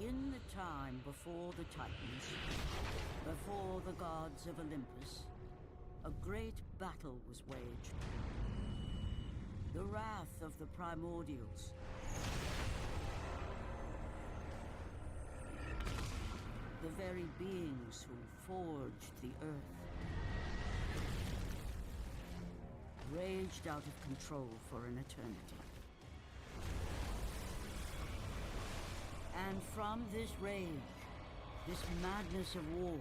In the time before the Titans, before the gods of Olympus, a great battle was waged. The wrath of the primordials. The very beings who forged the earth. Raged out of control for an eternity. And from this rage, this madness of war,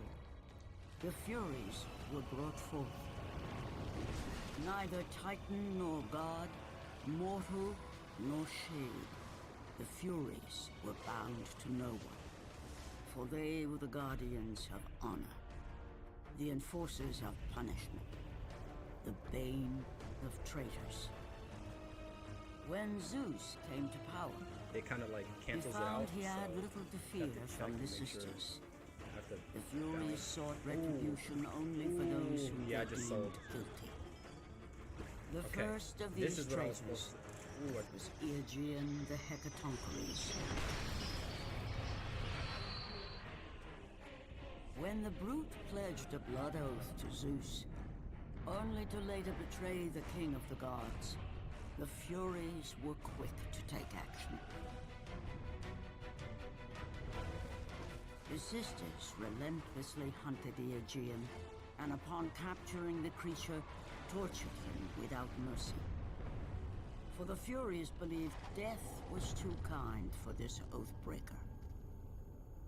the Furies were brought forth. Neither Titan nor God, mortal nor shade, the Furies were bound to no one. For they were the guardians of honor, the enforcers of punishment, the bane of traitors. When Zeus came to power, it kind of like cancels he it out. found he had little to fear from the sisters. The Furies sought retribution only for those who they deemed guilty. The first of these traitors was Aegean the Hecatoncheires. When the brute pledged a blood oath to Zeus, only to later betray the king of the gods, the Furies were quick to take action. The sisters relentlessly hunted the Aegean, and upon capturing the creature, tortured him without mercy. For the Furies believed death was too kind for this oath-breaker.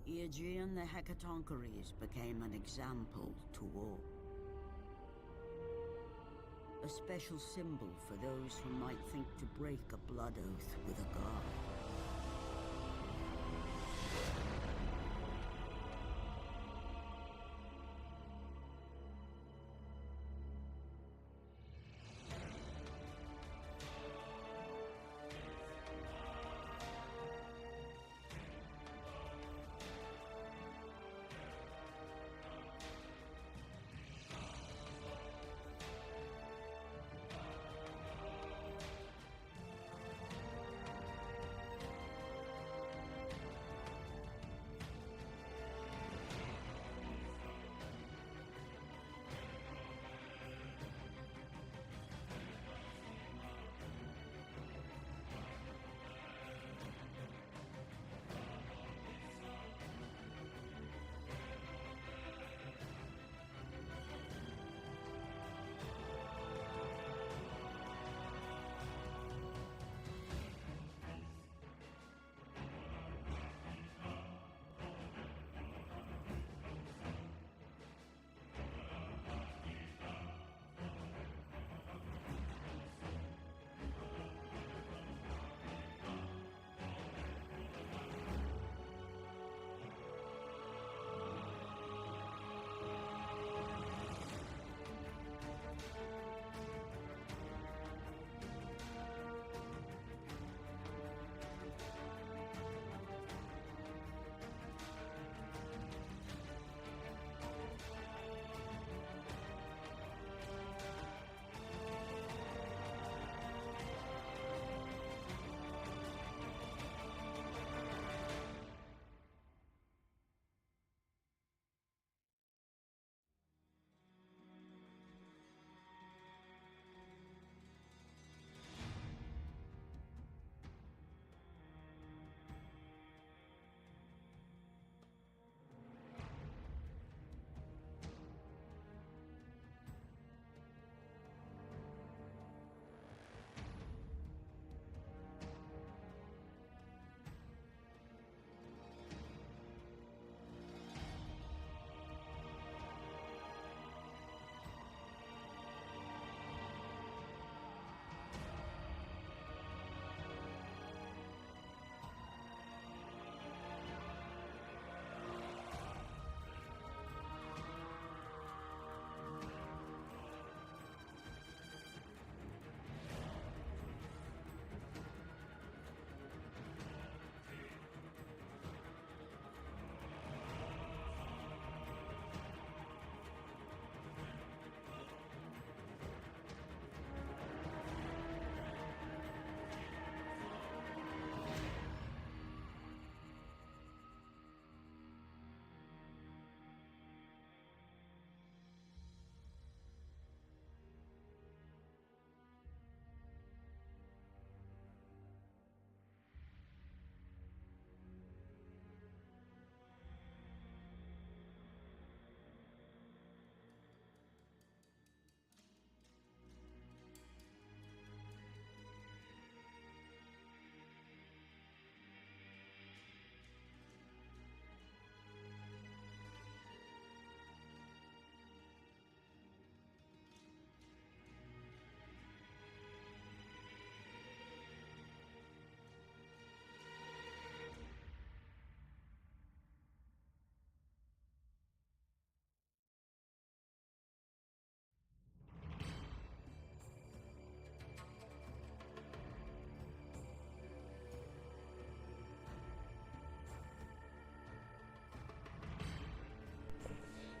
Aegean the Hecatoncheires became an example to all. A special symbol for those who might think to break a blood oath with a god.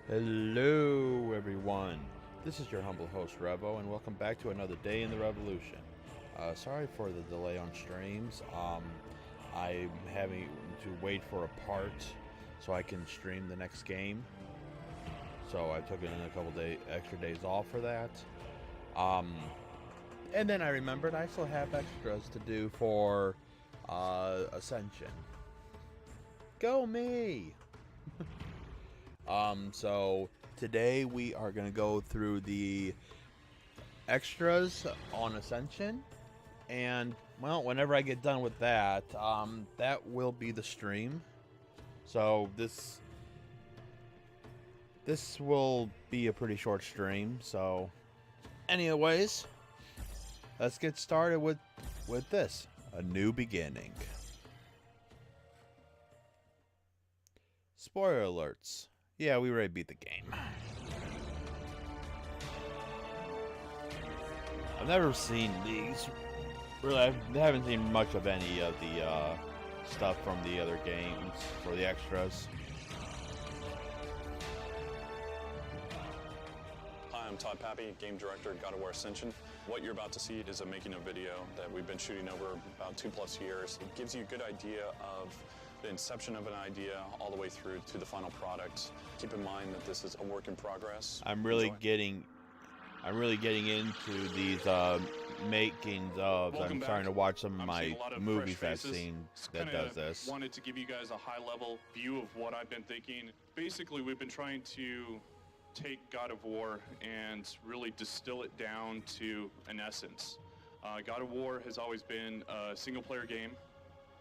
Hello everyone, this is your humble host Revo, and welcome back to another day in the revolution. Sorry for the delay on streams. I'm having to wait for a part so I can stream the next game. So I took in a couple extra days off for that. And then I remembered I still have extras to do for Ascension. Go me! So today we are going to go through the extras on Ascension, and well, whenever I get done with that, that will be the stream. So this will be a pretty short stream. So anyways, let's get started with this, a new beginning. Spoiler alerts. Yeah, we already beat the game. I've never seen these. Really, I haven't seen much of any of the stuff from the other games for the extras. Hi, I'm Todd Pappy, Game Director at God of War Ascension. What you're about to see is a making of video that we've been shooting over about 2+ years. It gives you a good idea of the inception of an idea all the way through to the final product. Keep in mind that this is a work in progress. I'm really getting into these makings of. I'm starting to watch some of my movies I've seen that does this. Wanted to give you guys a high-level view of what I've been thinking. Basically, we've been trying to take God of War and really distill it down to an essence. God of War has always been a single-player game.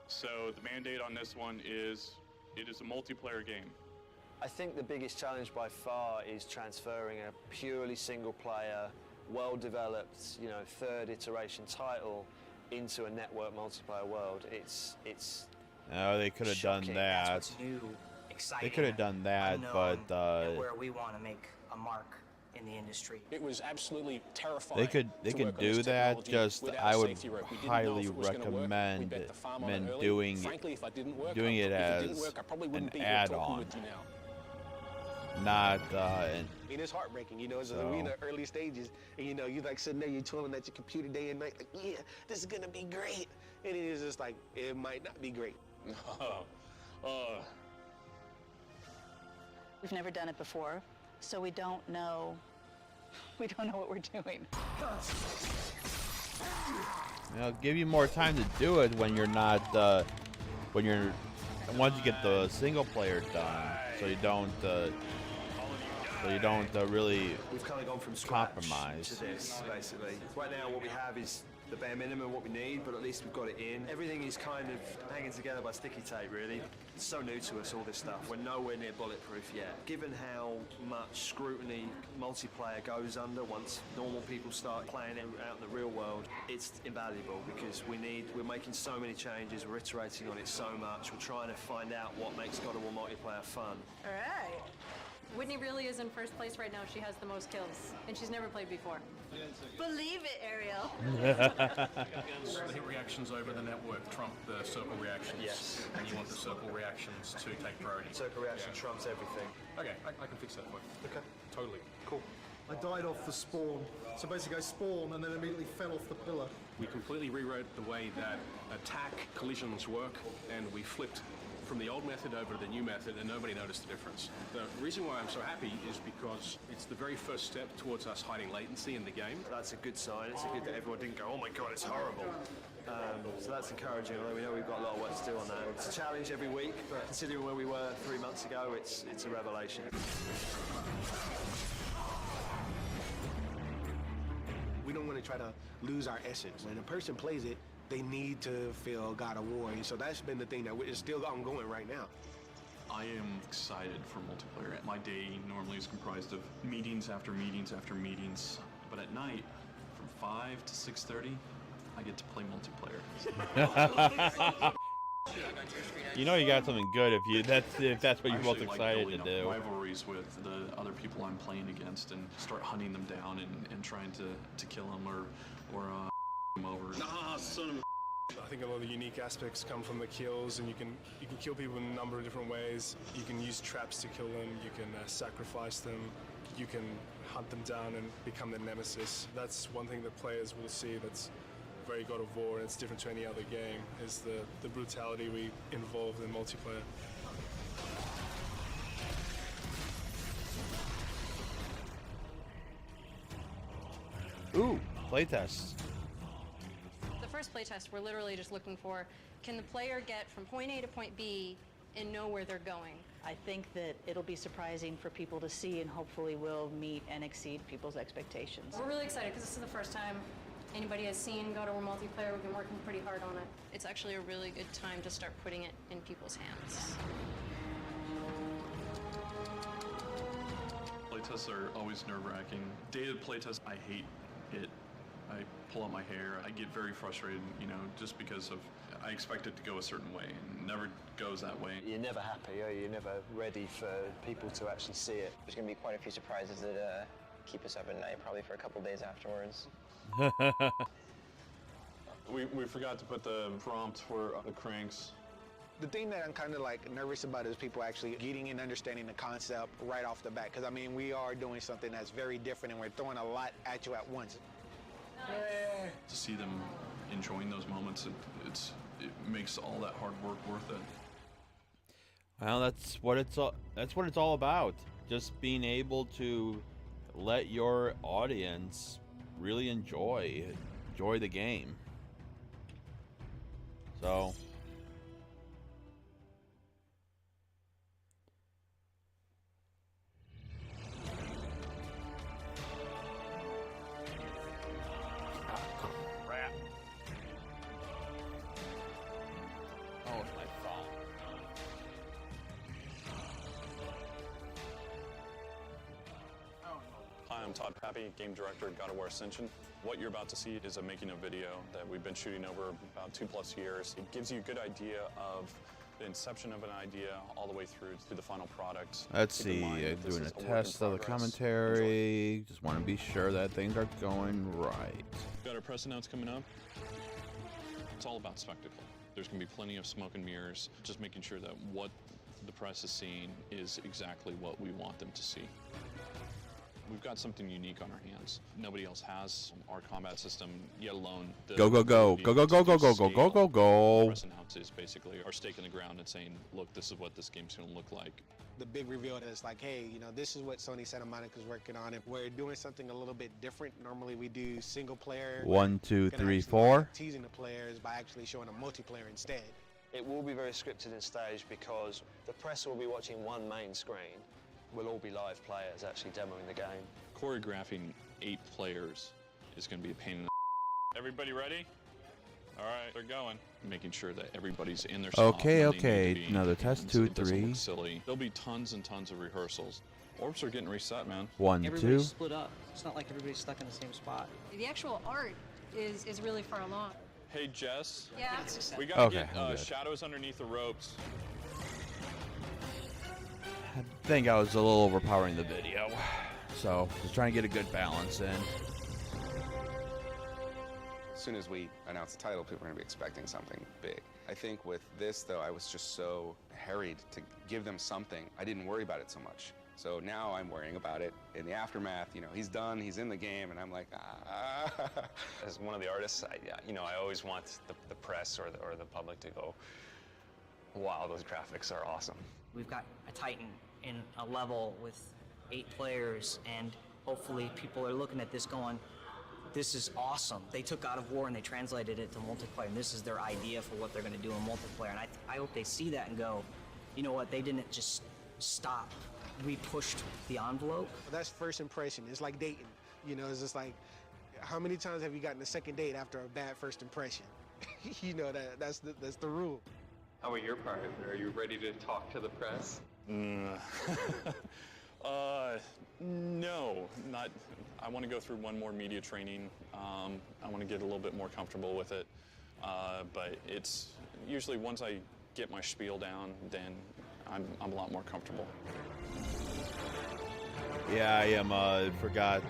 So the mandate on this one is, it is a multiplayer game. I think the biggest challenge by far is transferring a purely single-player, well-developed, third iteration title into a network multiplayer world. It's. No, they could have done that. That's what's new, exciting, they could have done that, but and where we want to make a mark in the industry. It was absolutely terrifying. They could do that. Just I would highly recommend doing it as an add-on, not. It's heartbreaking, It's we in the early stages, and you like sitting there, you're toiling at your computer day and night, like, yeah, this is gonna be great, and it is just like it might not be great. We've never done it before, so we don't know what we're doing. I'll give you more time to do it when you're not once you get the single player done, so you don't really We've kind of gone from scratch compromise to this, basically. Right now, what we have is the bare minimum, what we need, but at least we've got it in. Everything is kind of hanging together by sticky tape, really. It's so new to us, all this stuff. We're nowhere near bulletproof yet. Given how much scrutiny multiplayer goes under once normal people start playing it out in the real world, it's invaluable because we're making so many changes, we're iterating on it so much, we're trying to find out what makes God of War multiplayer fun. All right. Whitney really is in first place right now. She has the most kills, and she's never played before. Believe it, Ariel. The hit reactions over the network trump the circle reactions. Yes. And you want the circle reactions to take priority. Circle reaction trumps everything. Okay, I can fix that for you. Okay. Totally. Cool. I died off the spawn. So basically I spawned and then immediately fell off the pillar. We completely rewrote the way that attack collisions work, and we flipped from the old method over to the new method, and nobody noticed the difference. The reason why I'm so happy is because it's the very first step towards us hiding latency in the game. That's a good sign. It's good that everyone didn't go, oh my god, it's horrible. So that's encouraging, although we know we've got a lot of work to do on that. It's a challenge every week, but considering where we were 3 months ago, it's a revelation. We don't want to try to lose our essence. When a person plays it, they need to feel God of War, and so that's been the thing that is still ongoing right now. I am excited for multiplayer. My day normally is comprised of meetings after meetings after meetings, but at night, from 5 to 6:30, I get to play multiplayer. You got something good if that's what you're most excited to do. Rivalries with the other people I'm playing against and start hunting them down and trying to kill them or them over. Nah, son of a I think a lot of the unique aspects come from the kills, and you can kill people in a number of different ways. You can use traps to kill them, you can sacrifice them, you can hunt them down and become their nemesis. That's one thing that players will see that's very God of War, and it's different to any other game, is the brutality we involve in multiplayer. Ooh, playtests. The first playtest, we're literally just looking for, can the player get from point A to point B and know where they're going? I think that it'll be surprising for people to see and hopefully will meet and exceed people's expectations. We're really excited because this is the first time anybody has seen God of War multiplayer. We've been working pretty hard on it. It's actually a really good time to start putting it in people's hands. Playtests are always nerve-wracking. Dated playtests, I hate it. I pull out my hair. I get very frustrated, just because of I expect it to go a certain way, and it never goes that way. You're never happy, are you? You're never ready for people to actually see it. There's going to be quite a few surprises that keep us up at night, probably for a couple days afterwards. We forgot to put the prompt for the cranks. The thing that I'm kind of like nervous about is people actually getting and understanding the concept right off the bat. Because I mean, we are doing something that's very different, and we're throwing a lot at you at once. To see them enjoying those moments, it makes all that hard work worth it. Well, that's what it's all about. Just being able to let your audience really enjoy the game. So Crap. oh, it's my phone. Hi, I'm Todd Pappy, Game Director at God of War Ascension. What you're about to see is a making of video that we've been shooting over about 2+ years. It gives you a good idea of the inception of an idea all the way through to the final product. Let's see, I'm doing a test of the commentary. Just want to be sure that things are going right. Got our press announce coming up. It's all about spectacle. There's going to be plenty of smoke and mirrors, just making sure that what the press is seeing is exactly what we want them to see. We've got something unique on our hands. Nobody else has our combat system, yet alone the Go, go, go. Go, go, go, go, go, go, go, go, go. Press announce is basically our stake in the ground and saying, look, this is what this game's going to look like. The big reveal is like, hey, this is what Sony Santa Monica's working on, and we're doing something a little bit different. Normally we do single player. 1, 2, 3, Actually 4. teasing the players by actually showing a multiplayer instead. It will be very scripted and staged because the press will be watching one main screen. We'll all be live players actually demoing the game. Choreographing 8 players is going to be a pain in the Everybody ready? All right, they're going. Making sure that everybody's in their spot. Okay. Another test, 2, It doesn't 3. look silly. There'll be tons and tons of rehearsals. Orbs are getting reset, man. 1, 2. Everybody's split up. It's not like everybody's stuck in the same spot. The actual art is really far along. Hey, Jess. Yeah. We got to Okay, I'm get good. shadows underneath the ropes. I think I was a little overpowering the video. So, just trying to get a good balance in. As soon as we announce the title, people are going to be expecting something big. I think with this, though, I was just so harried to give them something. I didn't worry about it so much. So now I'm worrying about it. In the aftermath, he's done, he's in the game, and I'm like, ah. As one of the artists, I always want the press or the public to go, wow, those graphics are awesome. We've got a Titan in a level with 8 players, and hopefully people are looking at this going, this is awesome. They took God of War and they translated it to multiplayer, and this is their idea for what they're going to do in multiplayer. And I hope they see that and go, you know what, they didn't just stop. We pushed the envelope. That's first impression. It's like dating. It's just like, how many times have you gotten a second date after a bad first impression? That's the rule. How about your part? Are you ready to talk to the press? No, not. I want to go through one more media training. I want to get a little bit more comfortable with it. But it's usually once I get my spiel down, then I'm a lot more comfortable. Yeah, I am. Forgot.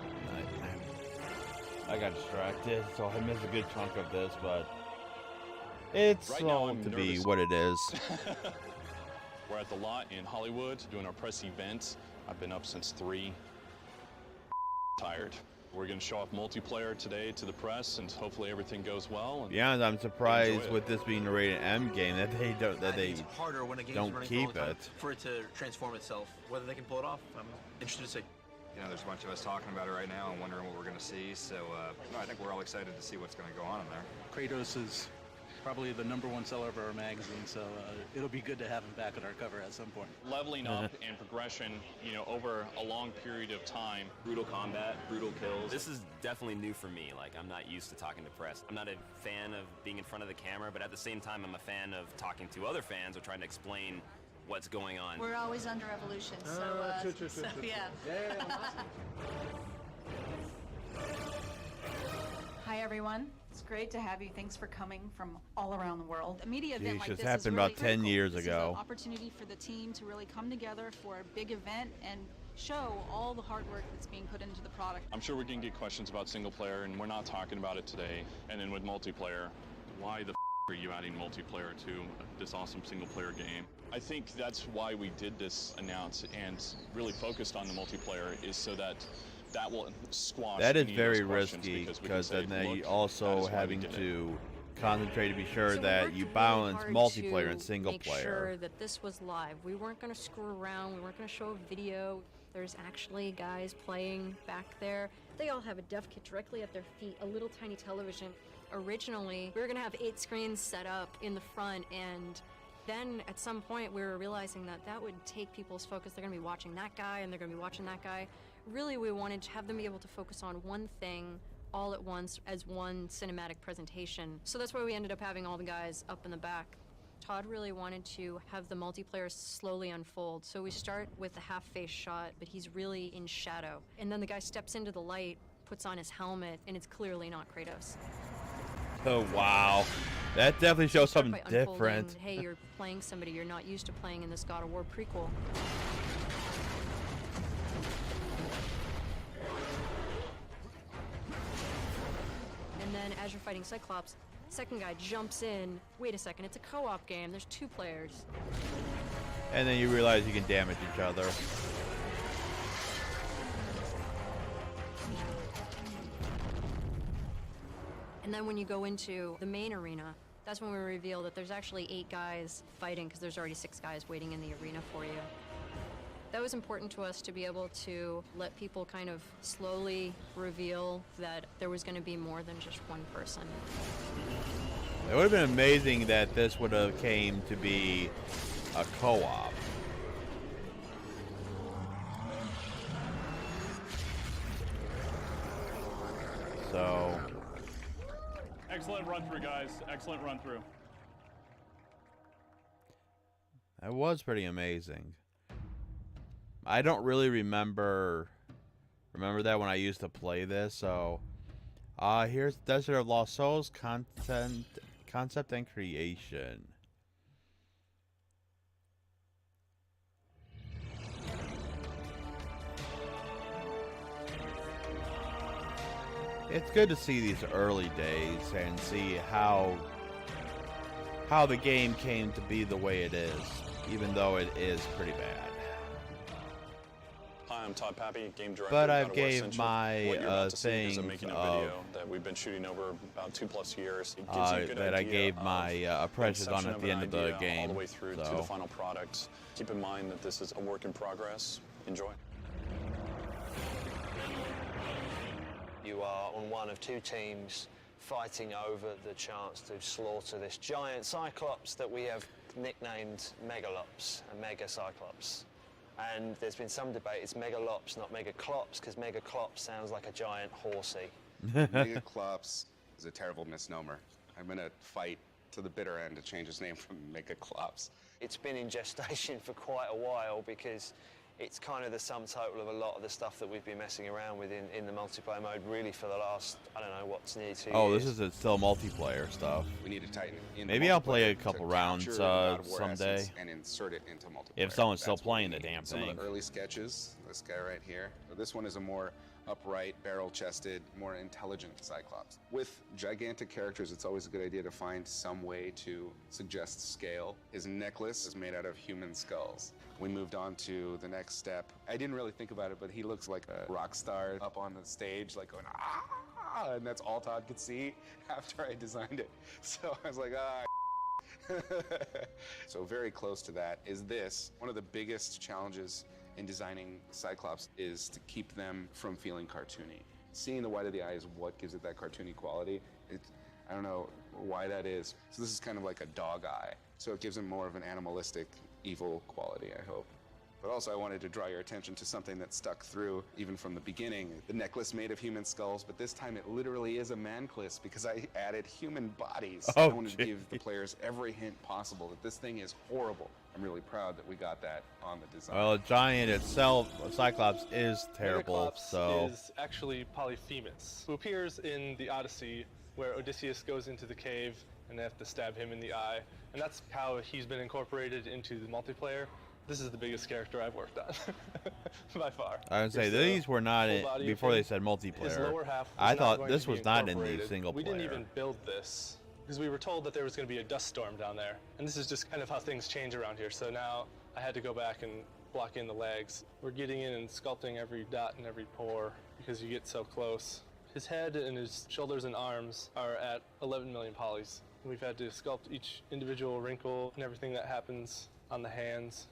I got distracted, so I missed a good chunk of this, but It's Right now, going I'm to be nervous. what it is. We're at the lot in Hollywood doing our press event. I've been up since 3. Tired. We're going to show off multiplayer today to the press, and hopefully everything goes well. And Yeah, I'm surprised enjoy it. with this being a rated M game that they don't It's harder when a game's don't running for a long keep time it. for it to transform itself. Whether they can pull it off, I'm interested to see. You know, there's a bunch of us talking about it right now and wondering what we're going to see. So, no, I think we're all excited to see what's going to go on in there. Kratos is probably the #1 seller of our magazine, so it'll be good to have him back on our cover at some point. Leveling up and progression, you know, over a long period of time. Brutal combat, brutal kills. This is definitely new for me. Like, I'm not used to talking to press. I'm not a fan of being in front of the camera, but at the same time, I'm a fan of talking to other fans or trying to explain what's going on. We're always under evolution, so, yeah. Hi, everyone. It's great to have you. Thanks for coming from all around the world. A media event like this this happened is really about 10 critical. years This ago. is an opportunity for the team to really come together for a big event and show all the hard work that's being put into the product. I'm sure we can get questions about single player, and we're not talking about it today. And then with multiplayer, why the are you adding multiplayer to this awesome single player game? I think that's why we did this announce and really focused on the multiplayer, is so that will squash That is any of very those questions, risky because we can because say, then "Look, you that also is why we having did it." to concentrate to be sure So we that worked you really balance hard multiplayer to and single make player. sure that this was live. We weren't going to screw around. We weren't going to show a video. There's actually guys playing back there. They all have a dev kit directly at their feet, a little tiny television. Originally, we were going to have 8 screens set up in the front, and then at some point we were realizing that that would take people's focus. They're going to be watching that guy and they're going to be watching that guy. Really, we wanted to have them be able to focus on one thing all at once as one cinematic presentation. So that's why we ended up having all the guys up in the back. Todd really wanted to have the multiplayer slowly unfold. So we start with a half-face shot, but he's really in shadow. And then the guy steps into the light, puts on his helmet, and it's clearly not Kratos. Oh, wow. That definitely shows Start something by unfolding, different. Hey, you're playing somebody you're not used to playing in this God of War prequel. And then as you're fighting Cyclops, second guy jumps in. Wait a second, it's a co-op game. There's 2 players. And then you realize you can damage each other. And then when you go into the main arena, that's when we reveal that there's actually 8 guys fighting, because there's already 6 guys waiting in the arena for you. That was important to us, to be able to let people kind of slowly reveal that there was going to be more than just one person. It would have been amazing that this would have came to be a co-op. So Excellent run through, guys. Excellent run through. that was pretty amazing. I don't really remember that when I used to play this. So here's Desert of Lost Souls concept and creation. It's good to see these early days and see how the game came to be the way it is, even though it is pretty bad. Hi, I'm Todd Pappy, game director. But of I've God of War gave Ascension. my, What you're about to see is a things making of of, video that we've been shooting over about 2+ years. It gives you a good that I idea gave of my impressions on inception at of the an end of the idea game. all the way through to so. the final product. Keep in mind that this is a work in progress. Enjoy. You are on one of 2 teams fighting over the chance to slaughter this giant Cyclops that we have nicknamed Megalops, a Mega Cyclops. And there's been some debate, it's Megalops, not Megaclops, because Megaclops sounds like a giant horsey. Megaclops is a terrible misnomer. I'm going to fight to the bitter end to change his name from Megaclops. It's been in gestation for quite a while, because it's kind of the sum total of a lot of the stuff that we've been messing around with in the multiplayer mode really for the last, I don't know, what's nearly 2 years. Oh, this is still multiplayer stuff. We need to tighten in Maybe the I'll play a multiplayer couple to rounds capture the God of War someday. essence and insert it into multiplayer. If someone's still That's what we playing the need. damn Some thing. of the early sketches, this guy right here. This one is a more upright, barrel-chested, more intelligent Cyclops. With gigantic characters, it's always a good idea to find some way to suggest scale. His necklace is made out of human skulls. We moved on to the next step. I didn't really think about it, but he looks like a rock star up on the stage, like going, ah, and that's all Todd could see after I designed it. So I was like, ah. So very close to that is this. One of the biggest challenges in designing Cyclops is to keep them from feeling cartoony. Seeing the white of the eye is what gives it that cartoony quality. I don't know why that is. So this is kind of like a dog eye. So it gives him more of an animalistic, evil quality, I hope. But also I wanted to draw your attention to something that stuck through even from the beginning. The necklace made of human skulls, but this time it literally is a manclass because I added human bodies. Oh, I wanted to give the players every hint possible that this thing is horrible. I'm really proud that we got that on the design. Well, Giant itself, Cyclops, is terrible, Cyclops so... is actually Polyphemus, who appears in the Odyssey, where Odysseus goes into the cave and they have to stab him in the eye. And that's how he's been incorporated into the multiplayer. This is the biggest character I've worked on, by far. I would say these were not in, before they said His multiplayer. lower half was I not thought going this to be was not in the incorporated. single We player. didn't even build this because we were told that there was going to be a dust storm down there. And this is just kind of how things change around here. So now I had to go back and block in the legs. We're getting in and sculpting every dot and every pore because you get so close. His head and his shoulders and arms are at 11 million polys. We've had to sculpt each individual wrinkle and everything that happens on the hands.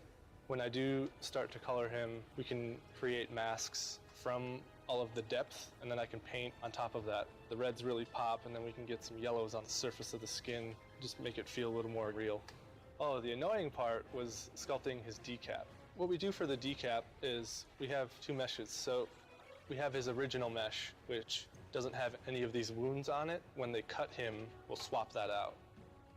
When I do start to color him, we can create masks from all of the depth, and then I can paint on top of that. The reds really pop, and then we can get some yellows on the surface of the skin, just make it feel a little more real. Oh, the annoying part was sculpting his decap. What we do for the decap is we have two meshes. So we have his original mesh, which doesn't have any of these wounds on it. When they cut him, we'll swap that out.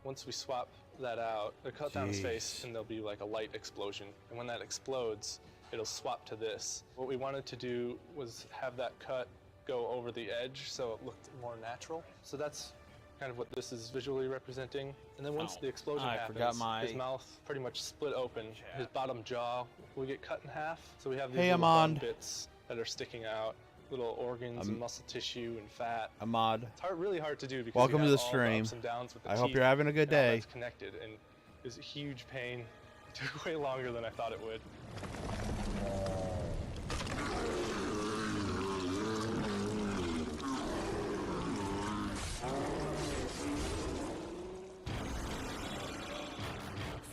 Once we swap that out, they'll cut down his face and there'll be like a light explosion. And when that explodes, it'll swap to this. What we wanted to do was have that cut go over the edge so it looked more natural. So that's kind of what this is visually representing. And then once the explosion happens, his mouth pretty much split open. His bottom jaw will get cut in half. So we have these little bone bits that are sticking out. Little organs and muscle tissue and fat. Ahmad. It's really hard to do because Welcome you to have the all stream. ups and downs with the I hope teeth you're having a good and all day. that's connected, and it was a huge pain. It took way longer than I thought it would.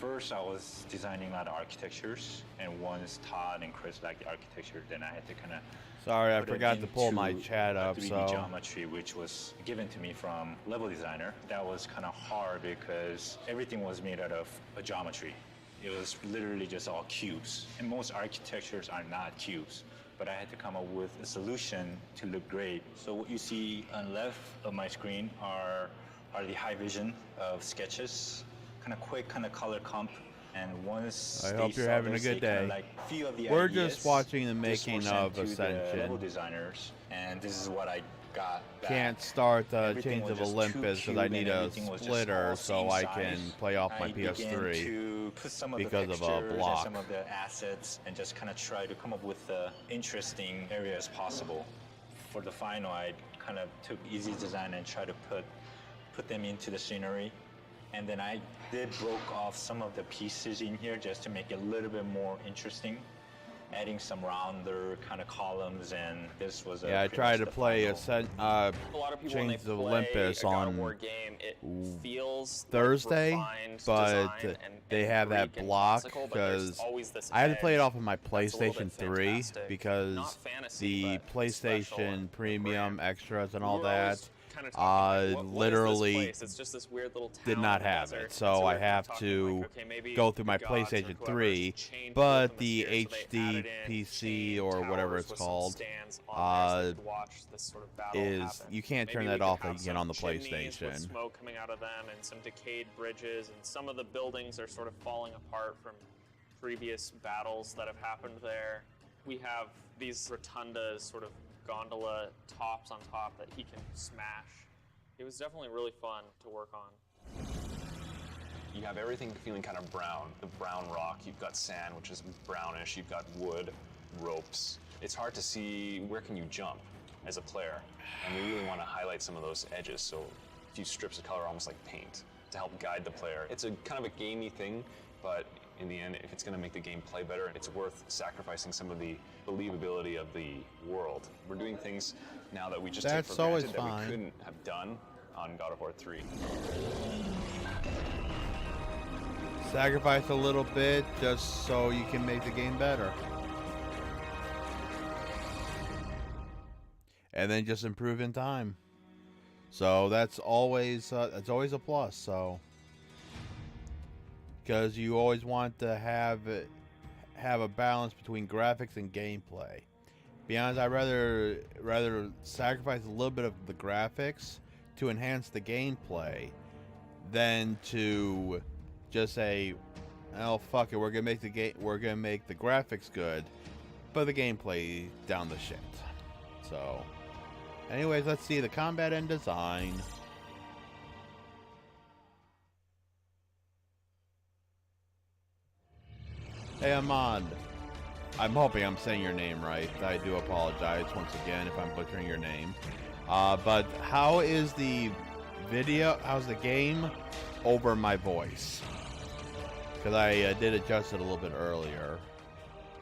First, I was designing a lot of architectures, and once Todd and Chris liked the architecture, then I had to kind of Sorry, I forgot to pull my chat up, 3D so... geometry, which was given to me from level designer. That was kind of hard because everything was made out of a geometry. It was literally just all cubes, and most architectures are not cubes. But I had to come up with a solution to look great. So what you see on the left of my screen are the high vision of sketches. Kind of quick, kind of color comp, and once I hope you're having a good day. Few of the We're ideas just watching the just making were sent of to the Ascension. level designers, and this is what I got back. Can't start Everything Chains was of just Olympus too because I cube need and a everything was just splitter all so same I size. can play off my I began PS3 to put some of because the of a textures and block. some of the assets, and just kind of try to come up with interesting areas possible. For the final, I kind of took easy design and tried to put them into the scenery. And then I broke off some of the pieces in here just to make it a little bit more interesting, adding some rounder kind of columns, and this was I tried to play a lot of people when they Chains of play Olympus a God of on War game, it feels Thursday, like refined but design they have that Greek and block classical, but there's because always this I had to play it edge off of my that's a little PlayStation bit 3 fantastic. because Not fantasy, the but special PlayStation Premium extras and all We were that always kinda talking, like, what is this literally place? It's just this weird little did town not in the have desert. it. And So so I we're have talking to like, okay, maybe go through my the gods or PlayStation whoever 3, changed but the the atmosphere, so they HD added in PC or whatever it's with some called stands on there so you could watch this sort of battle is happen. you can't turn Maybe that we off could have again on the some chimneys with PlayStation. smoke coming out of them and some decayed bridges, and some of the buildings are sort of falling apart from previous battles that have happened there. We have these rotundas, sort of gondola tops on top that he can smash. It was definitely really fun to work on. You have everything feeling kind of brown. The brown rock, you've got sand, which is brownish, you've got wood, ropes, it's hard to see where can you jump as a player. And we really want to highlight some of those edges, so a few strips of color almost like paint to help guide the player. It's a kind of a gamey thing, but in the end, if it's going to make the game play better, it's worth sacrificing some of the believability of the world. We're doing things now that we just take for granted that we couldn't have done on God of War 3. Sacrifice a little bit just so you can make the game better. And then just improve in time. So that's always a plus. So because you always want to have a balance between graphics and gameplay. To be honest, I'd rather sacrifice a little bit of the graphics to enhance the gameplay than to just say, "Oh fuck it, we're gonna make the graphics good, but the gameplay down the shit." So, anyways, let's see the combat and design. Hey Ahmad, I'm hoping I'm saying your name right. I do apologize once again if I'm butchering your name. But how is the video? How's the game over my voice? Because I did adjust it a little bit earlier.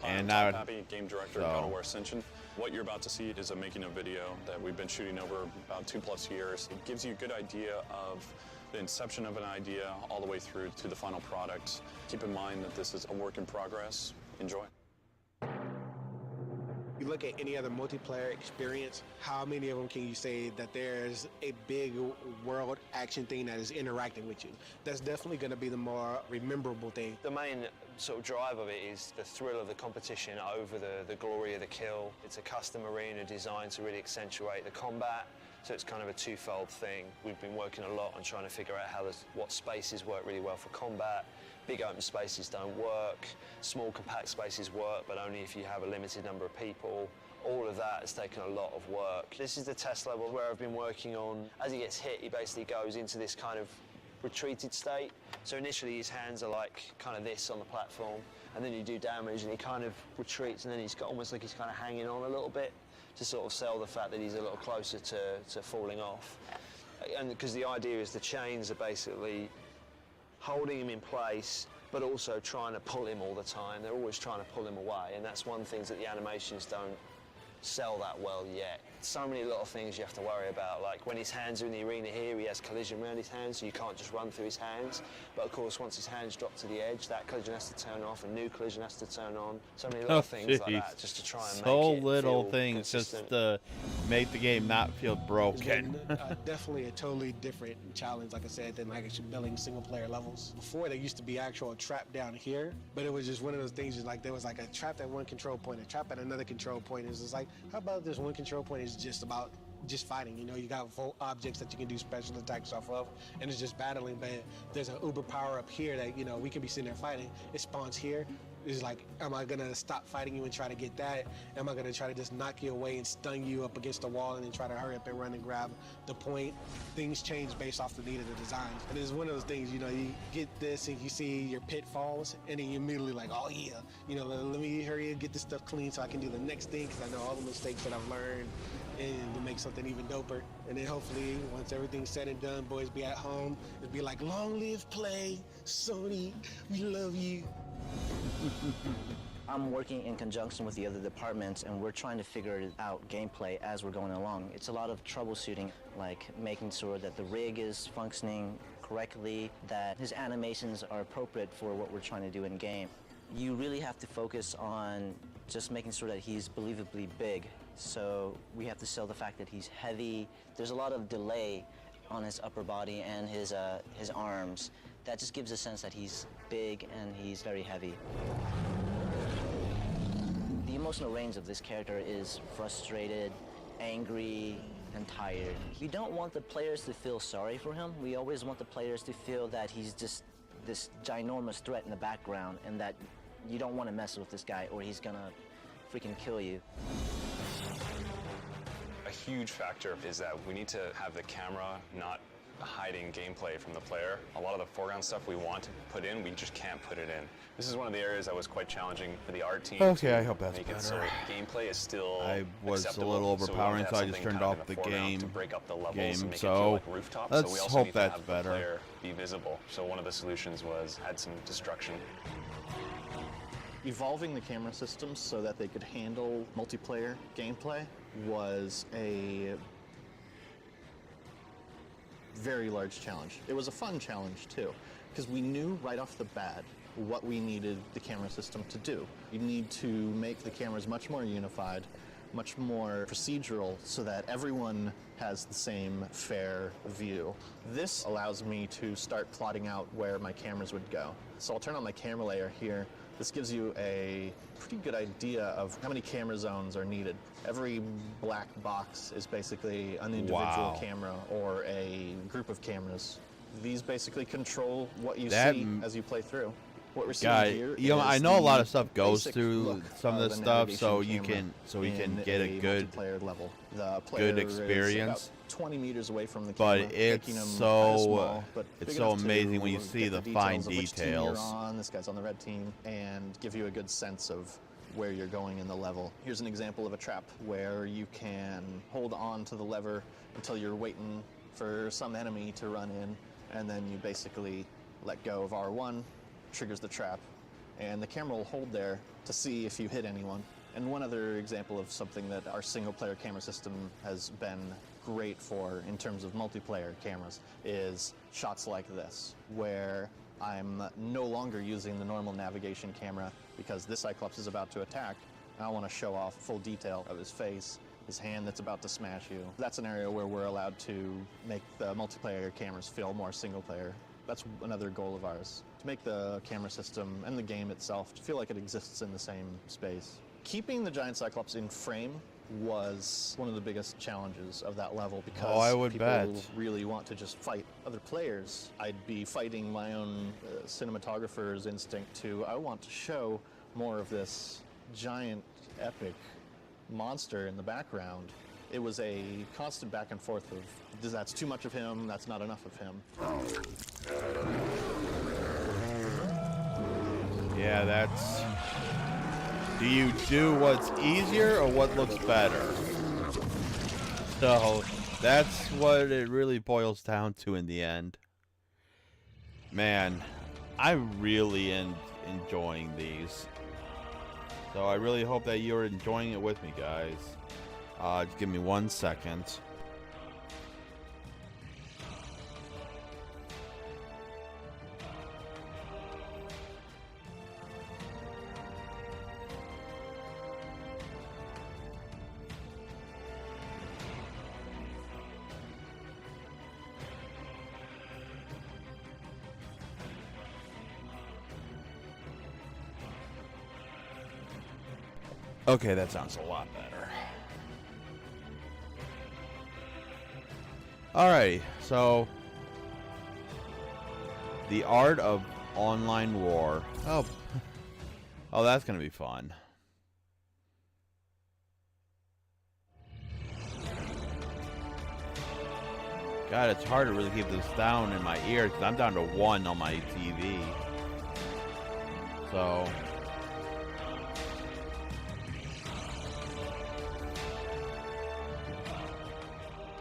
And now, I'm happy, game director of God of War Ascension. What you're about to see is a making of video that we've been shooting over about 2+ years. It gives you a good idea of the inception of an idea all the way through to the final product. Keep in mind that this is a work in progress. Enjoy. You look at any other multiplayer experience, how many of them can you say that there's a big world action thing that is interacting with you? That's definitely going to be the more rememberable thing. The main sort of drive of it is the thrill of the competition over the glory of the kill. It's a custom arena designed to really accentuate the combat, so it's kind of a twofold thing. We've been working a lot on trying to figure out what spaces work really well for combat. Big open spaces don't work, small compact spaces work, but only if you have a limited number of people. All of that has taken a lot of work. This is the test level where I've been working on. As he gets hit, he basically goes into this kind of retreated state. So initially his hands are like kind of this on the platform, and then you do damage and he kind of retreats, and then he's got almost like he's kind of hanging on a little bit to sort of sell the fact that he's a little closer to falling off. And because the idea is the chains are basically holding him in place, but also trying to pull him all the time. They're always trying to pull him away, and that's one thing that the animations don't sell that well yet. So many little things you have to worry about, like when his hands are in the arena here, he has collision around his hands, so you can't just run through his hands. But of course, once his hands drop to the edge, that collision has to turn off, a new collision has to turn on. So many little things like that, just to try and make it so little things consistent. just to make the game not feel broken. Definitely a totally different challenge, like I said, than like actually building single player levels. Before, there used to be actual trap down here, but it was just one of those things, like there was like a trap at one control point, a trap at another control point. It's just like, how about this one control point is just about just fighting? You know, you got full objects that you can do special attacks off of, and it's just battling. But there's an uber power up here that, you know, we can be sitting there fighting. It spawns here. It's like, am I gonna stop fighting you and try to get that? Am I gonna try to just knock you away and stun you up against the wall and then try to hurry up and run and grab the point? Things change based off the need of the design. And it's one of those things, you know, you get this and you see your pitfalls, and then you immediately like, oh yeah, you know, let me hurry and get this stuff clean so I can do the next thing, because I know all the mistakes that I've learned, and to make something even doper. And then hopefully, once everything's said and done, boys be at home, it'd be like, long live Play, Sony, we love you. I'm working in conjunction with the other departments, and we're trying to figure out gameplay as we're going along. It's a lot of troubleshooting, like making sure that the rig is functioning correctly, that his animations are appropriate for what we're trying to do in game. You really have to focus on just making sure that he's believably big. So we have to sell the fact that he's heavy. There's a lot of delay on his upper body and his arms. That just gives a sense that he's big and he's very heavy. The emotional range of this character is frustrated, angry, and tired. We don't want the players to feel sorry for him. We always want the players to feel that he's just this ginormous threat in the background, and that you don't want to mess with this guy or he's gonna freaking kill you. A huge factor is that we need to have the camera not hiding gameplay from the player. A lot of the foreground stuff we want to put in, we just can't put it in. This is one of the areas that was quite challenging for the art team. Okay, to I hope that's make better. it so gameplay is still I was acceptable. a little overpowering, So, so I just turned off the game. to break up the levels game. and make So it feel like rooftop. let's so we also hope need that's to have better. the player be visible. So one of the solutions was add some destruction. Evolving the camera systems so that they could handle multiplayer gameplay was a very large challenge. It was a fun challenge too, because we knew right off the bat what we needed the camera system to do. You need to make the cameras much more unified, much more procedural, so that everyone has the same fair view. This allows me to start plotting out where my cameras would go. So I'll turn on my camera layer here. This gives you a pretty good idea of how many camera zones are needed. Every black box is basically an individual camera or a group of cameras. These basically control what you see as you play through. What we're seeing here you know, is I know a lot the of stuff goes basic through look some of of this a stuff, so navigation you can camera get a in good multiplayer level. The player good is experience. about 20 meters away from the But camera, it's making them so kinda small, but it's big so enough to amazing when you see get the the fine details of which team you're details. on. This guy's on the red team, and give you a good sense of where you're going in the level. Here's an example of a trap where you can hold on to the lever until you're waiting for some enemy to run in, and then you basically let go of R1, triggers the trap, and the camera will hold there to see if you hit anyone. And one other example of something that our single-player camera system has been great for in terms of multiplayer cameras is shots like this, where I'm no longer using the normal navigation camera because this Cyclops is about to attack, and I want to show off full detail of his face, his hand that's about to smash you. That's an area where we're allowed to make the multiplayer cameras feel more single-player. That's another goal of ours, to make the camera system and the game itself feel like it exists in the same space. Keeping the giant Cyclops in frame was one of the biggest challenges of that level because I would people bet. really want to just fight other players. I'd be fighting my own cinematographer's instinct to, I want to show more of this giant epic monster in the background. It was a constant back and forth of, that's too much of him, that's not enough of him. Yeah, that's... Do you do what's easier or what looks better? So, that's what it really boils down to in the end. Man, I'm really enjoying these. So I really hope that you're enjoying it with me, guys. Just give me 1 second. Okay, that sounds a lot better. Alrighty, so the art of online war. Oh, oh, that's gonna be fun. God, it's hard to really keep this down in my ears because I'm down to 1 on my TV. So.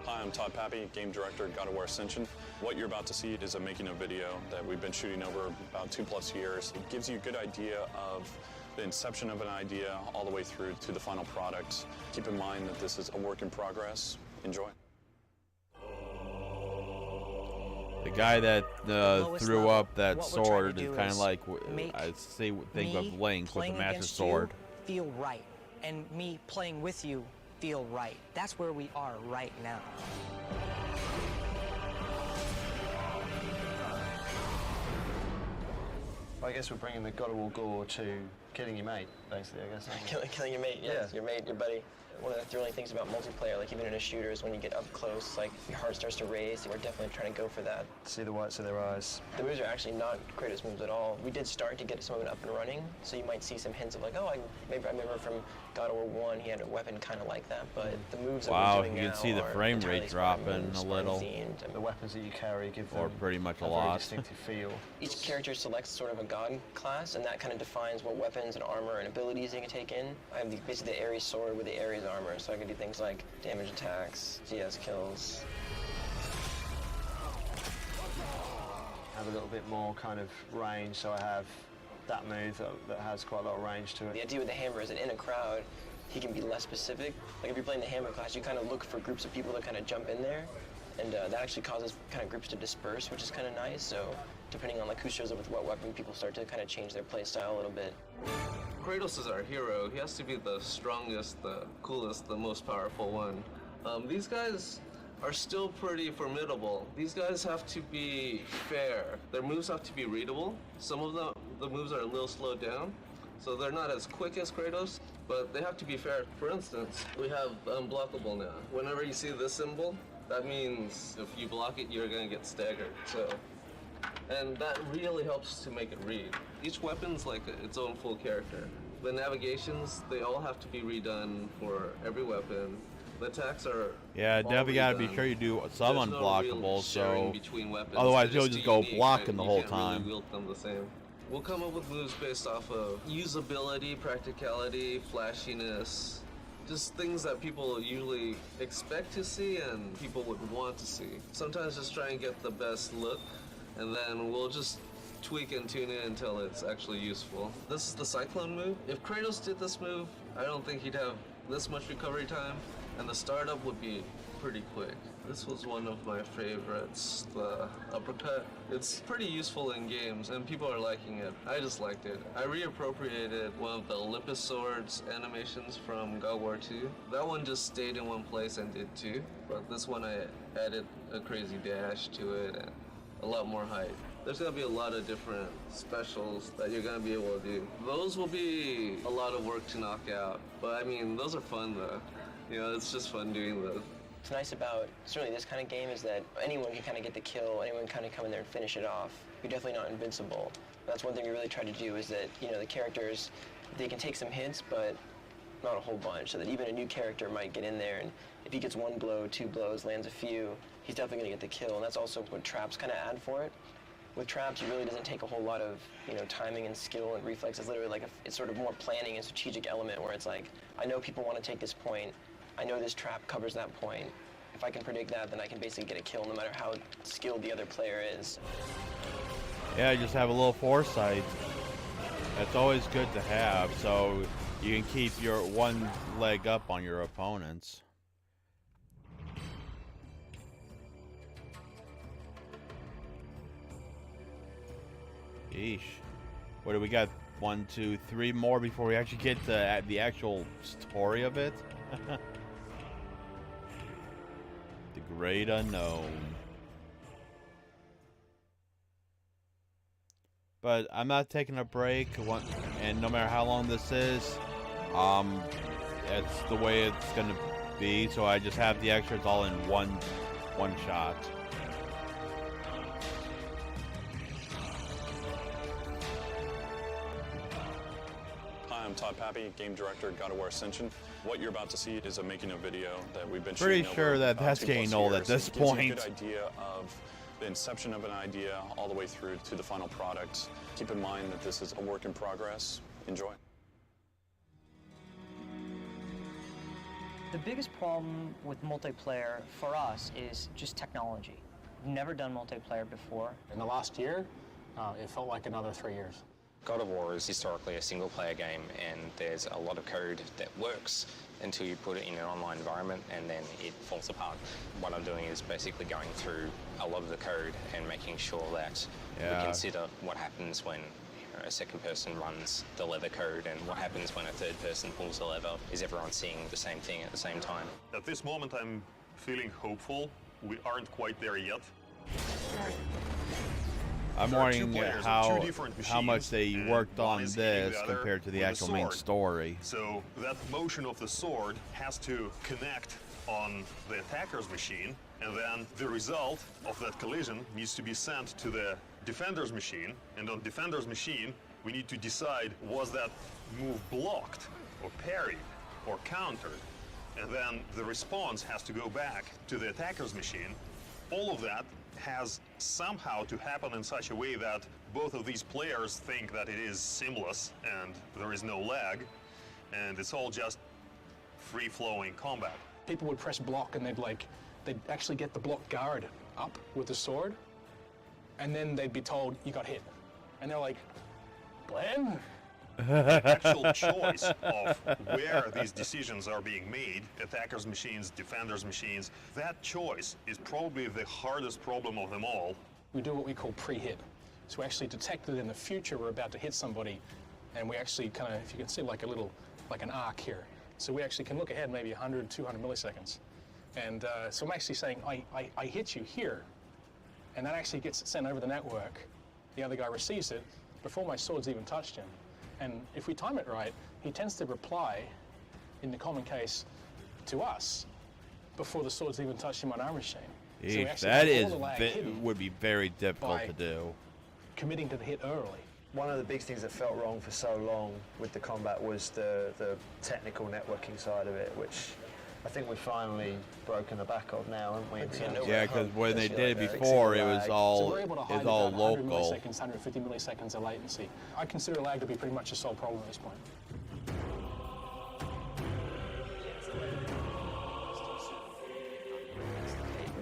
Hi, I'm Todd Pappy, Game Director at God of War Ascension. What you're about to see is a making of video that we've been shooting over about 2+ years. It gives you a good idea of the inception of an idea all the way through to the final product. Keep in mind that this is a work in progress. Enjoy. The guy that threw up that sword is kind of like I think of Link with the Master Sword. Feel right, and me playing with you feel right. That's where we are right now. I guess we're bringing the God of War gore to killing your mate, basically, I guess. Killing your mate, yes. Yeah. Your mate, your buddy. One of the thrilling things about multiplayer, like even in a shooter, is when you get up close, like your heart starts to race. We're definitely trying to go for that. See the whites of their eyes. The moves are actually not Kratos moves at all. We did start to get some of it up and running, so you might see some hints of like, oh, maybe I remember from God of War 1, he had a weapon kind of like that, but the moves that we're doing you now can see the are frame entirely rate dropping a little. Spartan-themed. The weapons that you carry give them Or pretty much a very lot. distinctive feel. Each character selects sort of a god class, and that kind of defines what weapons and armor and abilities they can take in. I have basically the Ares sword with the Ares armor, so I can do things like damage attacks, CS kills. Have a little bit more kind of range, so I have that move that has quite a lot of range to it. The idea with the hammer is that in a crowd, he can be less specific. Like if you're playing the hammer class, you kind of look for groups of people to kind of jump in there, and that actually causes kind of groups to disperse, which is kind of nice. So depending on like who shows up with what weapon, people start to kind of change their play style a little bit. Kratos is our hero. He has to be the strongest, the coolest, the most powerful one. These guys are still pretty formidable. These guys have to be fair. Their moves have to be readable. Some of the moves are a little slowed down, so they're not as quick as Kratos, but they have to be fair. For instance, we have unblockable now. Whenever you see this symbol, that means if you block it, you're gonna get staggered. And that really helps to make it read. Each weapon's like its own full character. The navigations, they all have to be redone for every weapon. The attacks are Definitely gotta be sure you do some There's no unblockable, real sharing so between weapons. otherwise They're you'll just go unique, blocking the you whole can't really time. wield them the same. We'll come up with moves based off of usability, practicality, flashiness, just things that people usually expect to see and people would want to see. Sometimes just try and get the best look, and then we'll just tweak and tune it until it's actually useful. This is the Cyclone move. If Kratos did this move, I don't think he'd have this much recovery time, and the startup would be pretty quick. This was one of my favorites, the uppercut. It's pretty useful in games, and people are liking it. I just liked it. I reappropriated one of the Olympus Swords animations from God of War 2. That one just stayed in one place and did 2, but this one I added a crazy dash to it and a lot more height. There's gonna be a lot of different specials that you're gonna be able to do. Those will be a lot of work to knock out, but I mean, those are fun though. You know, it's just fun doing those. What's nice about certainly this kind of game is that anyone can kind of get the kill, anyone can kind of come in there and finish it off. You're definitely not invincible. That's one thing we really try to do is that, you know, the characters, they can take some hits, but not a whole bunch, so that even a new character might get in there, and if he gets one blow, 2 blows, lands a few, he's definitely gonna get the kill, and that's also what traps kind of add for it. With traps, it really doesn't take a whole lot of, you know, timing and skill and reflex. It's literally like it's sort of more planning and strategic element where it's like, I know people want to take this point. I know this trap covers that point. If I can predict that, then I can basically get a kill no matter how skilled the other player is. Yeah, just have a little foresight. That's always good to have, so you can keep your one leg up on your opponents. Yeesh. What do we got? 1, 2, 3 more before we actually get to the actual story of it? The Great Unknown. But I'm not taking a break, and no matter how long this is, it's the way it's gonna be. So I just have the extras all in one shot. Hi, I'm Todd Pappy, game director, God of War Ascension. What you're about to see is a making of video that we've been Pretty shooting sure over that about that's 2+ getting old at years. this It gives point. you a good idea of the inception of an idea all the way through to the final product. Keep in mind that this is a work in progress. Enjoy. The biggest problem with multiplayer for us is just technology. We've never done multiplayer before. In the last year, it felt like another 3 years. God of War is historically a single-player game, and there's a lot of code that works until you put it in an online environment, and then it falls apart. What I'm doing is basically going through a lot of the code and making sure that we consider what happens when a second person runs the lever code and what happens when a third person pulls the lever. Is everyone seeing the same thing at the same time? At this moment, I'm feeling hopeful. We aren't quite there yet. I'm There are two wondering players how on two different much machines, they and worked one on is hitting this the other compared to the with a actual main sword. story. So that motion of the sword has to connect on the attacker's machine, and then the result of that collision needs to be sent to the defender's machine, and on defender's machine we need to decide, was that move blocked or parried or countered, and then the response has to go back to the attacker's machine. All of that has somehow to happen in such a way that both of these players think that it is seamless and there is no lag, and it's all just free-flowing combat. People would press block and they'd actually get the block guard up with the sword, and then they'd be told, you got hit. And they're like, Glenn? The actual choice of where these decisions are being made, attackers' machines, defenders' machines, that choice is probably the hardest problem of them all. We do what we call pre-hit. So we actually detect that in the future we're about to hit somebody, and we actually kind of, if you can see like an arc here. So we actually can look ahead maybe 100, 200 milliseconds. And so I'm actually saying, I hit you here, and that actually gets sent over the network. The other guy receives it before my sword's even touched him. And if we time it right, he tends to reply, in the common case, to us before the sword's even touched him on our machine. So we actually That have all is the lag hidden would be very difficult by to do. committing to the hit early. One of the big things that felt wrong for so long with the combat was the technical networking side of it, which I think we've finally broken the back of now, haven't we? Yeah, because when they did it before, it was all so we're able to hide about 100 milliseconds, 150 milliseconds of latency. I consider lag to be pretty much a sole problem at this point.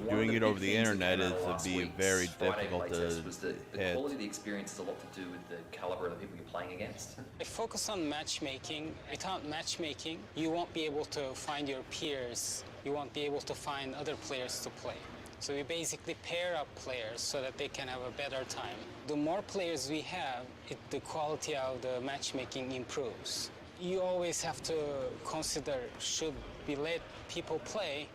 Doing it over the internet is to be very difficult to the hit. quality of the experience has a lot to do with the caliber of the people you're playing against. I focus on matchmaking. Without matchmaking, you won't be able to find your peers. You won't be able to find other players to play. So we basically pair up players so that they can have a better time. The more players we have, the quality of the matchmaking improves. You always have to consider, should we let people play,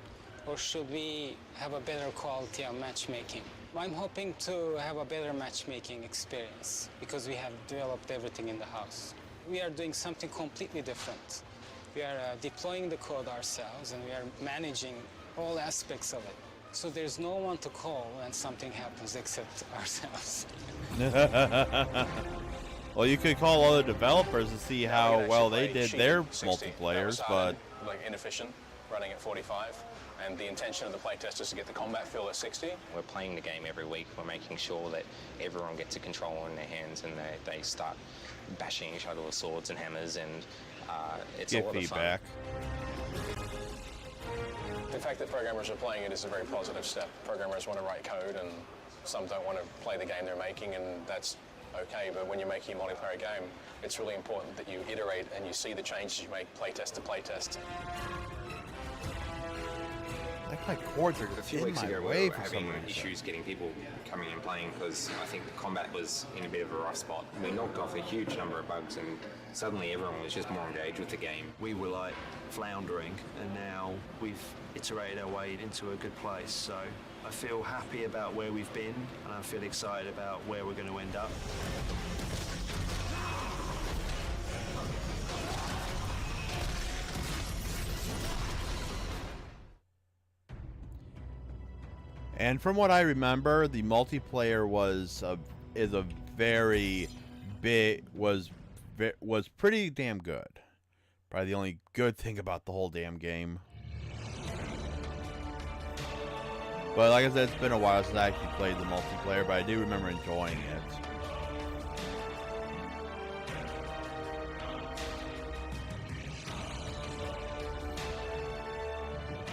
or should we have a better quality of matchmaking? I'm hoping to have a better matchmaking experience because we have developed everything in the house. We are doing something completely different. We are deploying the code ourselves, and we are managing all aspects of it. So there's no one to call when something happens except ourselves. Well, you could call other developers to see how well they did their multiplayers, but like inefficient, running at 45. And the intention of the playtest is to get the combat feel at 60. We're playing the game every week. We're making sure that everyone gets a controller in their hands and they start bashing each other with swords and hammers, and it's a lot of fun. The fact that programmers are playing it is a very positive step. Programmers want to write code, and some don't want to play the game they're making, and that's okay. But when you're making a multiplayer game, it's really important that you iterate and you see the changes you make playtest to playtest. Like my cords are A few in weeks my ago, we way were for some having reason. issues getting people coming and playing because I think the combat was in a bit of a rough spot. We knocked off a huge number of bugs, and suddenly everyone was just more engaged with the game. We were like floundering, and now we've iterated our way into a good place. So I feel happy about where we've been, and I feel excited about where we're going to end up. And from what I remember, the multiplayer was pretty damn good. Probably the only good thing about the whole damn game. But like I said, it's been a while since I actually played the multiplayer, but I do remember enjoying it.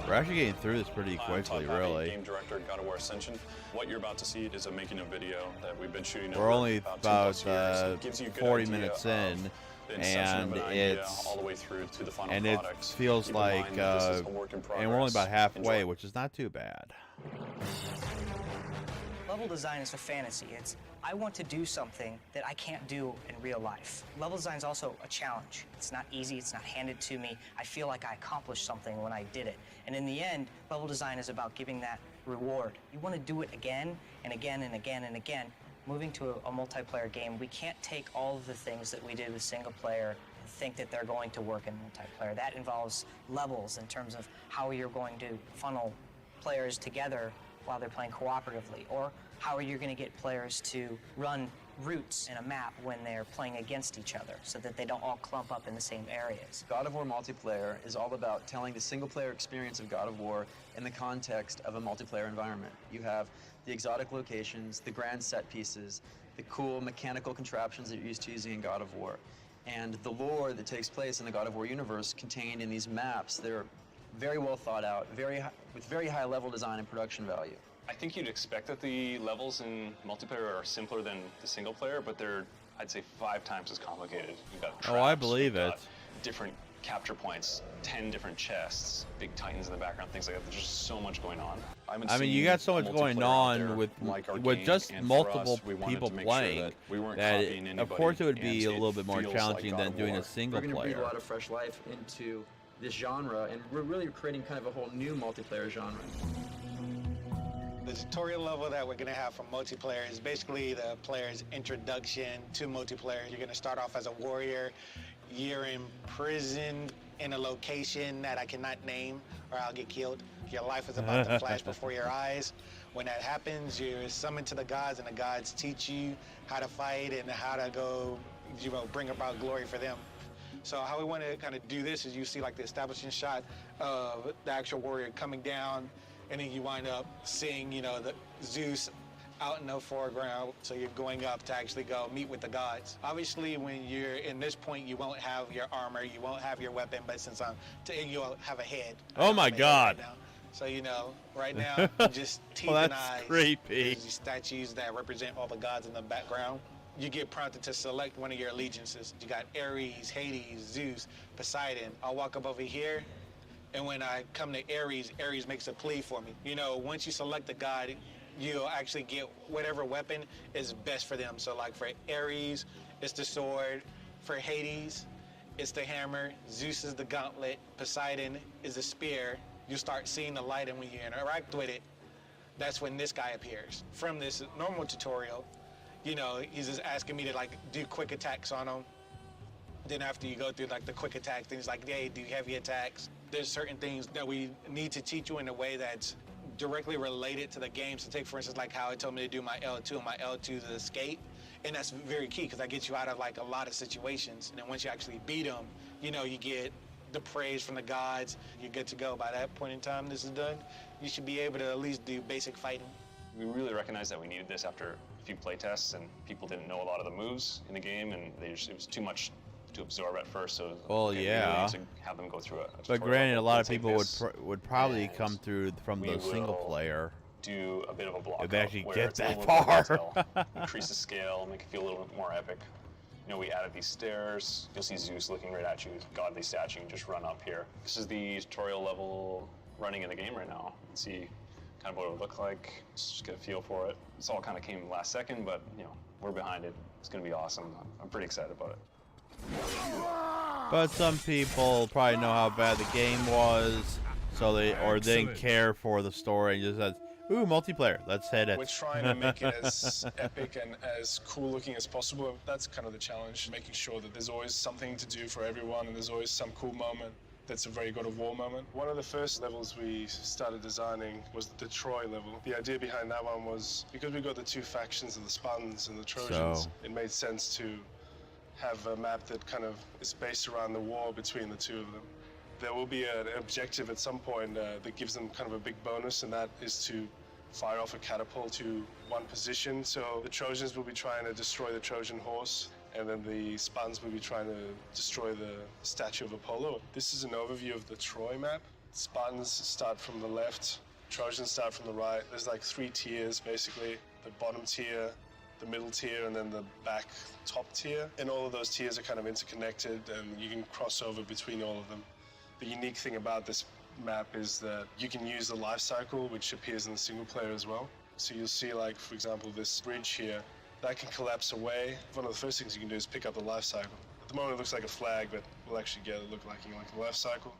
We're actually getting through this pretty quickly, really. Game director at God of War Ascension. What you're about to see is a making of video that we've been shooting. We're only about 2+ years. It gives you a good 40 idea minutes of in, the inception and of an idea it's all the way through to the final and product. it feels Keep in like mind that this is a work in and we're only about progress. halfway, Enjoy. which is not too bad. Level design is a fantasy. I want to do something that I can't do in real life. Level design is also a challenge. It's not easy, it's not handed to me. I feel like I accomplished something when I did it. And in the end, level design is about giving that reward. You want to do it again and again and again and again moving to a multiplayer game, we can't take all of the things that we did with single player and think that they're going to work in multiplayer. That involves levels in terms of how you're going to funnel players together while they're playing cooperatively, or how are you going to get players to run routes in a map when they're playing against each other so that they don't all clump up in the same areas. God of War multiplayer is all about telling the single-player experience of God of War in the context of a multiplayer environment. You have the exotic locations, the grand set pieces, the cool mechanical contraptions that you're used to using in God of War, and the lore that takes place in the God of War universe contained in these maps. They're very well thought out, with very high level design and production value. I think you'd expect that the levels in multiplayer are simpler than the single player, but they're, I'd say, 5 times as complicated. You've got traps, I believe you've it. got different capture points, 10 different chests, big titans in the background, things like that. There's just so much going on. I mean, you got so much going on with just multiple people playing that of course it would be a little bit more challenging than doing a single We're going to breathe a player. lot of fresh life into this genre, and we're really creating kind of a whole new multiplayer genre. The tutorial level that we're going to have for multiplayer is basically the player's introduction to multiplayer. You're going to start off as a warrior. You're imprisoned in a location that I cannot name or I'll get killed. Your life is about to flash before your eyes. When that happens, you're summoned to the gods, and the gods teach you how to fight and how to go, bring about glory for them. So how we want to kind of do this is you see like the establishing shot of the actual warrior coming down, and then you wind up seeing, the Zeus out in the foreground. So you're going up to actually go meet with the gods. Obviously, when you're in this point, you won't have your armor, you won't have your weapon, but since you'll have a head. Oh my God. Right now. So, right now, just teeth Well, and that's eyes. creepy. There's these statues that represent all the gods in the background. You get prompted to select one of your allegiances. You got Ares, Hades, Zeus, Poseidon. I'll walk up over here, and when I come to Ares, Ares makes a plea for me. Once you select a god, you'll actually get whatever weapon is best for them. So like for Ares, it's the sword. For Hades, it's the hammer. Zeus is the gauntlet. Poseidon is the spear. You start seeing the light, and when you interact with it, that's when this guy appears. From this normal tutorial, he's just asking me to do quick attacks on him. Then after you go through the quick attacks, then he's like, hey, do heavy attacks. There's certain things that we need to teach you in a way that's directly related to the game. So take, for instance, like how it told me to do my L2, and my L2 to escape. And that's very key because that gets you out of a lot of situations. And then once you actually beat them, you get the praise from the gods. You're good to go. By that point in time this is done, you should be able to at least do basic fighting. We really recognized that we needed this after a few play tests, and people didn't know a lot of the moves in the game, and it was too much to absorb at first. So Well, we yeah. really need to have them go through a But tutorial. granted, a lot We'll of take people this would probably and come through from we the single will player. do a bit of a block If they actually where get it's a that little bit more far. detail, increase the scale, make it feel a little bit more epic. We added these stairs. You'll see Zeus looking right at you, godly statue, and just run up here. This is the tutorial level running in the game right now. You can see kind of what it would look like. Let's just get a feel for it. This all kind of came last second, but we're behind it. It's going to be awesome. I'm pretty excited about it. But some people probably know how bad the game was, so they didn't care for the story and just said, ooh, multiplayer, let's hit it. We're trying to make it as epic and as cool looking as possible. That's kind of the challenge, making sure that there's always something to do for everyone and there's always some cool moment that's a very God of War moment. One of the first levels we started designing was the Troy level. The idea behind that one was because we got the two factions of the Spartans and the Trojans, it made sense to have a map that kind of is based around the war between the two of them. There will be an objective at some point that gives them kind of a big bonus, and that is to fire off a catapult to one position. So the Trojans will be trying to destroy the Trojan horse, and then the Spartans will be trying to destroy the statue of Apollo. This is an overview of the Troy map. Spartans start from the left, Trojans start from the right. There's 3 tiers, basically. The bottom tier, the middle tier, and then the back top tier. And all of those tiers are kind of interconnected, and you can cross over between all of them. The unique thing about this map is that you can use the life cycle, which appears in the single player as well. So you'll see, for example, this bridge here, that can collapse away. One of the first things you can do is pick up the life cycle. At the moment it looks like a flag, but we'll actually get it look like a life cycle.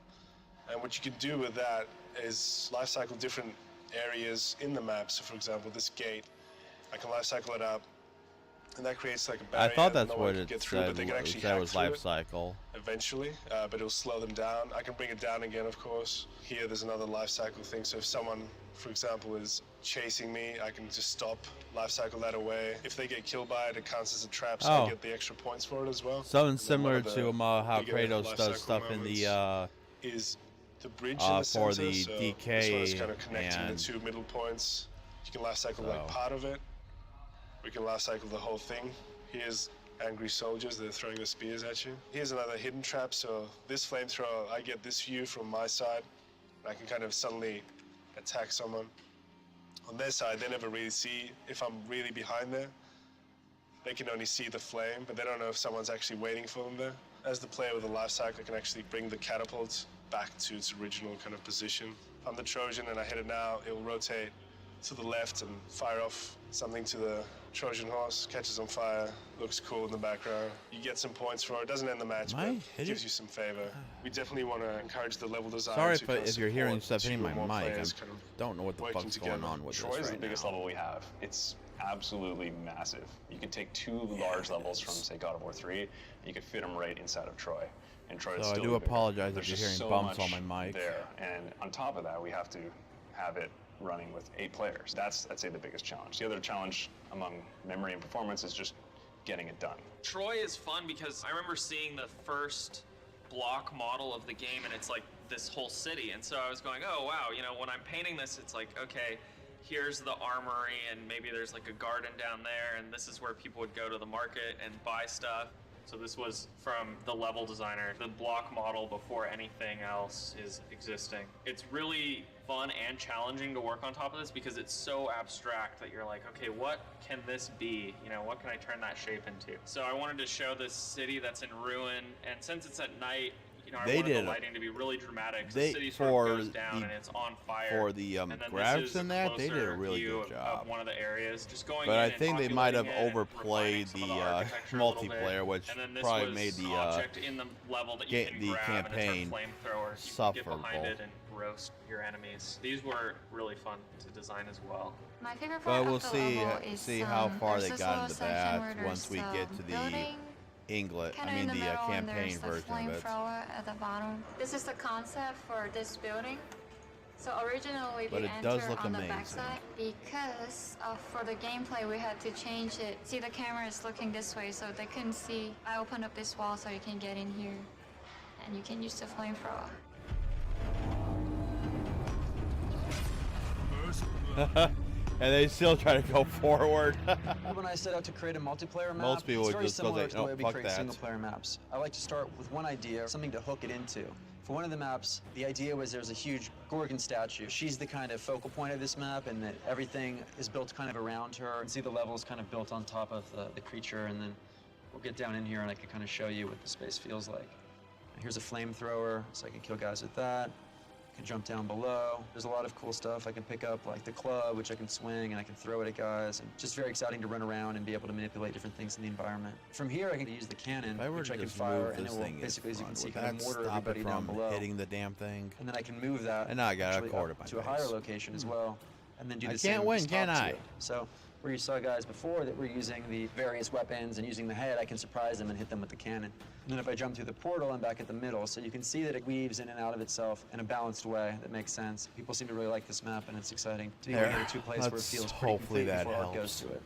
And what you can do with that is life cycle different areas in the map. So for example, this gate, I can life cycle it up, and that creates like a I barrier. thought that's no what one can it get through, said. but they can actually That hack was through life it cycle. eventually, but it'll slow them down. I can bring it down again, of course. Here, there's another life cycle thing. So if someone, for example, is chasing me, I can just stop, life cycle that away. If they get killed by it, it counts as a trap, so I get the extra points for it as well. Something And then similar one of the to how bigger Kratos life does cycle stuff in the moments is the bridge in the for center. the So this one DK is kind of connecting the and 2 middle points. You can life cycle like part of it. We can life cycle the whole thing. Here's angry soldiers that are throwing the spears at you. Here's another hidden trap. So this flamethrower, I get this view from my side. I can kind of suddenly attack someone. On their side, they never really see if I'm really behind there. They can only see the flame, but they don't know if someone's actually waiting for them there. As the player with a life cycle, I can actually bring the catapult back to its original kind of position. If I'm the Trojan and I hit it now, it will rotate to the left and fire off something to the Trojan horse, catches on fire, looks cool in the background. You get some points for it. Doesn't end the match, but it gives you some favor. We definitely want to encourage the level design. Sorry to kind of if you're hearing support stuff hitting my two or more mic. I players kind of don't know what the working fuck's together. going on with Troy this is right the biggest now. level we have. It's absolutely massive. You could take 2 large levels from, say, God of War 3, and you could fit them right inside of Troy. And Troy is So I still do bigger. apologize There's if you're just hearing so bumps on much my mic. there. And on top of that, we have to have it running with 8 players. That's, I'd say, the biggest challenge. The other challenge among memory and performance is just getting it done. Troy is fun because I remember seeing the first block model of the game, and it's like this whole city. And so I was going, oh wow, you know, when I'm painting this, it's like, okay, here's the armory, and maybe there's like a garden down there, and this is where people would go to the market and buy stuff. So this was from the level designer, the block model before anything else is existing. It's really fun and challenging to work on top of this because it's so abstract that you're like, okay, what can this be? You know, what can I turn that shape into? So I wanted to show this city that's in ruin, and since it's at night, you know, I wanted the lighting to be really dramatic. The city sort of goes down and it's on fire. For the and then graphics this is in that, they did a closer really view good of job. one of the areas. Just going But in I and think they might have populating it and overplayed refining some the of architecture a little bit. multiplayer, which And then this probably was made the object in the level that you can the grab, campaign and it's our flamethrowers. You can get behind it and roast your enemies. These were really fun to design as well. My favorite part But we'll of the see level is how far there's they this got little into section that where once we there's get to the building English. kinda I in mean the the middle, and campaign there's the version of it. flamethrower at the bottom. This is the concept for this building. So originally But we it does enter look on the amazing. backside because for the gameplay we had to change it. See, the camera is looking this way, so they couldn't see. I opened up this wall so you can get in here, and you can use the flamethrower. And they still try to go forward. When I set out to create a multiplayer map, Most people it's would very just go similar like, to the "No, way we fuck create that." single-player maps. I like to start with one idea, something to hook it into. For one of the maps, the idea was there's a huge Gorgon statue. She's the kind of focal point of this map, and that everything is built kind of around her. And see the levels kind of built on top of the creature, and then we'll get down in here and I can kind of show you what the space feels like. Here's a flamethrower, so I can kill guys with that. I can jump down below. There's a lot of cool stuff. I can pick up like the club, which I can swing and I can throw it at guys. And just very exciting to run around and be able to manipulate different things in the environment. From here, I can use the cannon, If I were which to I can just fire, move and this it will thing in basically, as you can front, see, would kind of that mortar stop it everybody down from below. hitting the damn thing? And then I can move that. And now I got a actually cord up in my to a face. higher location as well, and then do the I same can't with win, this can top I? two. So where you saw guys before that were using the various weapons and using the head, I can surprise them and hit them with the cannon. And then if I jump through the portal, I'm back at the middle. So you can see that it weaves in and out of itself in a balanced way that makes sense. People seem to really like this map, and it's exciting to be able to get to a place where it Let's feels pretty hopefully complete that before it goes helps. to it.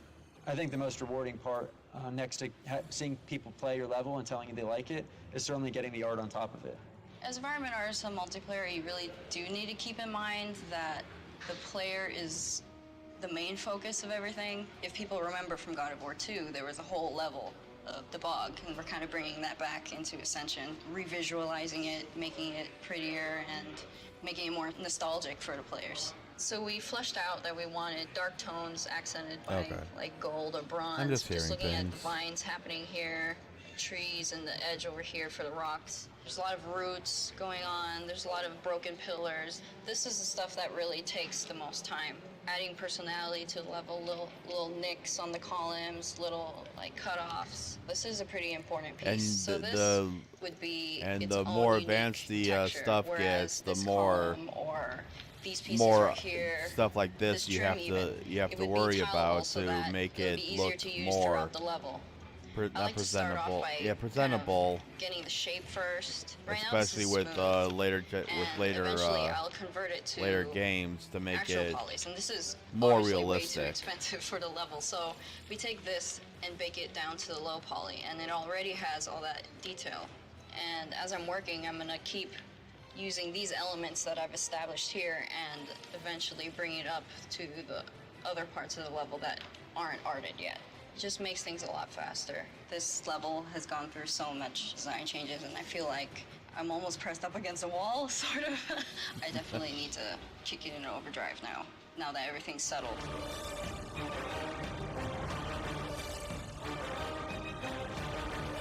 I think the most rewarding part, next to seeing people play your level and telling you they like it, is certainly getting the art on top of it. As environment artists on multiplayer, you really do need to keep in mind that the player is the main focus of everything. If people remember from God of War 2, there was a whole level of the bog, and we're kind of bringing that back into Ascension, revisualizing it, making it prettier, and making it more nostalgic for the players. So we fleshed out that we wanted dark tones accented by like gold or bronze. I'm just hearing looking at things. the vines happening here, trees and the edge over here for the rocks. There's a lot of roots going on. There's a lot of broken pillars. This is the stuff that really takes the most time. Adding personality to the level, little nicks on the columns, little like like cutoffs. This is a pretty important piece. And so this would be and its the own more unique advanced the texture, stuff whereas gets, the this more column or these pieces more right here, stuff like this you trim have even, to it would be worry tileable about so to that make it would it be easier look to use more throughout the level. I like to start off presentable. by Yeah, presentable. getting the shape first. Right Especially now, this with is smooth, eventually I'll convert it to later games to make actual it polys. And this is more obviously realistic. way too expensive for the level. So we take this and bake it down to the low poly, and it already has all that detail. And as I'm working, I'm gonna keep using these elements that I've established here and eventually bring it up to the other parts of the level that aren't arted yet. It just makes things a lot faster. This level has gone through so much design changes, and I feel like I'm almost pressed up against a wall, sort of. I definitely need to kick it into overdrive now that everything's settled.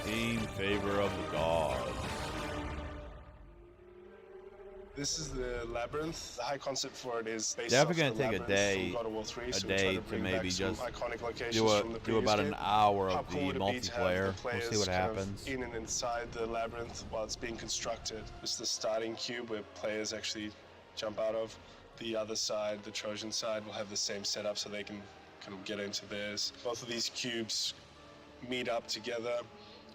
In favor of the gods. This is the labyrinth. The high concept for it is based Definitely off gonna the take a labyrinth day, from God of War 3, so we're trying to bring maybe back some just iconic locations from the do previous about game. an hour How of cool the would it be to have multiplayer. the We'll players see what kind of happens. in and inside the labyrinth while it's being constructed. This is the starting cube where players actually jump out of. The other side, the Trojan side, will have the same setup so they can kind of get into theirs. Both of these cubes meet up together,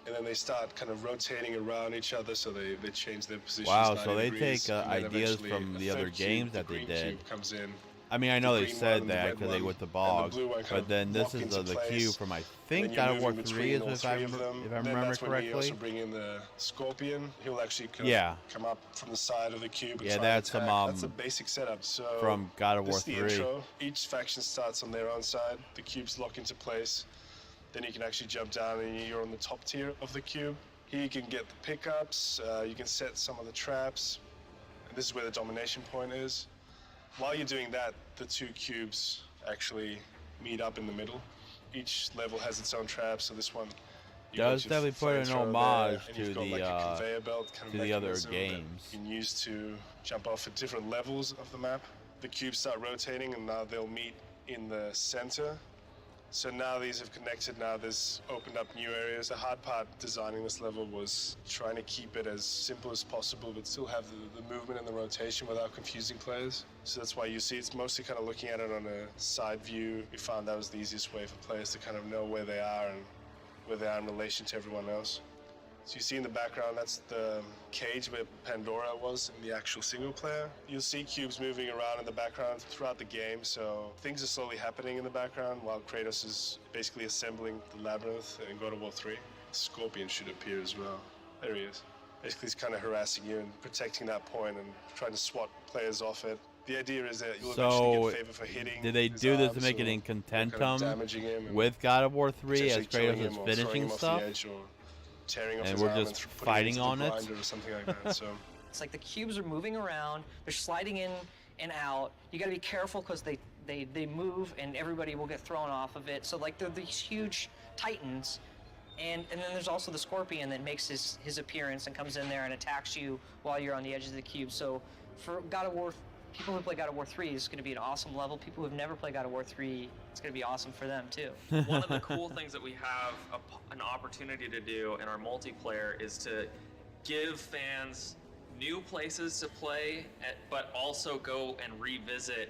and then they start kind of rotating around each other, so they change their positions. Wow, 90 so they degrees, take and then ideas eventually from a the other third games cube, that the they green did. cube comes in. I mean, I know The they green said one and the that red because they one, with the and bog, the blue one kind but of then this lock is into the place, cue from I and think then you're God of War moving 3 between is all if I three of them. remember Then that's when we correctly. also bring in the scorpion. He'll actually kind Yeah. of come up from the side of the cube and Yeah, try that's to attack. some, That's a basic setup. So from God of this War is the 3. intro. Each faction starts on their own side. The cubes lock into place. Then you can actually jump down and you're on the top tier of the cube. Here you can get the pickups. You can set some of the traps. And this is where the domination point is. While you're doing that, the two cubes actually meet up in the middle. Each level has its own trap, so this one Does definitely put an homage to the other games games. you can use to jump off at different levels of the map. The cubes start rotating, and now they'll meet in the center. So now these have connected, now there's opened up new areas. The hard part designing this level was trying to keep it as simple as possible, but still have the movement and the rotation without confusing players. So that's why you see it's mostly kind of looking at it on a side view. We found that was the easiest way for players to kind of know where they are and where they are in relation to everyone else. So you see in the background, that's the cage where Pandora was in the actual single player. You'll see cubes moving around in the background throughout the game, so things are slowly happening in the background while Kratos is basically assembling the labyrinth in God of War 3. Scorpion should appear as well. There he is. Basically, he's kind of harassing you and protecting that point and trying to swat players off it. The idea is that you'll eventually get favor for hitting. Did they his do this to arms make it or in kind of contentum damaging him and with God of War 3 as potentially killing Kratos him is or throwing finishing him off stuff? the edge or tearing off And his we're arm just and putting fighting it into on the it? grinder or something like that. So It's like the cubes are moving around, they're sliding in and out. You gotta be careful because they move and everybody will get thrown off of it. So like they're these huge titans. And then there's also the scorpion that makes his appearance and comes in there and attacks you while you're on the edge of the cube. So for God of War, people who play God of War 3, it's gonna be an awesome level. People who've never played God of War 3, it's gonna be awesome for them too. One of the cool things that we have an opportunity to do in our multiplayer is to give fans new places to play, but also go and revisit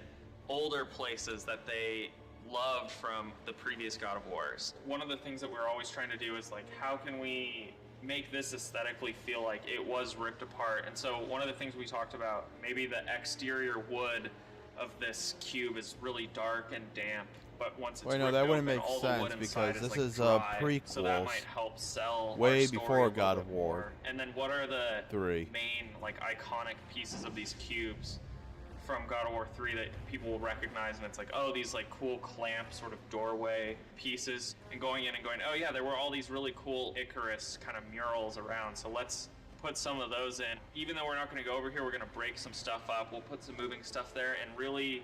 older places that they loved from the previous God of Wars. One of the things that we're always trying to do is like, how can we make this aesthetically feel like it was ripped apart? And so one of the things we talked about, maybe the exterior wood of this cube is really dark and damp, but once it's Wait, no, ripped that wouldn't open, make all the sense wood inside because this like is dry, prequels. so that might help sell way our story before a little God bit of War more. And then what are the 3. main like iconic pieces of these cubes from God of War 3 that people will recognize? And it's like, oh, these like cool clamp sort of doorway pieces, and going in and going, oh yeah, there were all these really cool Icarus kind of murals around, so let's put some of those in. Even though we're not going to go over here, we're going to break some stuff up, we'll put some moving stuff there and really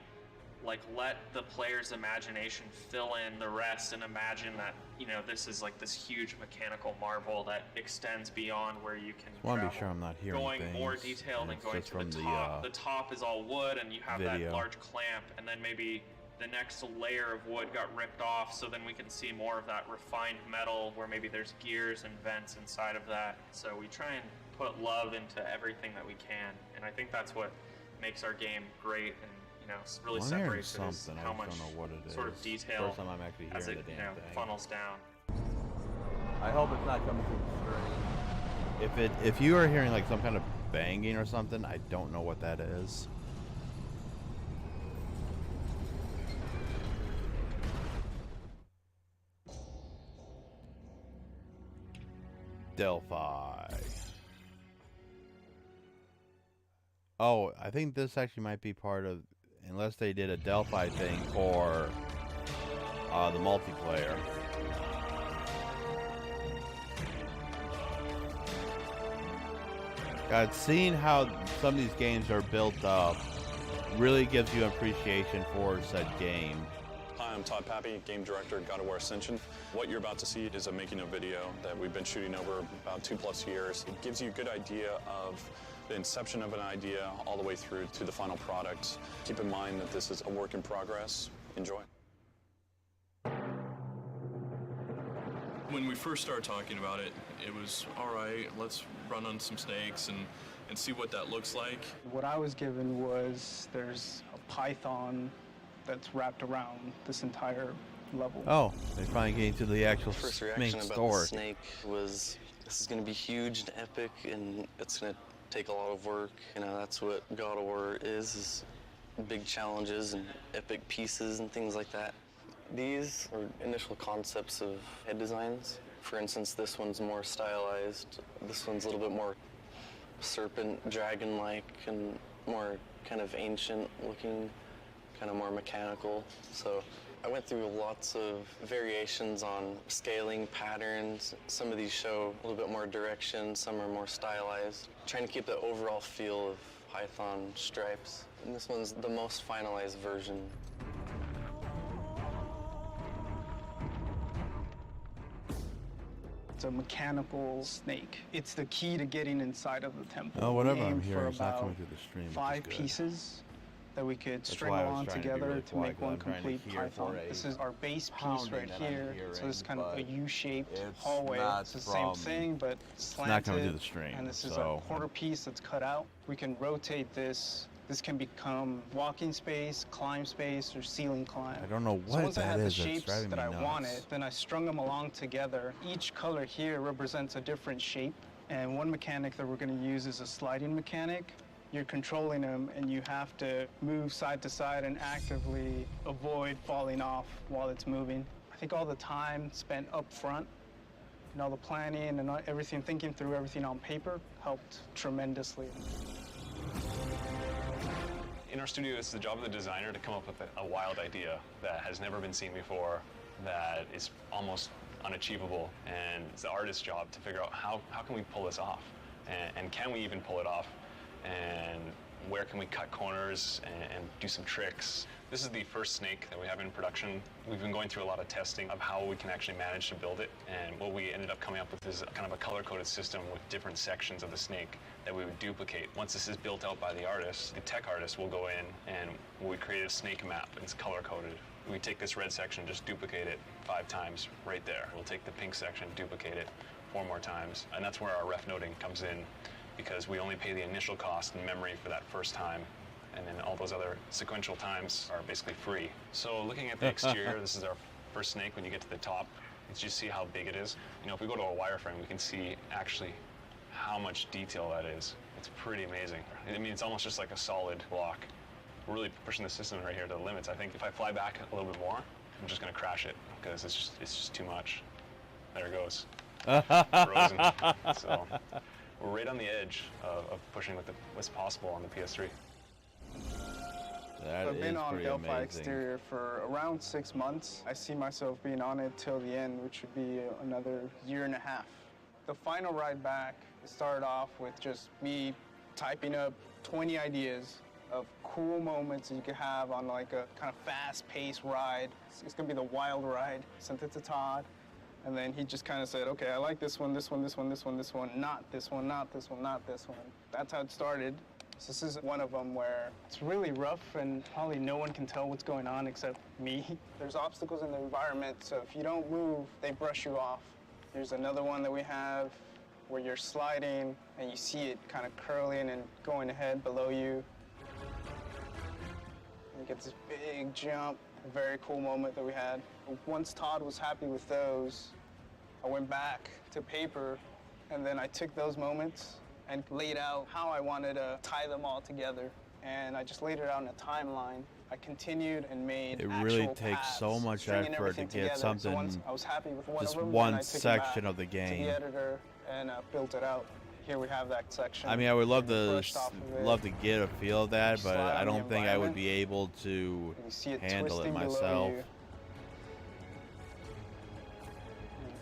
like let the player's imagination fill in the rest and imagine that, you know, this is like this huge mechanical marvel that extends beyond where you can I want to travel. be sure I'm not hearing Going things. more detailed and It's going just to the from top. The top is all wood and you have video. that large clamp, and then maybe the next layer of wood got ripped off, so then we can see more of that refined metal where maybe there's gears and vents inside of that. So we try and put love into everything that we can, and I think that's what makes our game great and, you know, really I'm hearing separates it is something. how I much just don't know what it sort is. of detail First time I'm actually as hearing it, the you damn know, thing. funnels down. I hope it's not coming through the screen. If you are hearing like some kind of banging or something, I don't know what that is. Delphi. Oh, I think this actually might be part of, unless they did a Delphi thing for the multiplayer. God, seeing how some of these games are built up really gives you appreciation for said game. Hi, I'm Todd Pappy, Game Director at God of War Ascension. What you're about to see is a making of video that we've been shooting over about 2+ years. It gives you a good idea of the inception of an idea all the way through to the final product. Keep in mind that this is a work in progress. Enjoy. When we first started talking about it, it was, all right, let's run on some snakes and see what that looks like. What I was given was there's a python that's wrapped around this entire level. Oh, they finally getting to the actual First main reaction about story. the snake was, this is going to be huge and epic, and it's going to take a lot of work. You know, that's what God of War is big challenges and epic pieces and things like that. These are initial concepts of head designs. For instance, this one's more stylized. This one's a little bit more serpent, dragon-like, and more kind of ancient looking, kind of more mechanical. So I went through lots of variations on scaling patterns. Some of these show a little bit more direction, some are more stylized. Trying to keep the overall feel of Python stripes. And this one's the most finalized version. It's a mechanical snake. It's the key to getting inside of the temple. Oh, whatever We I'm aimed hearing for is not about coming through the stream, which is 5 good. pieces that we could That's string why I was along trying to be together really to make quiet, one 'cause I'm trying to complete hear for python. a This is our base piece pounding right that I'm here. hearing, So it's kind of a but U-shaped it's hallway. not It's the same from- thing, but not slanted. coming through the stream, And this is so- a quarter piece that's cut out. We can rotate this. This can become walking space, climb space, or ceiling climb. I don't know So what once I that had the is, that's shapes driving that me I nuts. wanted, then I strung them along together. Each color here represents a different shape. And one mechanic that we're going to use is a sliding mechanic. You're controlling them, and you have to move side to side and actively avoid falling off while it's moving. I think all the time spent up front and all the planning and everything, thinking through everything on paper helped tremendously. In our studio, it's the job of the designer to come up with a wild idea that has never been seen before, that is almost unachievable, and it's the artist's job to figure out how can we pull this off, and can we even pull it off, and where can we cut corners and do some tricks. This is the first snake that we have in production. We've been going through a lot of testing of how we can actually manage to build it, and what we ended up coming up with is kind of a color-coded system with different sections of the snake that we would duplicate. Once this is built out by the artist, the tech artist will go in and we create a snake map, and it's color-coded. We take this red section, just duplicate it 5 times right there. We'll take the pink section, duplicate it 4 more times, and that's where our ref noting comes in, because we only pay the initial cost in memory for that first time, and then all those other sequential times are basically free. So looking at the exterior, this is our first snake. When you get to the top, you just see how big it is. You know, if we go to a wireframe, we can see actually how much detail that is. It's pretty amazing. I mean, it's almost just like a solid block. We're really pushing the system right here to the limits. I think if I fly back a little bit more, I'm just gonna crash it, because it's just too much. There it goes. Frozen. So we're right on the edge of pushing what's possible on the PS3. That I've been is on pretty Delphi amazing. Exterior for around 6 months. I see myself being on it till the end, which would be another 1.5 years. The final ride back started off with just me typing up 20 ideas of cool moments that you could have on like a kind of fast-paced ride. It's gonna be the wild ride. Sent it to Todd, and then he just kind of said, okay, I like this one, this one, this one, this one, this one, not this one, not this one, not this one. That's how it started. So this is one of them where it's really rough and probably no one can tell what's going on except me. There's obstacles in the environment, so if you don't move, they brush you off. There's another one that we have where you're sliding and you see it kind of curling and going ahead below you. You get this big jump, a very cool moment that we had. Once Todd was happy with those, I went back to paper and then I took those moments and laid out how I wanted to tie them all together. And I just laid it out in a timeline. I continued and made It really actual takes paths, so much stringing effort to everything get together. something, So once I was happy with one just of them, one then I took it section back of the to game. the editor and built it out. Here we have that section. I mean, I would love to brushed off of it. get a feel of that, but Slide I on the don't think I would environment. be able to You see it handle it twisting below myself. you. You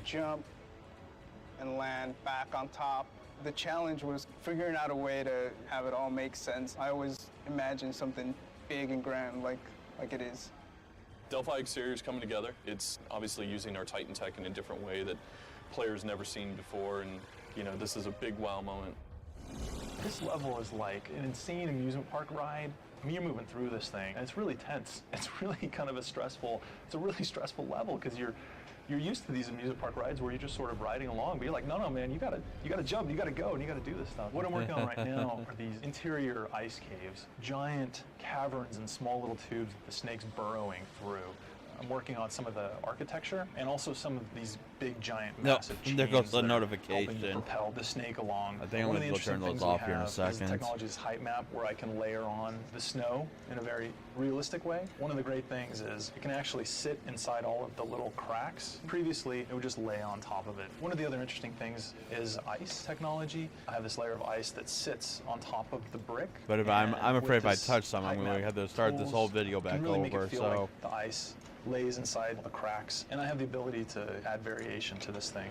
jump and land back on top. The challenge was figuring out a way to have it all make sense. I always imagined something big and grand like it is. Delphi Exterior is coming together. It's obviously using our Titan tech in a different way that players never seen before, and you know, this is a big wow moment. This level is like an insane amusement park ride. I mean, you're moving through this thing, and it's really tense. It's really kind of it's a really stressful level because you're used to these amusement park rides where you're just sort of riding along, but you're like, no, man, you gotta jump, you gotta go, and you gotta do this stuff. What I'm working on right now are these interior ice caves, giant caverns and small little tubes that the snake's burrowing through. I'm working on some of the architecture and also some of these big, giant, massive chains there goes the that are helping notification. to propel the snake along. I think I'm One of gonna the go turn interesting those things we off here in a have is second. technology's height map, where I can layer on the snow in a very realistic way. One of the great things is it can actually sit inside all of the little cracks. Previously, it would just lay on top of it. One of the other interesting things is ice technology. I have this layer of ice that sits on top of the brick. But if and I'm afraid if I with this touch some, I'm height going to map have to start this tools, whole video you can back really make it over. feel So like the ice lays inside the cracks, and I have the ability to add variation to this thing.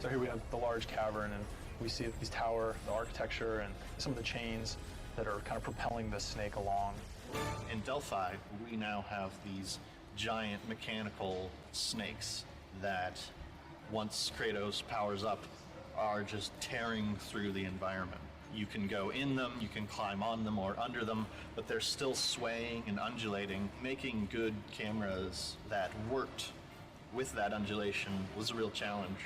So here we have the large cavern, and we see these tower, the architecture, and some of the chains that are kind of propelling the snake along. In Delphi, we now have these giant mechanical snakes that, once Kratos powers up, are just tearing through the environment. You can go in them, you can climb on them or under them, but they're still swaying and undulating. Making good cameras that worked with that undulation was a real challenge.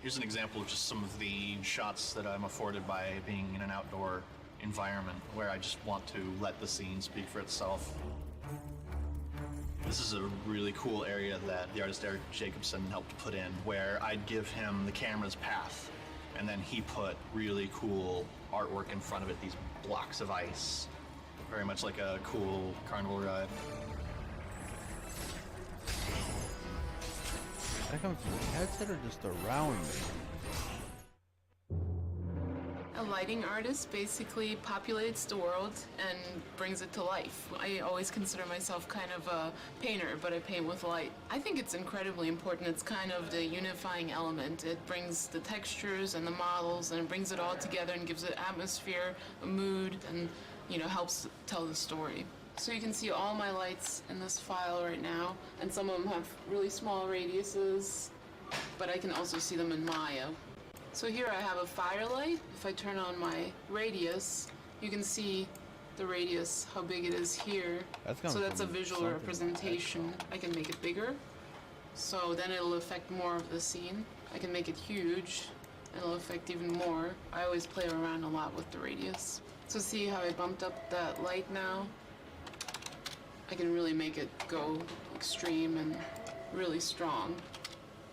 Here's an example of just some of the shots that I'm afforded by being in an outdoor environment where I just want to let the scene speak for itself. This is a really cool area that the artist Eric Jacobson helped put in, where I'd give him the camera's path, and then he put really cool artwork in front of it, these blocks of ice. Very much like a cool carnival ride. I come from the heads that are just around me. A lighting artist basically populates the world and brings it to life. I always consider myself kind of a painter, but I paint with light. I think it's incredibly important. It's kind of the unifying element. It brings the textures and the models, and it brings it all together and gives it atmosphere, a mood, and helps tell the story. So you can see all my lights in this file right now, and some of them have really small radiuses, but I can also see them in Maya. So here I have a firelight. If I turn on my radius, you can see the radius, how big it is here. So that's a visual representation. I can make it bigger, so then it'll affect more of the scene. I can make it huge, and it'll affect even more. I always play around a lot with the radius. So see how I bumped up that light now? I can really make it go extreme and really strong.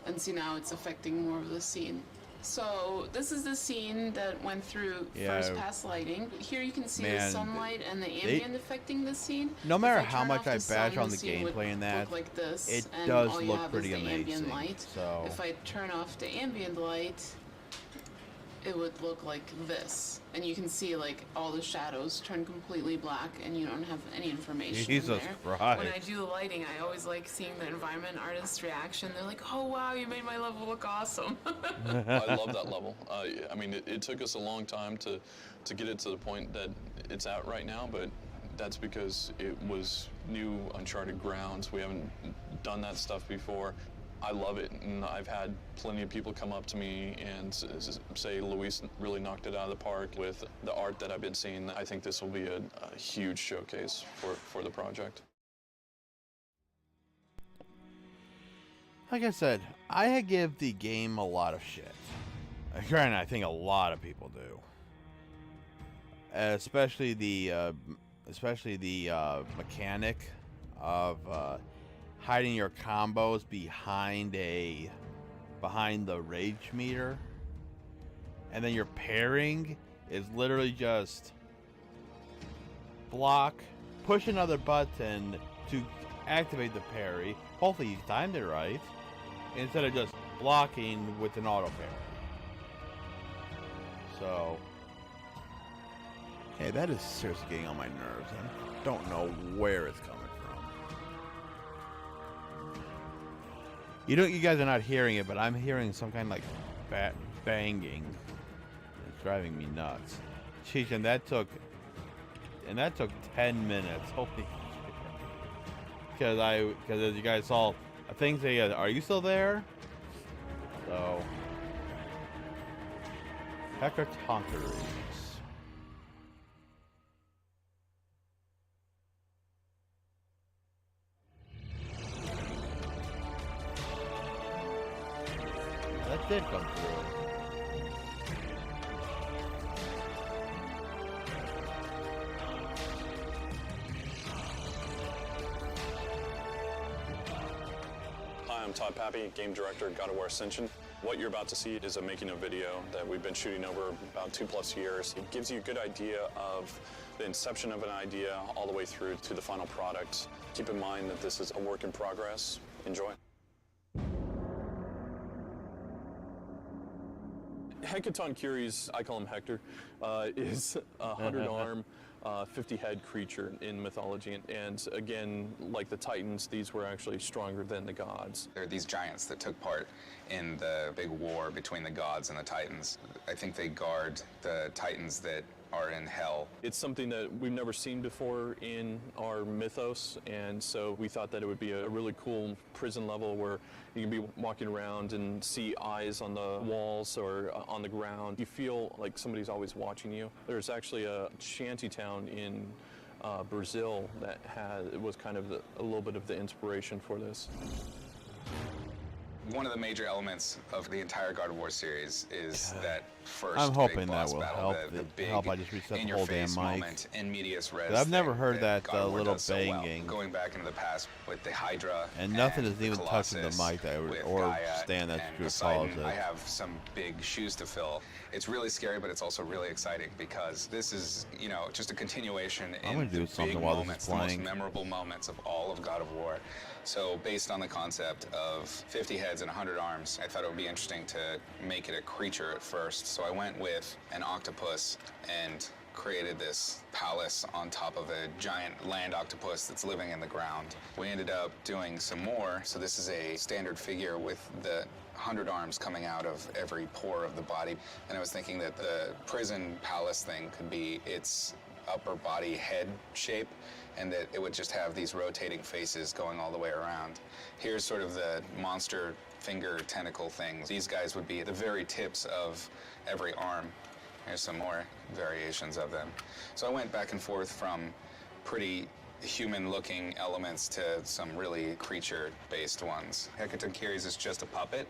And see, now it's affecting more of the scene. So this is the scene that went through first pass lighting. Here you can see the sunlight and the ambient affecting the scene. No matter how much I bash on the gameplay in that, like this, it and does all you look have pretty is the amazing. ambient light. So if I turn off the ambient light, it would look like this. And you can see like all the shadows turn completely black, and you don't have any information in Jesus there. Christ. When I do the lighting, I always like seeing the environment artist's reaction. They're like, oh wow, you made my level look awesome. I love that level. I mean, it took us a long time to get it to the point that it's at right now, but that's because it was new, uncharted grounds. We haven't done that stuff before. I love it, and I've had plenty of people come up to me and say Luis really knocked it out of the park with the art that I've been seeing. I think this will be a huge showcase for the project. Like I said, I give the game a lot of shit. Granted, I think a lot of people do. Especially the mechanic of hiding your combos behind the rage meter, and then your pairing is literally just block, push another button to activate the parry. Hopefully you timed it right, instead of just blocking with an auto parry. So, hey, that is seriously getting on my nerves. I don't know where it's coming from. You guys are not hearing it, but I'm hearing some kind of like banging. It's driving me nuts. Jeez, and that took 10 minutes. Holy shit. Because as you guys saw, things say, are you still there? So, Hecatoncheires. That did come through. Hi, I'm Todd Pappy, Game Director at God of War Ascension. What you're about to see is a making of video that we've been shooting over about 2+ years. It gives you a good idea of the inception of an idea all the way through to the final product. Keep in mind that this is a work in progress. Enjoy. Hecatoncheires, I call him Hector, is a 100-arm, 50-head creature in mythology. And again, like the Titans, these were actually stronger than the gods. They're these giants that took part in the big war between the gods and the Titans. I think they guard the Titans that are in hell. It's something that we've never seen before in our mythos, and so we thought that it would be a really cool prison level where you can be walking around and see eyes on the walls or on the ground. You feel like somebody's always watching you. There's actually a shanty town in Brazil that was kind of a little bit of the inspiration for this. One of the major elements of the entire God of War series is that first I'm hoping big boss that will battle, help. the big Help. I just reset the whole damn mic. moment in medias res. I've never heard that that little banging. Going back into the past with the Hydra And nothing is even Colossus, touching the mic or Gaia stand that and screw Poseidon. follows it. I have some big shoes to fill. It's really scary, but it's also really exciting because this is, just a continuation I'm in gonna do the something big while this moments, is the most playing. memorable moments of all of God of War. So based on the concept of 50 heads and 100 arms, I thought it would be interesting to make it a creature at first. So I went with an octopus and created this palace on top of a giant land octopus that's living in the ground. We ended up doing some more. So this is a standard figure with the 100 arms coming out of every pore of the body. And I was thinking that the prison palace thing could be its upper body head shape, and that it would just have these rotating faces going all the way around. Here's sort of the monster finger tentacle things. These guys would be the very tips of every arm. Here's some more variations of them. So I went back and forth from pretty human-looking elements to some really creature-based ones. Hecatoncheires is just a puppet.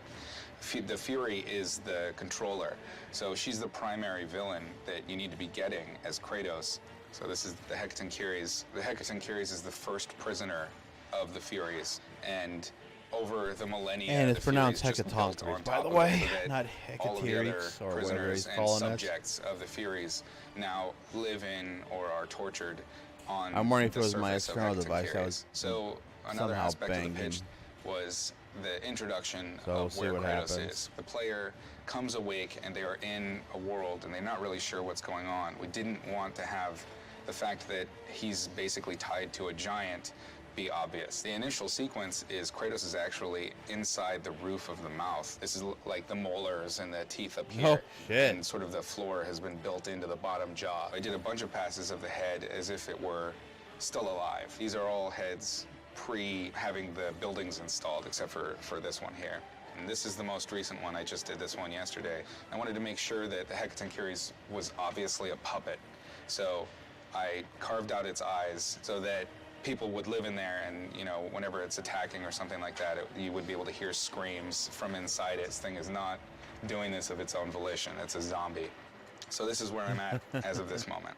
The Fury is the controller. So she's the primary villain that you need to be getting as Kratos. So this is the Hecatoncheires. The Hecatoncheires is the first prisoner of the Furies. And over the millennia, And it's the Furies pronounced just built on Hecatoncheires, by top the of way, it, not all of the other Hecateries or whatever prisoners he's and calling it. subjects of the Furies now live in or are tortured on I'm wondering if the it was my surface of external device that Hecatoncheires. was So another somehow aspect of the banging. pitch was the introduction So we'll of see where what Kratos happens. is. The player comes awake and they are in a world and they're not really sure what's going on. We didn't want to have the fact that he's basically tied to a giant be obvious. The initial sequence is Kratos is actually inside the roof of the mouth. This is like the molars and the teeth up here. Oh, shit. And sort of the floor has been built into the bottom jaw. I did a bunch of passes of the head as if it were still alive. These are all heads having the buildings installed, except for this one here. And this is the most recent one. I just did this one yesterday. I wanted to make sure that the Hecaton Curies was obviously a puppet. So I carved out its eyes so that people would live in there, and whenever it's attacking or something like that, you would be able to hear screams from inside it. This thing is not doing this of its own volition. It's a zombie. So this is where I'm at as of this moment.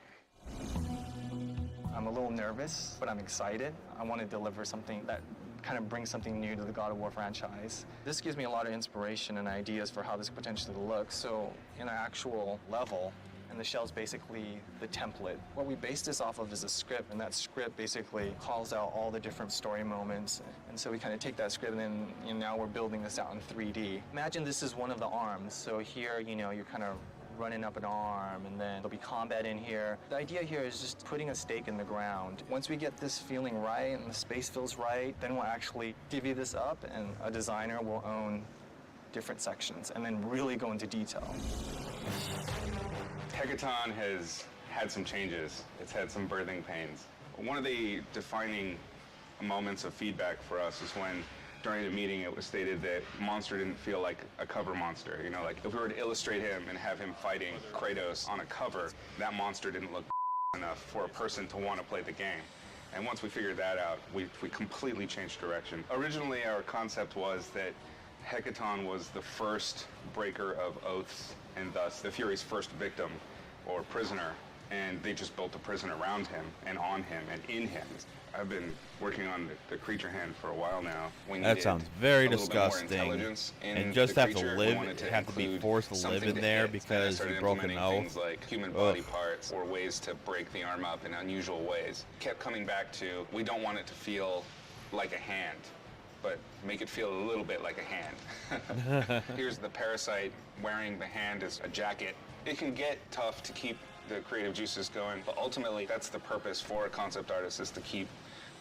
I'm a little nervous, but I'm excited. I want to deliver something that kind of brings something new to the God of War franchise. This gives me a lot of inspiration and ideas for how this could potentially look. So in an actual level, and the shell's basically the template. What we base this off of is a script, and that script basically calls out all the different story moments. And so we kind of take that script, and then now we're building this out in 3D. Imagine this is one of the arms. So here, you're kind of running up an arm, and then there'll be combat in here. The idea here is just putting a stake in the ground. Once we get this feeling right and the space feels right, then we'll actually divvy this up, and a designer will own different sections and then really go into detail. Hecaton has had some changes. It's had some birthing pains. One of the defining moments of feedback for us is when during the meeting it was stated that Monster didn't feel like a cover monster. Like if we were to illustrate him and have him fighting Kratos on a cover, that monster didn't look enough for a person to want to play the game. And once we figured that out, we completely changed direction. Originally, our concept was that Hecaton was the first breaker of oaths, and thus the Fury's first victim or prisoner, and they just built a prison around him and on him and in him. I've been working on the creature hand for a while now. That sounds very disgusting. And just have to be forced to live in there because you broke an oath. Things like human body parts or ways to break the arm up in unusual ways. Kept coming back to, we don't want it to feel like a hand, but make it feel a little bit like a hand. Here's the parasite wearing the hand as a jacket. It can get tough to keep the creative juices going, but ultimately that's the purpose for a concept artist, is to keep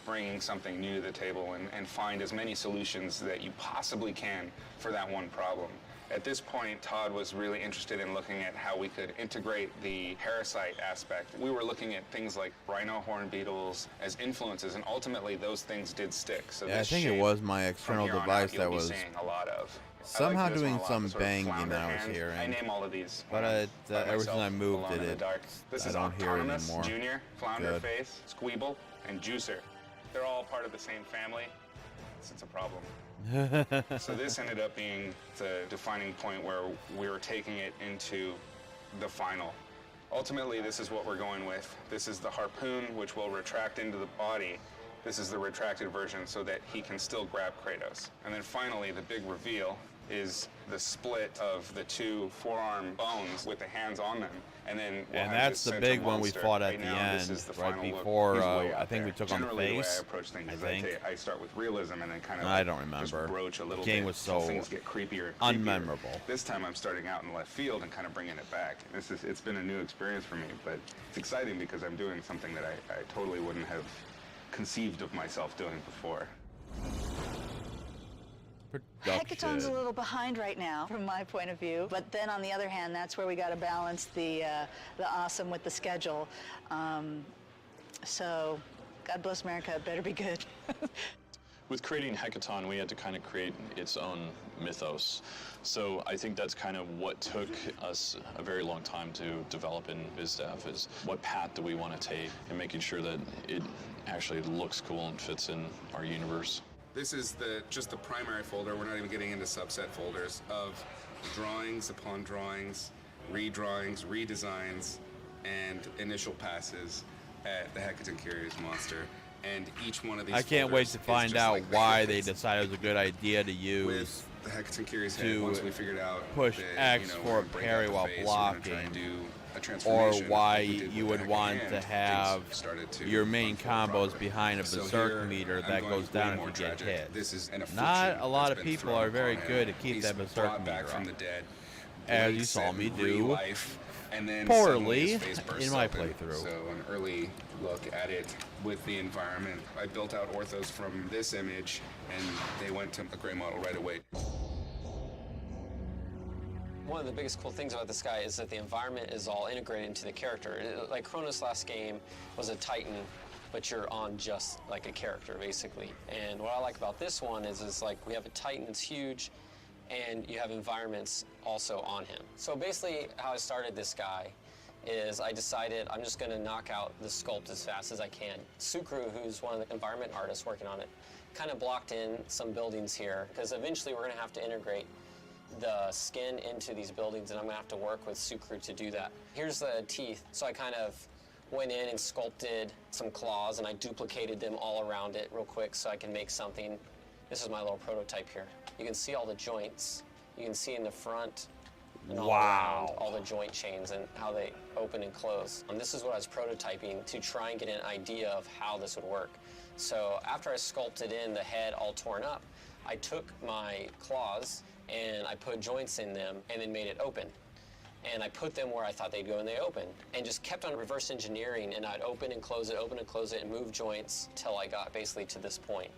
bringing something new to the table and find as many solutions that you possibly can for that one problem. At this point, Todd was really interested in looking at how we could integrate the parasite aspect. We were looking at things like rhino horn beetles as influences, and ultimately those things did stick. So yeah, I think it was my external device that was a lot of. Somehow doing some banging I was hearing. I name all of these. But ever since I moved it, I don't hear it anymore. Junior, Flounder Face, Squeeble, and Juicer. They're all part of the same family. It's a problem. So this ended up being the defining point where we were taking it into the final. Ultimately, this is what we're going with. This is the harpoon, which will retract into the body. This is the retracted version so that he can still grab Kratos. And then finally, the big reveal is the split of the two forearm bones with the hands on them. And then and that's the big one we fought at the end, right before I think we took on the face. The way I approach things is I start with realism and then kind of I don't remember. Just broach a little the game bit was so things get creepier and unmemorable. This time I'm starting out in left field and kind of bringing it back. It's been a new experience for me, but it's exciting because I'm doing something that I totally wouldn't have conceived of myself doing before. Hecaton's a little behind right now, from my point of view. But then, on the other hand, that's where we got to balance the awesome with the schedule. So, God bless America. It better be good. With creating Hecaton, we had to kind of create its own mythos. So I think that's kind of what took us a very long time to develop in BizDev, is what path do we want to take and making sure that it actually looks cool and fits in our universe. This is just the primary folder. We're not even getting into subset folders of drawings upon drawings, redrawings, redesigns, and initial passes at the Hecaton Curious monster. And each one of these I can't wait to find out why they decided it was a good idea to use the Hecaton Curious head. Once we figured out push that, X for a parry while blocking, or why you would want to have your main combos behind a berserk meter that goes down if you get hit. Not a lot of people are very good at keep that berserk meter up, as you saw me do poorly in my playthrough. So an early look at it with the environment. I built out orthos from this image, and they went to a gray model right away. One of the biggest cool things about this guy is that the environment is all integrated into the character. Like Kronos last game was a Titan, but you're on just like a character basically. And what I like about this one is like we have a Titan that's huge, and you have environments also on him. So basically how I started this guy is I decided I'm just gonna knock out the sculpt as fast as I can. Sukru, who's one of the environment artists working on it, kind of blocked in some buildings here, because eventually we're gonna have to integrate the skin into these buildings, and I'm gonna have to work with Sukru to do that. Here's the teeth. So I kind of went in and sculpted some claws, and I duplicated them all around it real quick so I can make something. This is my little prototype here. You can see all the joints. You can see in the front and all around all the joint chains and how they open and close. And this is what I was prototyping to try and get an idea of how this would work. So after I sculpted in the head all torn up, I took my claws and I put joints in them and then made it open. And I put them where I thought they'd go, and they opened. And just kept on reverse engineering, and I'd open and close it, and move joints till I got basically to this point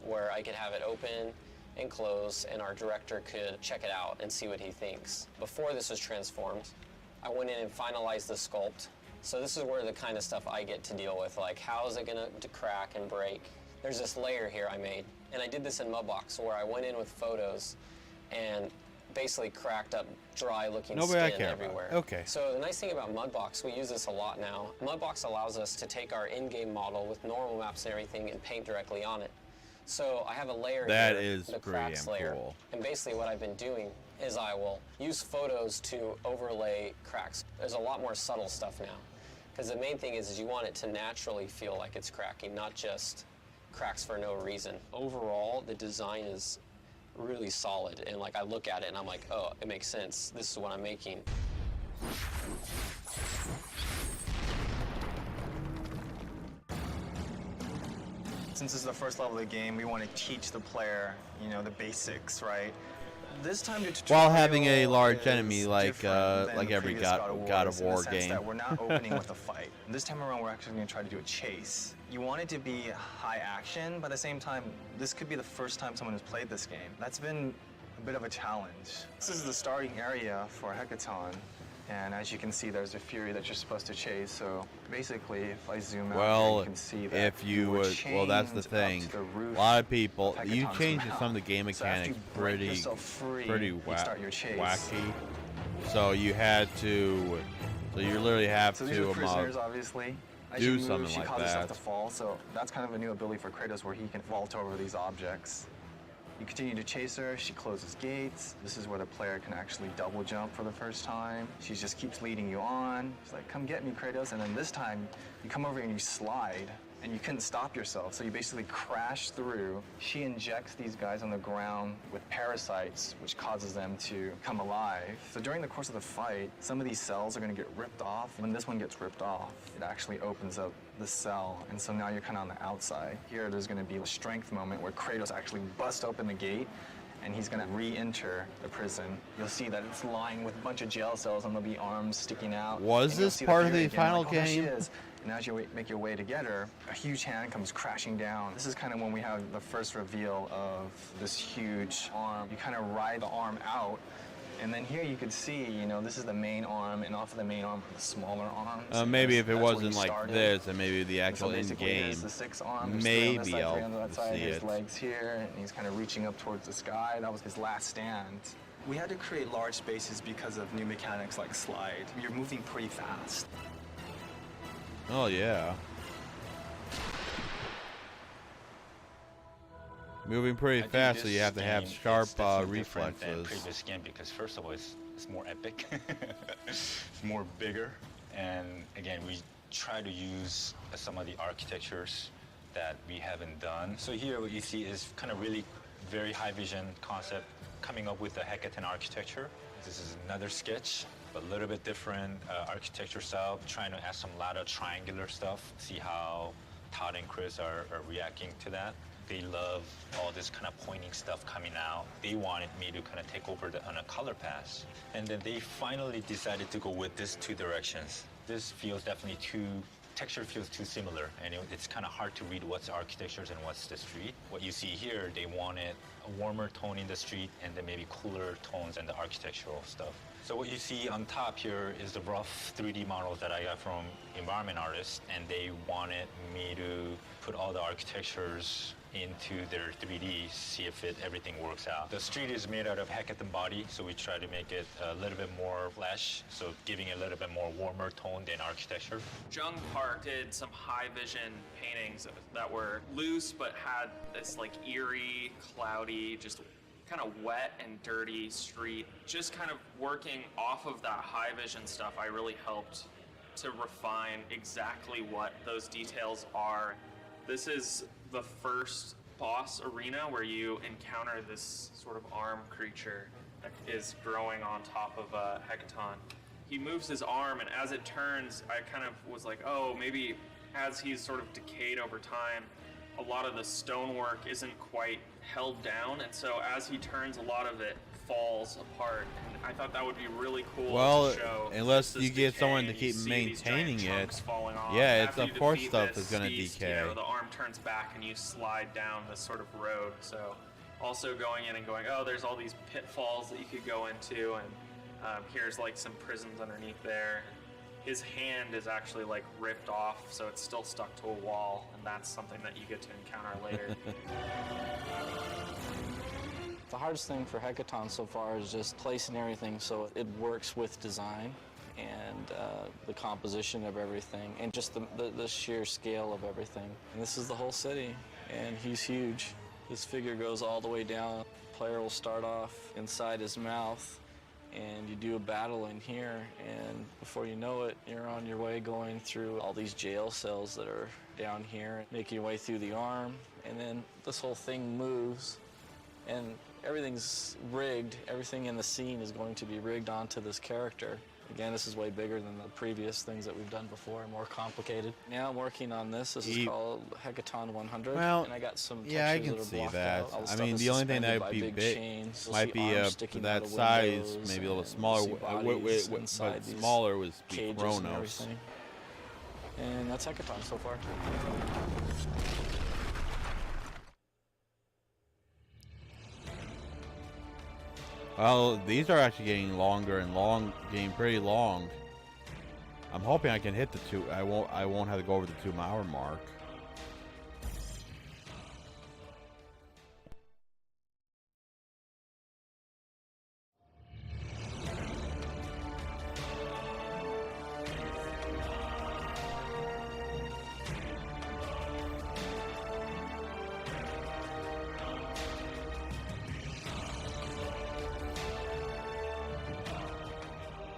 where I could have it open and close, and our director could check it out and see what he thinks. Before this was transformed, I went in and finalized the sculpt. So this is where the kind of stuff I get to deal with, like how is it gonna crack and break? There's this layer here I made, and I did this in Mudbox where I went in with photos and basically cracked up dry looking skin everywhere. Okay. So the nice thing about Mudbox, we use this a lot now. Mudbox allows us to take our in-game model with normal maps and everything and paint directly on it. So I have a layer That here, is the pretty cracks layer. cool. And basically what I've been doing is I will use photos to overlay cracks. There's a lot more subtle stuff now. Because the main thing is you want it to naturally feel like it's cracking, not just cracks for no reason. Overall, the design is really solid, and like I look at it and I'm like, oh, it makes sense. This is what I'm making. Since this is the first level of the game, we want to teach the player, you know, the basics, right? This time the tutorial While having a large is enemy like different than the every previous God of in War the sense game. that we're not opening with a fight. This time around, we're actually going to try to do a chase. You want it to be high action, but at the same time, this could be the first time someone has played this game. That's been a bit of a challenge. This is the starting area for Hecaton. And as you can see, there's a Fury that you're supposed to chase. So basically, if I zoom out, Well, you can see that if you were would, well, that's the chained up thing. to the roof A lot of people, of you Hecaton's change mount. some of the game So after mechanics you break yourself free, you start your chase. wacky. So you had to, so you literally have So these to are prisoners, obviously. As do you move, something she like causes herself that. to fall, so that's kind of a new ability for Kratos where he can vault over these objects. You continue to chase her, she closes gates. This is where the player can actually double jump for the first time. She just keeps leading you on. She's like, come get me, Kratos. And then this time, you come over and you slide, and you couldn't stop yourself, so you basically crash through. She injects these guys on the ground with parasites, which causes them to come alive. So during the course of the fight, some of these cells are gonna get ripped off. When this one gets ripped off, it actually opens up the cell, and so now you're kind of on the outside. Here, there's gonna be a strength moment where Kratos actually busts open the gate, and he's gonna re-enter the prison. You'll see that it's lined with a bunch of jail cells, and there'll be arms sticking out. Was And you'll this see part of Fury the again, final like, oh, there she game? is. And as you make your way to get her, a huge hand comes crashing down. This is kind of when we have the first reveal of this huge arm. You kind of ride the arm out, and then here you could see, you know, this is the main arm, and off of the main arm are the smaller arms. Maybe if it That's where wasn't you like started. this, and maybe the And so actual in basically, game, here's the 6 arms. There's 3 on this maybe side, 3 on I'll that side. see His it. legs here, and he's kind of reaching up towards the sky. That was his last stand. We had to create large spaces because of new mechanics like slide. You're moving pretty fast. Oh yeah. Moving pretty I think fast, so this you have to have game is sharp definitely different than reflexes. previous game because first of all, it's more epic, it's more bigger, and again, we try to use some of the architectures that we haven't done. So here what you see is kind of really very high vision concept coming up with the Hecaton architecture. This is another sketch, but a little bit different architecture style, trying to add some lot of triangular stuff, see how Todd and Chris are reacting to that. They love all this kind of pointing stuff coming out. They wanted me to kind of take over on a color pass. And then they finally decided to go with this 2 directions. This feels definitely too texture feels too similar, and it's kind of hard to read what's architectures and what's the street. What you see here, they wanted a warmer tone in the street and then maybe cooler tones and the architectural stuff. So what you see on top here is the rough 3D models that I got from environment artists, and they wanted me to put all the architectures into their 3D, see if everything works out. The street is made out of hackathon body, so we try to make it a little bit more flesh, so giving it a little bit more warmer tone than architecture. Jung Park did some high vision paintings that were loose but had this like eerie, cloudy, just kind of wet and dirty street. Just kind of working off of that high vision stuff, I really helped to refine exactly what those details are. This is the first boss arena where you encounter this sort of arm creature that is growing on top of a hecaton. He moves his arm, and as it turns, I kind of was like, oh, maybe as he's sort of decayed over time, a lot of the stonework isn't quite held down, and so as he turns, a lot of it falls apart. And I thought that would be really cool to show. Unless you get someone to keep maintaining it, yeah, it's of course stuff is gonna decay. You know, the arm turns back and you slide down this sort of road. So also going in and going, oh, there's all these pitfalls that you could go into, and here's like some prisons underneath there. His hand is actually like ripped off, so it's still stuck to a wall, and that's something that you get to encounter later. The hardest thing for Hackathon so far is just placing everything so it works with design and the composition of everything and just the sheer scale of everything. And this is the whole city, and he's huge. His figure goes all the way down. The player will start off inside his mouth, and you do a battle in here, and before you know it, you're on your way going through all these jail cells that are down here, making your way through the arm, and then this whole thing moves, and everything's rigged. Everything in the scene is going to be rigged onto this character. Again, this is way bigger than the previous things that we've done before, and more complicated. Now I'm working on this. This is called Hackathon 100, and I got some textures yeah, I can that are see blocked that. out. All the I stuff mean, is the only thing that suspended would be by big chains. You'll might see be arms sticking out that of size, windows, maybe a little and smaller. see bodies But inside these smaller would be cages and Chronos. everything. And that's Hackathon so far. Well, these are actually getting longer and getting pretty long. I'm hoping I can hit the two. I won't have to go over the 2-hour mark.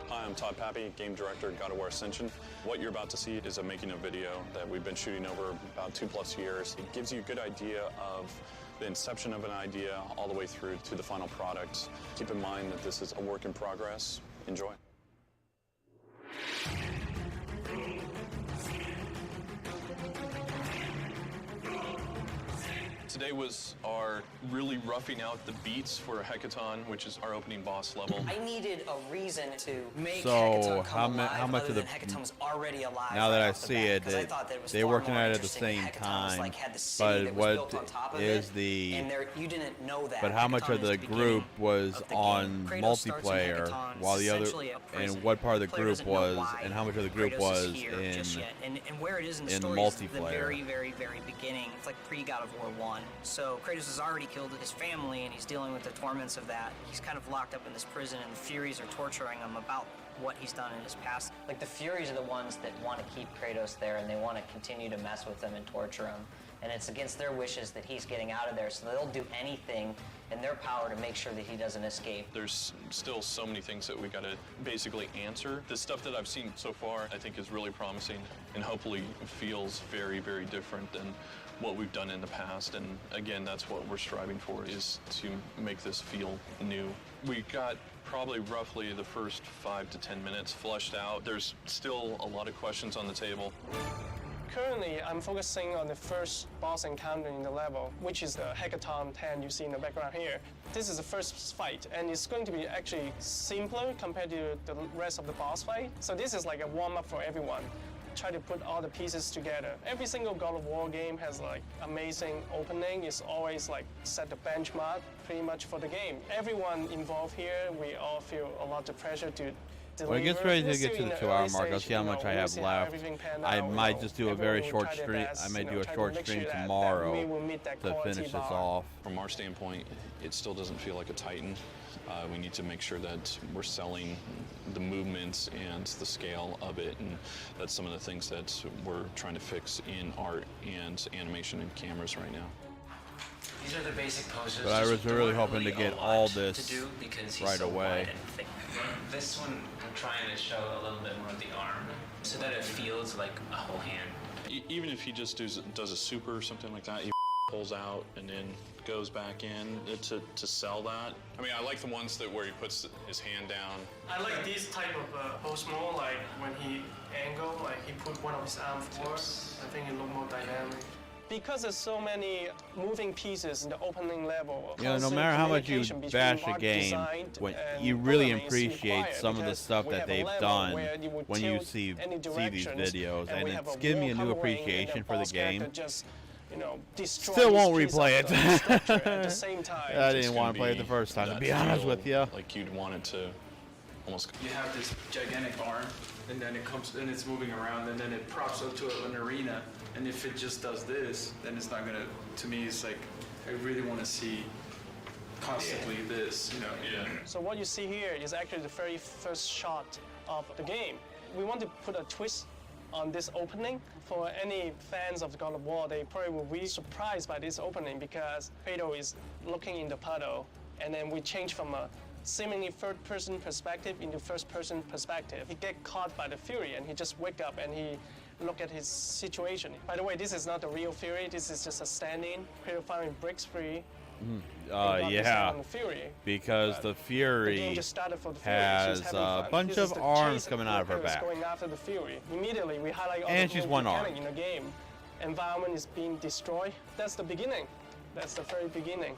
I'm Todd Pappy, Game Director at God of War Ascension. What you're about to see is a making of video that we've been shooting over about 2+ years. It gives you a good idea of the inception of an idea all the way through to the final product. Keep in mind that this is a work in progress. Enjoy. Today was our really roughing out the beats for Hackathon, which is our opening boss level. I needed a reason to make So Hackathon come alive how much other of the than Hackathon was already alive. now that right I off the see bat, it, 'cause I thought that it was they're far working more at it at the interesting same that Hackathon was time. like had the city But that was what built on top of is it, the and there, you didn't know that. but how much Hackathon of is the group was on Kratos starts in multiplayer, Hackathon, while the other essentially a prison. and what part of the Player group doesn't know was, why and how much of the group Kratos was is here in just yet. And where it is in the in story is the multiplayer. very, very, very beginning. It's like pre-God of War 1. So Kratos has already killed his family, and he's dealing with the torments of that. He's kind of locked up in this prison, and the Furies are torturing him about what he's done in his past. Like, the Furies are the ones that want to keep Kratos there, and they want to continue to mess with him and torture him. And it's against their wishes that he's getting out of there, so they'll do anything in their power to make sure that he doesn't escape. There's still so many things that we got to basically answer. The stuff that I've seen so far, I think, is really promising and hopefully feels very, very different than what we've done in the past. And again, that's what we're striving for, is to make this feel new. We got probably roughly the first 5 to 10 minutes flushed out. There's still a lot of questions on the table. Currently, I'm focusing on the first boss encounter in the level, which is the Hackathon 10 you see in the background here. This is the first fight, and it's going to be actually simpler compared to the rest of the boss fight. So this is like a warm-up for everyone. try to put all the pieces together. Every single God of War game has like amazing opening. It's always like set the benchmark pretty much for the game. Everyone involved here, we all feel a lot of pressure to deliver. When it gets ready to get to the 2-hour mark, I'll see how much I have left. I might just do a very short stream. I may do a short stream tomorrow to finish this off. From our standpoint, it still doesn't feel like a Titan. We need to make sure that we're selling the movements and the scale of it, and that's some of the things that we're trying to fix in art and animation and cameras right now. These are the basic poses. But I was really hoping to get all this right away. This one, I'm trying to show a little bit more of the arm so that it feels like a whole hand. Even if he just does a super or something like that, he pulls out and then goes back in to sell that. I mean, I like the ones where he puts his hand down. I like this type of pose more, like when he angle, like he put one of his arm forward. I think it look more dynamic. Because there's so many moving pieces in the opening level. You know, no matter how much you bash a game, when you really appreciate some of the stuff that they've done when you see these videos, and it's given me a new appreciation for the game. Still won't replay it. I didn't want to play it the first time, to be honest with you. Like you'd want it to almost. You have this gigantic arm, and then it comes, and it's moving around, and then it props up to an arena. And if it just does this, then it's not gonna. To me, it's like I really want to see constantly this, you know. Yeah. So what you see here is actually the very first shot of the game. We want to put a twist on this opening. For any fans of God of War, they probably will be surprised by this opening because Kratos is looking in the puddle, and then we change from a seemingly third-person perspective into first-person perspective. He get caught by the Fury, and he just wake up and he look at his situation. By the way, this is not the real Fury. This is just a stand-in. Kratos finally breaks free. Yeah, because the Fury has a bunch of arms coming out of her back. Going after the Fury. Immediately, we highlight all and the she's one-armed. in the game. Environment is being destroyed. That's the beginning. That's the very beginning.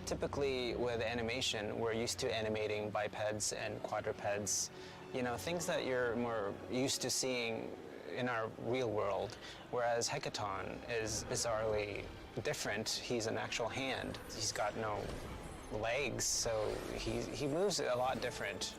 Typically, with animation, we're used to animating bipeds and quadrupeds. You know, things that you're more used to seeing in our real world, whereas Hecaton is bizarrely different. He's an actual hand. He's got no legs, so he moves a lot different.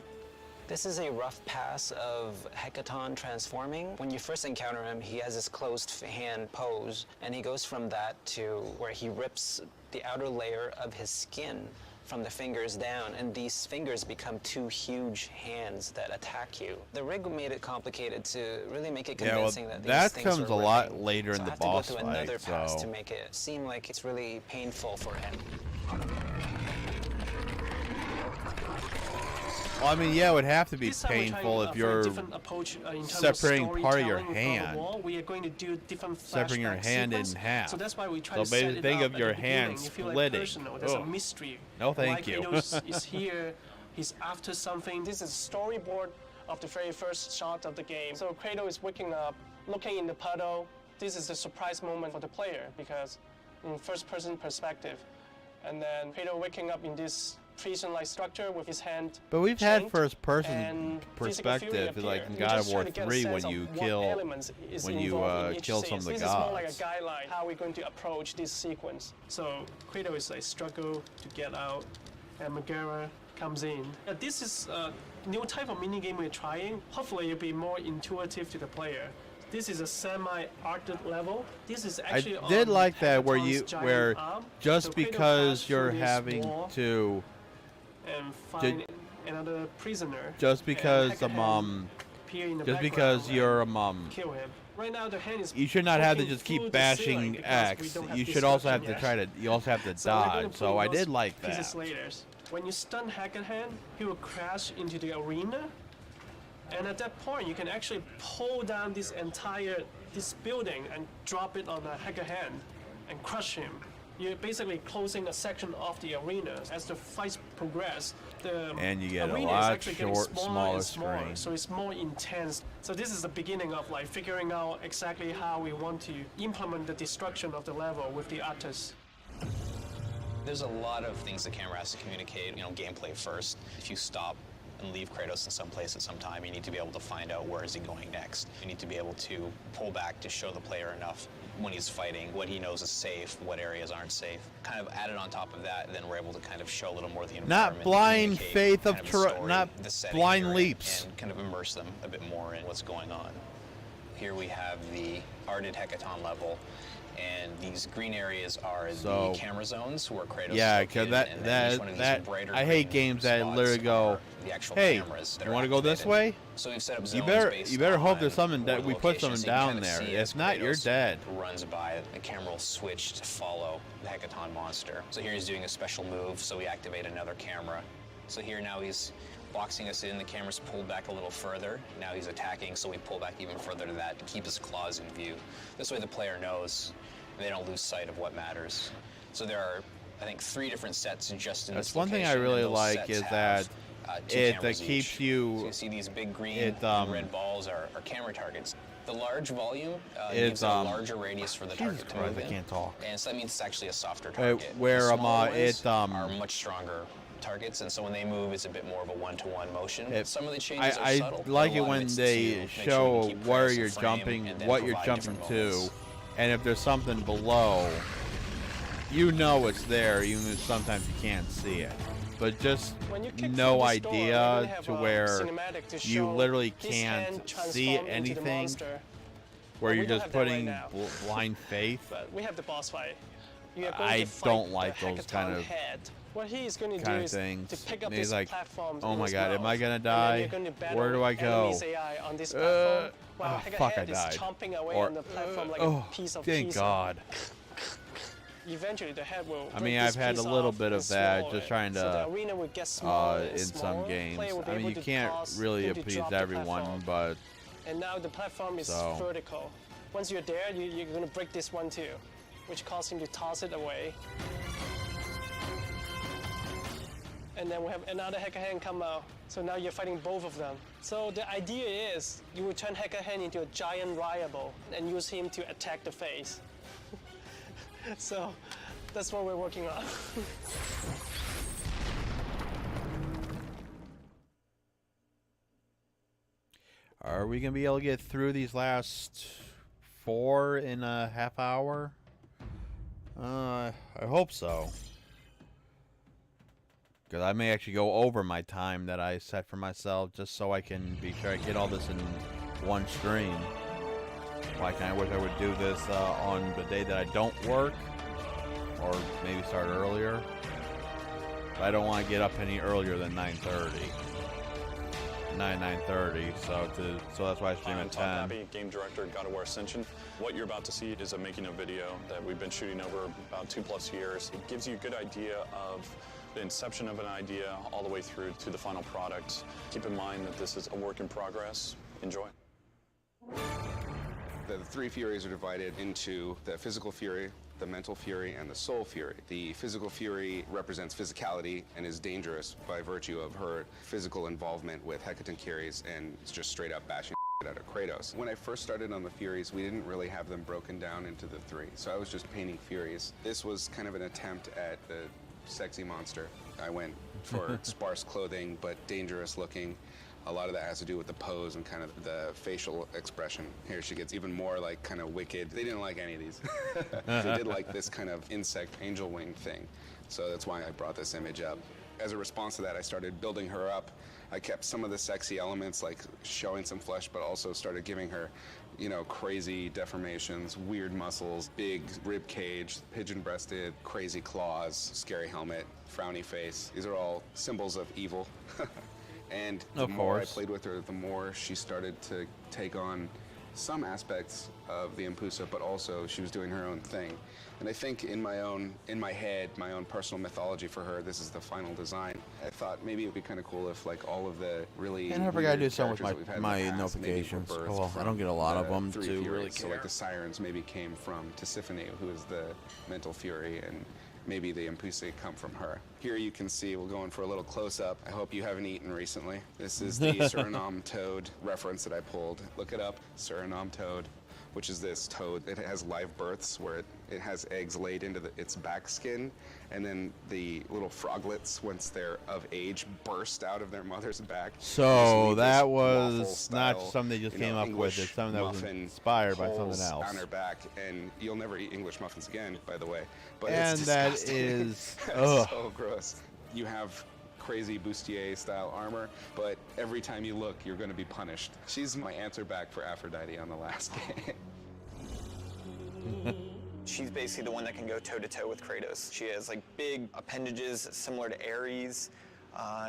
This is a rough pass of Hecaton transforming. When you first encounter him, he has this closed hand pose, and he goes from that to where he rips the outer layer of his skin from the fingers down, and these fingers become two huge hands that attack you. The rig made it complicated to really make it convincing that these things comes were a lot rigging. later So in I the have boss to go fight. through another pass So to make it seem like it's really painful for him. well, I mean, yeah, it would have to be This time we're painful trying if a you're different approach, in terms of separating part of your storytelling with God of hand. War. We are going to do different Separating your flashback hand in sequence. half. So that's why we try So to set basically it think up of at your the hand beginning. You feel like splitting. personal. There's a Ugh. mystery. No, thank Why you. Kratos is here. He's after something. This is storyboard of the very first shot of the game. So Kratos is waking up, looking in the puddle. This is the surprise moment for the player because in first-person perspective. And then Kratos waking up in this prison-like structure with his hand But we've had chained, first-person and physical fury perspective, appear. like in We God just of War try to get a 3 when sense you of what kill elements is involved in each kill scene. some of the This is more like a gods. guideline how we're going to approach this sequence. So Kratos is like struggle to get out, and Megara comes in. This is a new type of minigame we're trying. Hopefully it'll be more intuitive to the player. This is a semi-arced level. This is actually I did on like that where Hecaton's giant where arm. just So Kratos because passed you're through this having wall to and find another prisoner. just because and appear in the just because background you're and kill him. Right now the hand is you should not have to poking just through keep the ceiling bashing because we X. don't have You should also have to destruction try to you also have to So we're gonna dodge. put So I those did like pieces that. later. When you stun Hecaton, he will crash into the arena, and at that point you can actually pull down this building and drop it on Hecaton and crush him. You're basically closing a section of the arena. As the fights progress, the And you get a arena lot is actually getting smaller and smaller smaller, screen. so it's more intense. So this is the beginning of like figuring out exactly how we want to implement the destruction of the level with the artists. There's a lot of things the camera has to communicate, gameplay first. If you stop and leave Kratos in some place at some time. You need to be able to find out where is he going next. You need to be able to pull back to show the player enough when he's fighting, what he knows is safe, what areas aren't safe. Kind of added on top of that, then we're able to kind of show a little more of the environment. Not blind faith of not the setting blind you're in, leaps. and kind of immerse them a bit more in what's going on. Here we have the arted Hecaton level, and these green areas are the camera zones where Kratos yeah, is located, because and then each one of these brighter I hate green games that spots literally go, are the actual hey, cameras that you are want to go this activated. way? So we've set up You zones better based hope on there's something that one we put location, something so you down kind of there. see If as not, you're Kratos dead. runs by, the camera will switch to follow the Hecaton monster. So here he's doing a special move, so we activate another camera. So here now he's boxing us in, the camera's pulled back a little further. Now he's attacking, so we pull back even further to that to keep his claws in view. This way the player knows they don't lose sight of what matters. So there are, I think, 3 different sets just in That's this one thing I location, really and those like sets is have, that 2 it cameras keeps each. you. So you see these big green and red balls are camera targets. The large volume gives it a larger radius for the target to move in. I can't talk. And so that means it's actually a softer target. Where the smaller it are much stronger targets, and so when they move, it's a bit more of a one-to-one motion. Some of the changes are subtle. I like but a it lot of when it's they to make sure we show keep where Kratos in you're frame jumping, and then what you're provide jumping different to, moments. and if there's something below, you know it's there, even if sometimes you can't see it. But just no idea to where you literally can't see anything, where you're just putting blind faith. But we have the boss fight. You are going I to fight don't like the those kind Hecaton of head. What he is going to do is things. to pick up And he's this like, platform. oh in my his god, am mouth, I gonna and then die? you're going to battle Where do I go? enemies AI on this platform, while fuck, I Head is died. chomping away Or, on the platform like oh, a piece of thank pizza. God. Eventually, the head will. I break mean, this I've had a piece little off bit and of that, swallow just it. trying So to, the arena will get smaller and in some smaller. games. Player will be I mean, able you to can't toss, really able to appease drop the everyone, platform. but And now the platform is So. vertical. Once you're there, you're going to break this one too, which causes him to toss it away. And then we have another Hecaton come out. So now you're fighting both of them. So the idea is you will turn Hecaton into a giant rival and use him to attack the face. So that's what we're working on. are we gonna be able to get through these last 4 in a half hour? I hope so. Because I may actually go over my time that I set for myself just so I can be sure I get all this in one stream. Like, I wish I would do this on the day that I don't work, or maybe start earlier. But I don't want to get up any earlier than 9:30. 9:30. So that's why I stream I'm at Tom 10. Pappy, game director at God of War Ascension. What you're about to see is a making of video that we've been shooting over about 2+ years. It gives you a good idea of the inception of an idea all the way through to the final product. Keep in mind that this is a work in progress. Enjoy. The 3 Furies are divided into the physical fury, the mental fury, and the soul fury. The physical fury represents physicality and is dangerous by virtue of her physical involvement with Hecaton Furies and just straight up bashing out of Kratos. When I first started on the Furies, we didn't really have them broken down into the 3, so I was just painting Furies. This was kind of an attempt at the sexy monster. I went for sparse clothing, but dangerous looking. A lot of that has to do with the pose and kind of the facial expression. Here she gets even more like kind of wicked. They didn't like any of these. They did like this kind of insect angel wing thing. So that's why I brought this image up. As a response to that, I started building her up. I kept some of the sexy elements, like showing some flesh, but also started giving her, you know, crazy deformations, weird muscles, big rib cage, pigeon-breasted, crazy claws, scary helmet, frowny face. These are all symbols of evil. And the more I played with her, the more she started to take on some aspects of the Impusa, but also she was doing her own thing. And I think in my head, my own personal mythology for her, this is the final design. I thought maybe it would be kind of cool if like all of the really And I forgot to do something with characters that we've had in my the past maybe were notifications. birthed Well, I from don't get a lot of the them 3 to Furies. really So care. like the Sirens maybe came from Tisiphone, who is the mental fury, and maybe the Impusa come from her. Here you can see, we'll go in for a little close-up. I hope you haven't eaten recently. This is the Suriname toad reference that I pulled. Look it up, Suriname toad, which is this toad. It has live births where It has eggs laid into its back skin, and then the little froglets, once they're of age, burst out of their mother's back. So that was waffle-style, not something they just came up with. English It's something that was muffin inspired by something holes else. on her back, and you'll never eat English muffins again, by the way. But And it's that disgusting. is- It's ugh. so gross. You have crazy bustier style armor, but every time you look, you're going to be punished. She's my answer back for Aphrodite on the last game. She's basically the one that can go toe-to-toe with Kratos. She has like big appendages similar to Ares.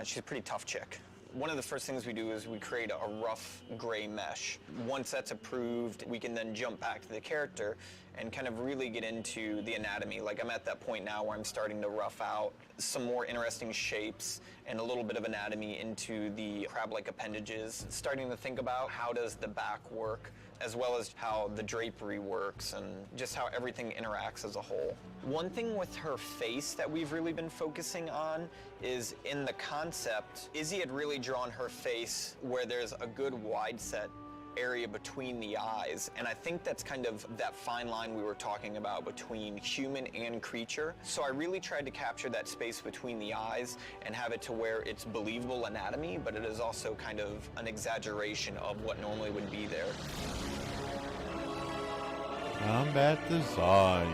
She's a pretty tough chick. One of the first things we do is we create a rough gray mesh. Once that's approved, we can then jump back to the character and kind of really get into the anatomy. Like I'm at that point now where I'm starting to rough out some more interesting shapes and a little bit of anatomy into the crab-like appendages. Starting to think about how does the back work, as well as how the drapery works and just how everything interacts as a whole. One thing with her face that we've really been focusing on is in the concept, Izzy had really drawn her face where there's a good wide set area between the eyes, and I think that's kind of that fine line we were talking about between human and creature. So I really tried to capture that space between the eyes and have it to where it's believable anatomy, but it is also kind of an exaggeration of what normally would be there. Combat design.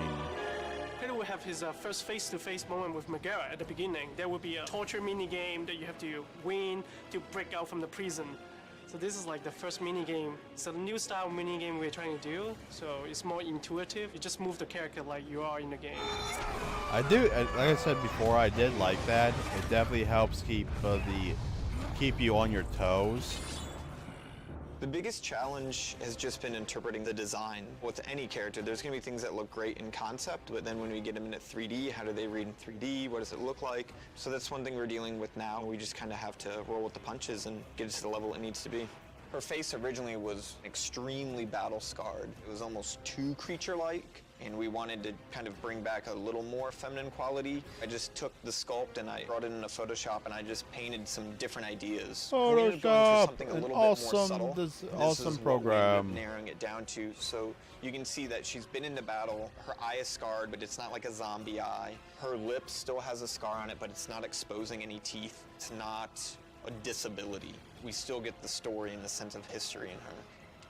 Kratos will have his first face-to-face moment with Megara at the beginning. There will be a torture mini-game that you have to win to break out from the prison. So this is like the first mini-game. It's a new style mini-game we're trying to do, so it's more intuitive. You just move the character like you are in the game. I do, like I said before, I did like that. It definitely helps keep you on your toes. The biggest challenge has just been interpreting the design. With any character, there's going to be things that look great in concept, but then when we get them into 3D, how do they read in 3D? What does it look like? So that's one thing we're dealing with now. We just kind of have to roll with the punches and get it to the level it needs to be. Her face originally was extremely battle-scarred. It was almost too creature-like, and we wanted to kind of bring back a little more feminine quality. I just took the sculpt and I brought it into Photoshop and I just painted some different ideas. We ended up going for something a little bit more subtle. This awesome is program. what we ended up narrowing it down to. So you can see that she's been into battle. Her eye is scarred, but it's not like a zombie eye. Her lip still has a scar on it, but it's not exposing any teeth. It's not a disability. We still get the story and the sense of history in her.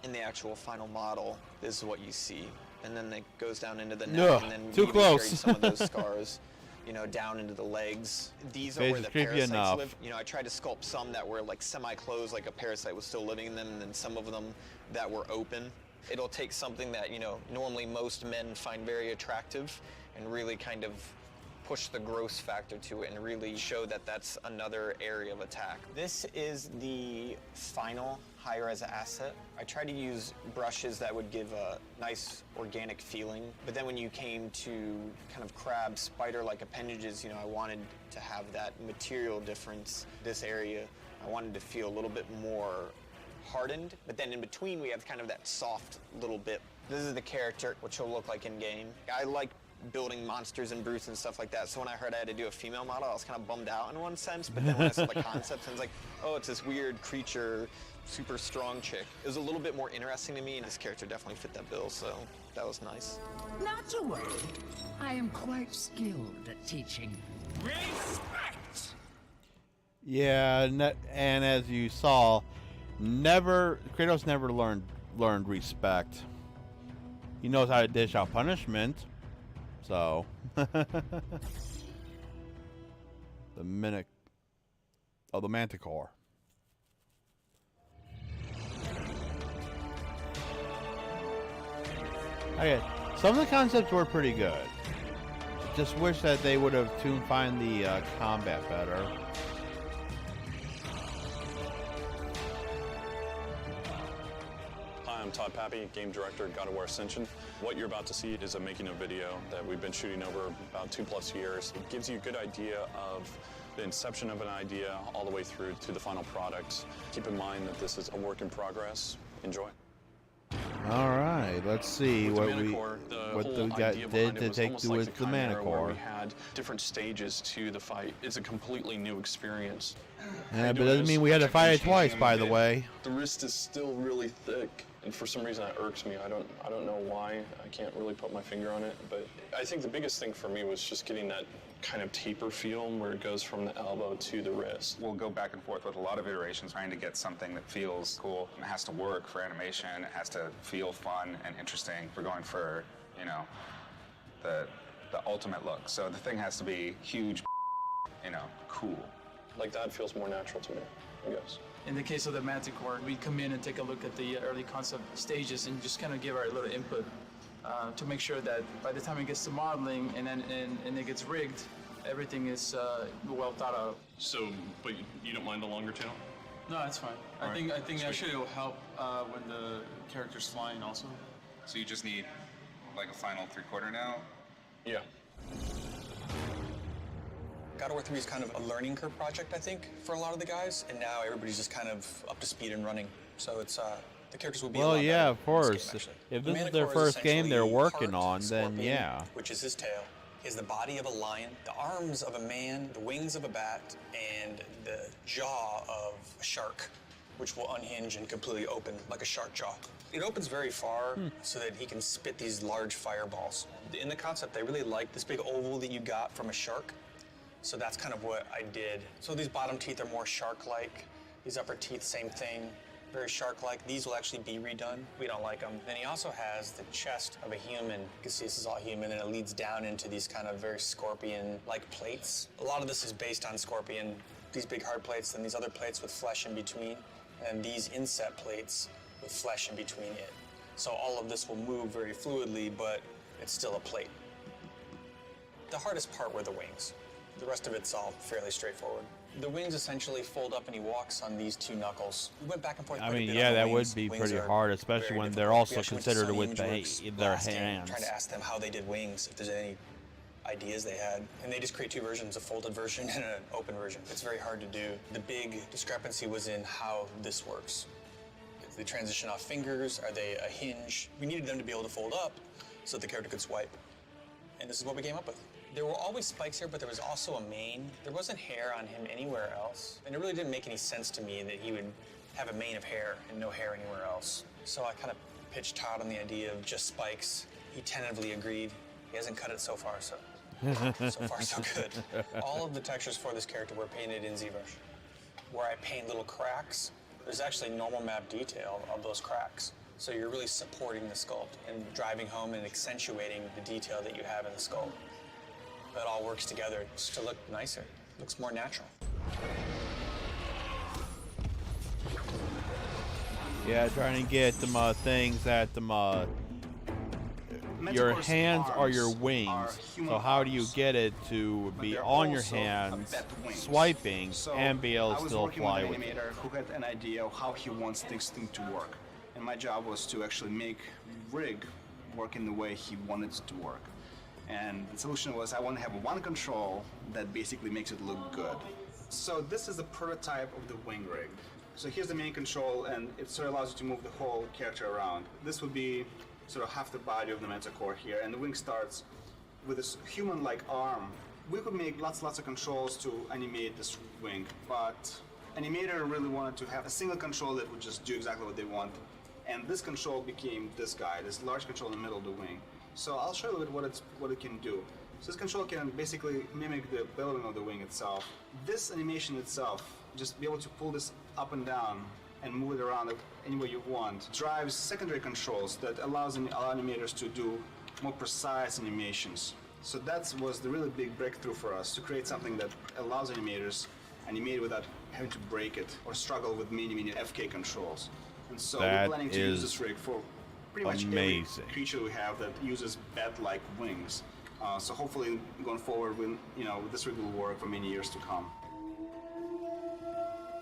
In the actual final model, this is what you see. And then it goes down into the neck, and then we too even close. carried some of those scars, down into the legs. These are where the parasites live. I tried to sculpt some that were like semi-closed, like a parasite was still living in them, and then some of them that were open. It'll take something that, normally most men find very attractive and really kind of push the gross factor to it and really show that that's another area of attack. This is the final high-res asset. I tried to use brushes that would give a nice organic feeling, but then when you came to kind of crab, spider-like appendages, I wanted to have that material difference. This area, I wanted to feel a little bit more hardened, but then in between we have kind of that soft little bit. This is the character, which he'll look like in-game. I like building monsters and brutes and stuff like that, so when I heard I had to do a female model, I was kind of bummed out in one sense, but then when I saw the concept, I was like, oh, it's this weird creature, super strong chick. It was a little bit more interesting to me, and this character definitely fit that bill, so that was nice. Not to worry. I am quite skilled at teaching respect. Yeah, and as you saw, Kratos never learned respect. He knows how to dish out punishment. So, the Manticore. Okay, some of the concepts were pretty good. Just wish that they would have fine the combat better. Hi, I'm Todd Pappy, Game Director at God of War Ascension. What you're about to see is a making of video that we've been shooting over about 2+ years. It gives you a good idea of the inception of an idea all the way through to the final product. Keep in mind that this is a work in progress. Enjoy. All right, let's see what we did to take to with the Manticore. We had different stages to the fight. It's a completely new experience. Yeah, but it doesn't mean we had to fight it twice, by the way. The wrist is still really thick. And for some reason that irks me. I don't know why. I can't really put my finger on it, but I think the biggest thing for me was just getting that kind of taper feel where it goes from the elbow to the wrist. We'll go back and forth with a lot of iterations trying to get something that feels cool. It has to work for animation. It has to feel fun and interesting. We're going for, you know, the ultimate look. So the thing has to be huge, you know, cool. Like that feels more natural to me, I guess. In the case of the Manticore, we come in and take a look at the early concept stages and just kind of give our little input to make sure that by the time it gets to modeling and it gets rigged, everything is well thought out. So, but you don't mind the longer tail? No, that's fine. I think actually it'll help when the character's flying also. So you just need like a final 3/4 now? Yeah. God of War 3 is kind of a learning curve project, I think, for a lot of the guys, and now everybody's just kind of up to speed and running. So it's the characters will be a lot yeah, better of course. in this game, If The this is their Manticore first game they're essentially working heart, on, then scorpion, yeah. which is his tail, is the body of a lion, the arms of a man, the wings of a bat, and the jaw of a shark, which will unhinge and completely open like a shark jaw. It opens very far so that he can spit these large fireballs. In the concept, they really like this big oval that you got from a shark. So that's kind of what I did. So these bottom teeth are more shark-like. These upper teeth, same thing, very shark-like. These will actually be redone. We don't like them. Then he also has the chest of a human. You can see this is all human, and it leads down into these kind of very scorpion-like plates. A lot of this is based on scorpion. These big hard plates, then these other plates with flesh in between, and these inset plates with flesh in between it. So all of this will move very fluidly, but it's still a plate. The hardest part were the wings. The rest of it's all fairly straightforward. The wings essentially fold up and he walks on these two knuckles. We went back and forth. I quite a mean, bit yeah, on the that wings. would be Wings pretty are hard, especially very when difficult. they're We also actually went to considered Sony with Imageworks their last year, hands. trying to ask them how they did wings, if there's any ideas they had. And they just create two versions, a folded version and an open version. It's very hard to do. The big discrepancy was in how this works. If they transition off fingers, are they a hinge? We needed them to be able to fold up so that the character could swipe. And this is what we came up with. There were always spikes here, but there was also a mane. There wasn't hair on him anywhere else. And it really didn't make any sense to me that he would have a mane of hair and no hair anywhere else. So I kind of pitched Todd on the idea of just spikes. He tentatively agreed. He hasn't cut it so far, so far so good. All of the textures for this character were painted in ZBrush. Where I paint little cracks, there's actually normal map detail of those cracks. So you're really supporting the sculpt and driving home and accentuating the detail that you have in the sculpt. It all works together just to look nicer. It looks more natural. Yeah, trying to get them things that them your hands are your wings. So how do you get it to be on your hands, swiping, and be able to still fly with it? I was working with an animator who had an idea of how he wants this thing to work. And my job was to actually make rig work in the way he wanted it to work. And the solution was I want to have one control that basically makes it look good. So this is a prototype of the wing rig. So here's the main control, and it sort of allows you to move the whole character around. This would be sort of half the body of the Manticore here, and the wing starts with this human-like arm. We could make lots of controls to animate this wing, but animator really wanted to have a single control that would just do exactly what they want. And this control became this guy, this large control in the middle of the wing. So I'll show you a little bit what it can do. So this control can basically mimic the billowing of the wing itself. This animation itself, just be able to pull this up and down and move it around any way you want, drives secondary controls that allows animators to do more precise animations. So that was the really big breakthrough for us, to create something that allows animators animate without having to break it or struggle with many FK controls. And so we're planning to use this rig for pretty much every creature we have that uses bat-like wings. So hopefully, going forward, this rig will work for many years to come.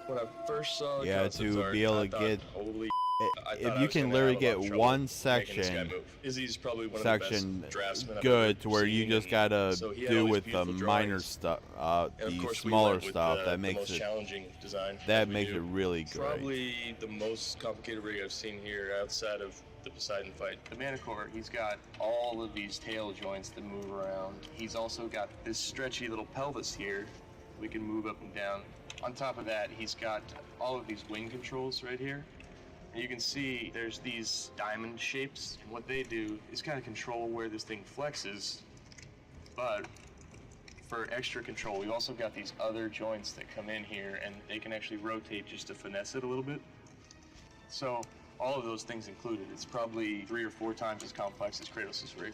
When I first saw the yeah, to be able to get, if you can literally get one section good to where you just gotta do with the minor stuff, the smaller stuff, that makes it really great. Probably the most complicated rig I've seen here outside of the Poseidon fight. The Manticore, he's got all of these tail joints that move around. He's also got this stretchy little pelvis here. We can move up and down. On top of that, he's got all of these wing controls right here. And you can see there's these diamond shapes, and what they do is kind of control where this thing flexes. But for extra control, we've also got these other joints that come in here, and they can actually rotate just to finesse it a little bit. So all of those things included, it's probably 3 or 4 times as complex as Kratos' rig.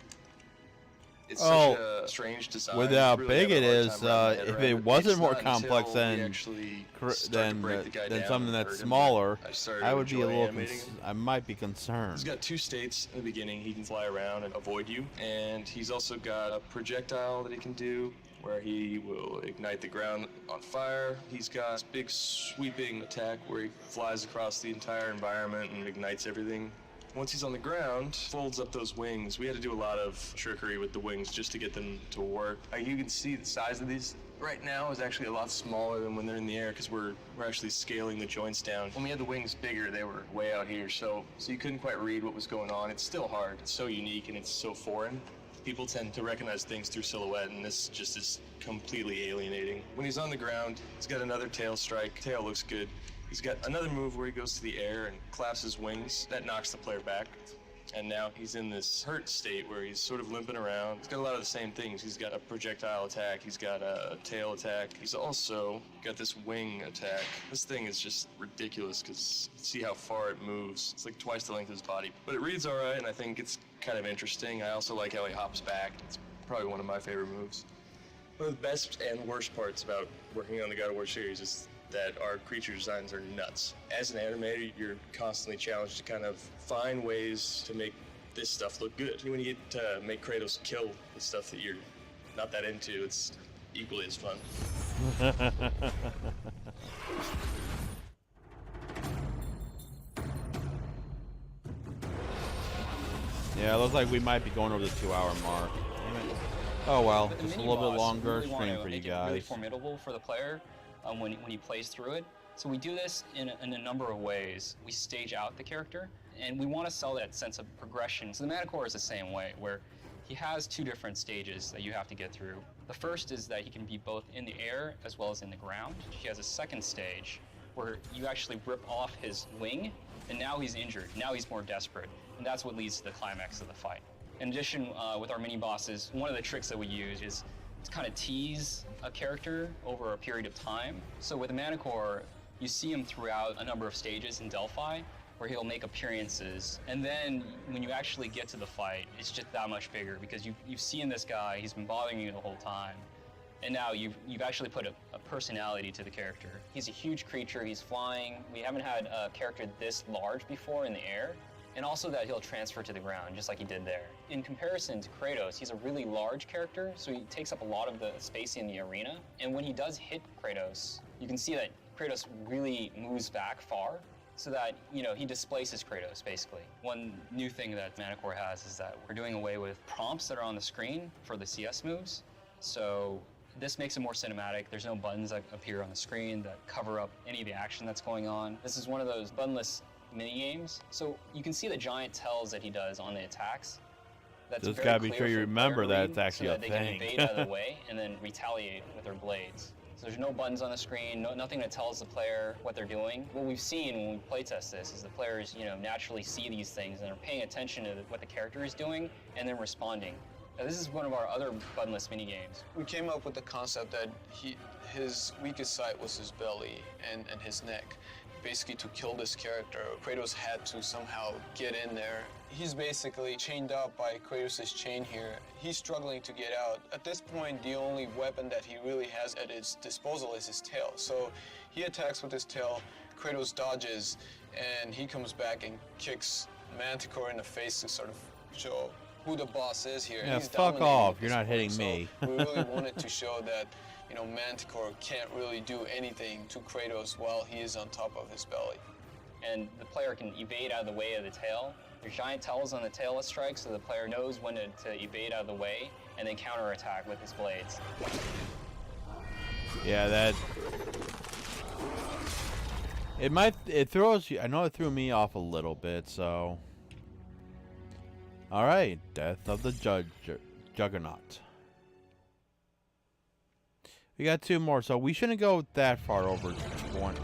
It's such a strange design. With how Really big having it a hard is, time wrapping my head if around it wasn't It's more not complex until we than actually start to break the guy down something and that's hurt him smaller, that I started I to would be a enjoy little. animating him. I might be concerned. He's got 2 states in the beginning. He can fly around and avoid you, and he's also got a projectile that he can do where he will ignite the ground on fire. He's got this big sweeping attack where he flies across the entire environment and ignites everything. Once he's on the ground, folds up those wings. We had to do a lot of trickery with the wings just to get them to work. You can see the size of these right now is actually a lot smaller than when they're in the air because we're actually scaling the joints down. When we had the wings bigger, they were way out here, so you couldn't quite read what was going on. It's still hard. It's so unique and it's so foreign. People tend to recognize things through silhouette, and this just is completely alienating. When he's on the ground, he's got another tail strike. Tail looks good. He's got another move where he goes to the air and claps his wings. That knocks the player back. And now he's in this hurt state where he's sort of limping around. He's got a lot of the same things. He's got a projectile attack. He's got a tail attack. He's also got this wing attack. This thing is just ridiculous because see how far it moves. It's like twice the length of his body. But it reads all right, and I think it's kind of interesting. I also like how he hops back. It's probably one of my favorite moves. One of the best and worst parts about working on the God of War series is that our creature designs are nuts. As an animator, you're constantly challenged to kind of find ways to make this stuff look good. When you get to make Kratos kill the stuff that you're not that into, it's equally as fun. Yeah, it looks like we might be going over the 2-hour mark. Oh well, But the just a mini little bit boss, longer we really stream want to for you make it really guys. formidable for the player when he plays through it. So we do this in a number of ways. We stage out the character, and we want to sell that sense of progression. So the Manticore is the same way, where he has 2 different stages that you have to get through. The first is that he can be both in the air as well as in the ground. He has a second stage where you actually rip off his wing, and now he's injured. Now he's more desperate, and that's what leads to the climax of the fight. In addition, with our mini bosses, one of the tricks that we use is to kind of tease a character over a period of time. So with the Manticore, you see him throughout a number of stages in Delphi, where he'll make appearances, and then when you actually get to the fight, it's just that much bigger because you've seen this guy, he's been bothering you the whole time, and now you've actually put a personality to the character. He's a huge creature, he's flying. We haven't had a character this large before in the air, and also that he'll transfer to the ground, just like he did there. In comparison to Kratos, he's a really large character, so he takes up a lot of the space in the arena, and when he does hit Kratos, you can see that Kratos really moves back far, so that, he displaces Kratos, basically. One new thing that Manticore has is that we're doing away with prompts that are on the screen for the CS moves, so this makes it more cinematic. There's no buttons that appear on the screen that cover up any of the action that's going on. This is one of those buttonless mini games, so you can see the giant tells that he does on the attacks. That's Just very gotta be clear sure you for the remember player that to it's read actually so a that they thing. can evade out of the way and then retaliate with their blades. So there's no buttons on the screen, nothing that tells the player what they're doing. What we've seen when we playtest this is the players, naturally see these things and are paying attention to what the character is doing and then responding. Now, this is one of our other buttonless mini games. We came up with the concept that his weakest side was his belly and his neck. Basically, to kill this character, Kratos had to somehow get in there. He's basically chained up by Kratos' chain here. He's struggling to get out. At this point, the only weapon that he really has at his disposal is his tail. So he attacks with his tail, Kratos dodges, and he comes back and kicks Manticore in the face to sort of show who the boss is here. Yeah, He's fuck dominating off. at You're this not hitting point. me. So we really wanted to show that, Manticore can't really do anything to Kratos while he is on top of his belly. And the player can evade out of the way of the tail. There's giant tells on the tail that strikes, so the player knows when to evade out of the way and then counterattack with his blades. Yeah, it throws you. I know it threw me off a little bit, so. All right, Death of the Juggernaut. We got 2 more, so we shouldn't go that far over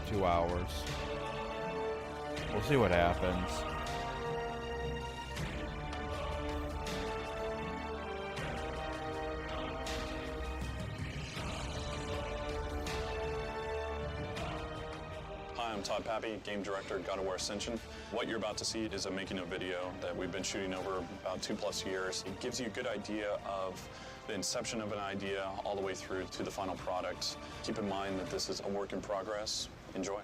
2 hours. We'll see what happens. Hi, I'm Todd Pappy, Game Director at God of War Ascension. What you're about to see is a making of video that we've been shooting over about 2+ years. It gives you a good idea of the inception of an idea all the way through to the final product. Keep in mind that this is a work in progress. Enjoy.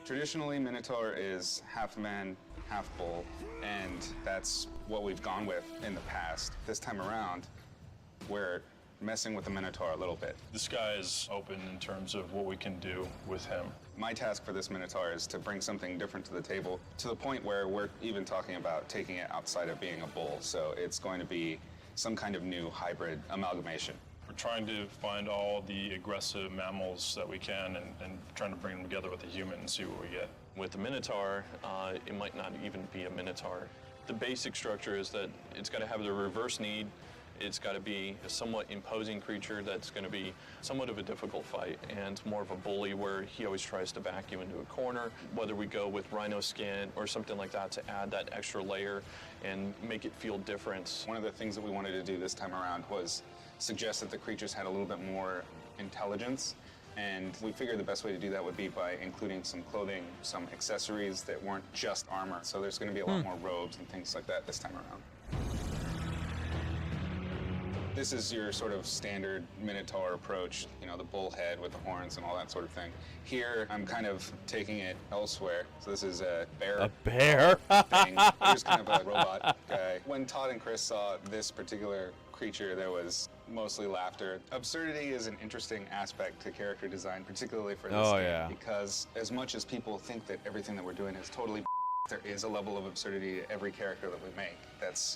Traditionally, Minotaur is half man, half bull, and that's what we've gone with in the past. This time around, we're messing with the Minotaur a little bit. The sky is open in terms of what we can do with him. My task for this Minotaur is to bring something different to the table, to the point where we're even talking about taking it outside of being a bull. So it's going to be some kind of new hybrid amalgamation. We're trying to find all the aggressive mammals that we can and trying to bring them together with a human and see what we get. With the Minotaur, it might not even be a Minotaur. The basic structure is that it's got to have the reverse need. It's got to be a somewhat imposing creature that's going to be somewhat of a difficult fight and more of a bully where he always tries to back you into a corner. Whether we go with rhino skin or something like that to add that extra layer and make it feel different. One of the things that we wanted to do this time around was suggest that the creatures had a little bit more intelligence, and we figured the best way to do that would be by including some clothing, some accessories that weren't just armor. So there's going to be a lot more robes and things like that this time around. This is your sort of standard Minotaur approach, you know, the bull head with the horns and all that sort of thing. Here, I'm kind of taking it elsewhere. So this is a bear. A bear? Thing. Here's kind of a robot guy. When Todd and Chris saw this particular creature, there was mostly laughter. Absurdity is an interesting aspect to character design, particularly for this game, because as much as people think that everything that we're doing is totally there is a level of absurdity to every character that we make. That's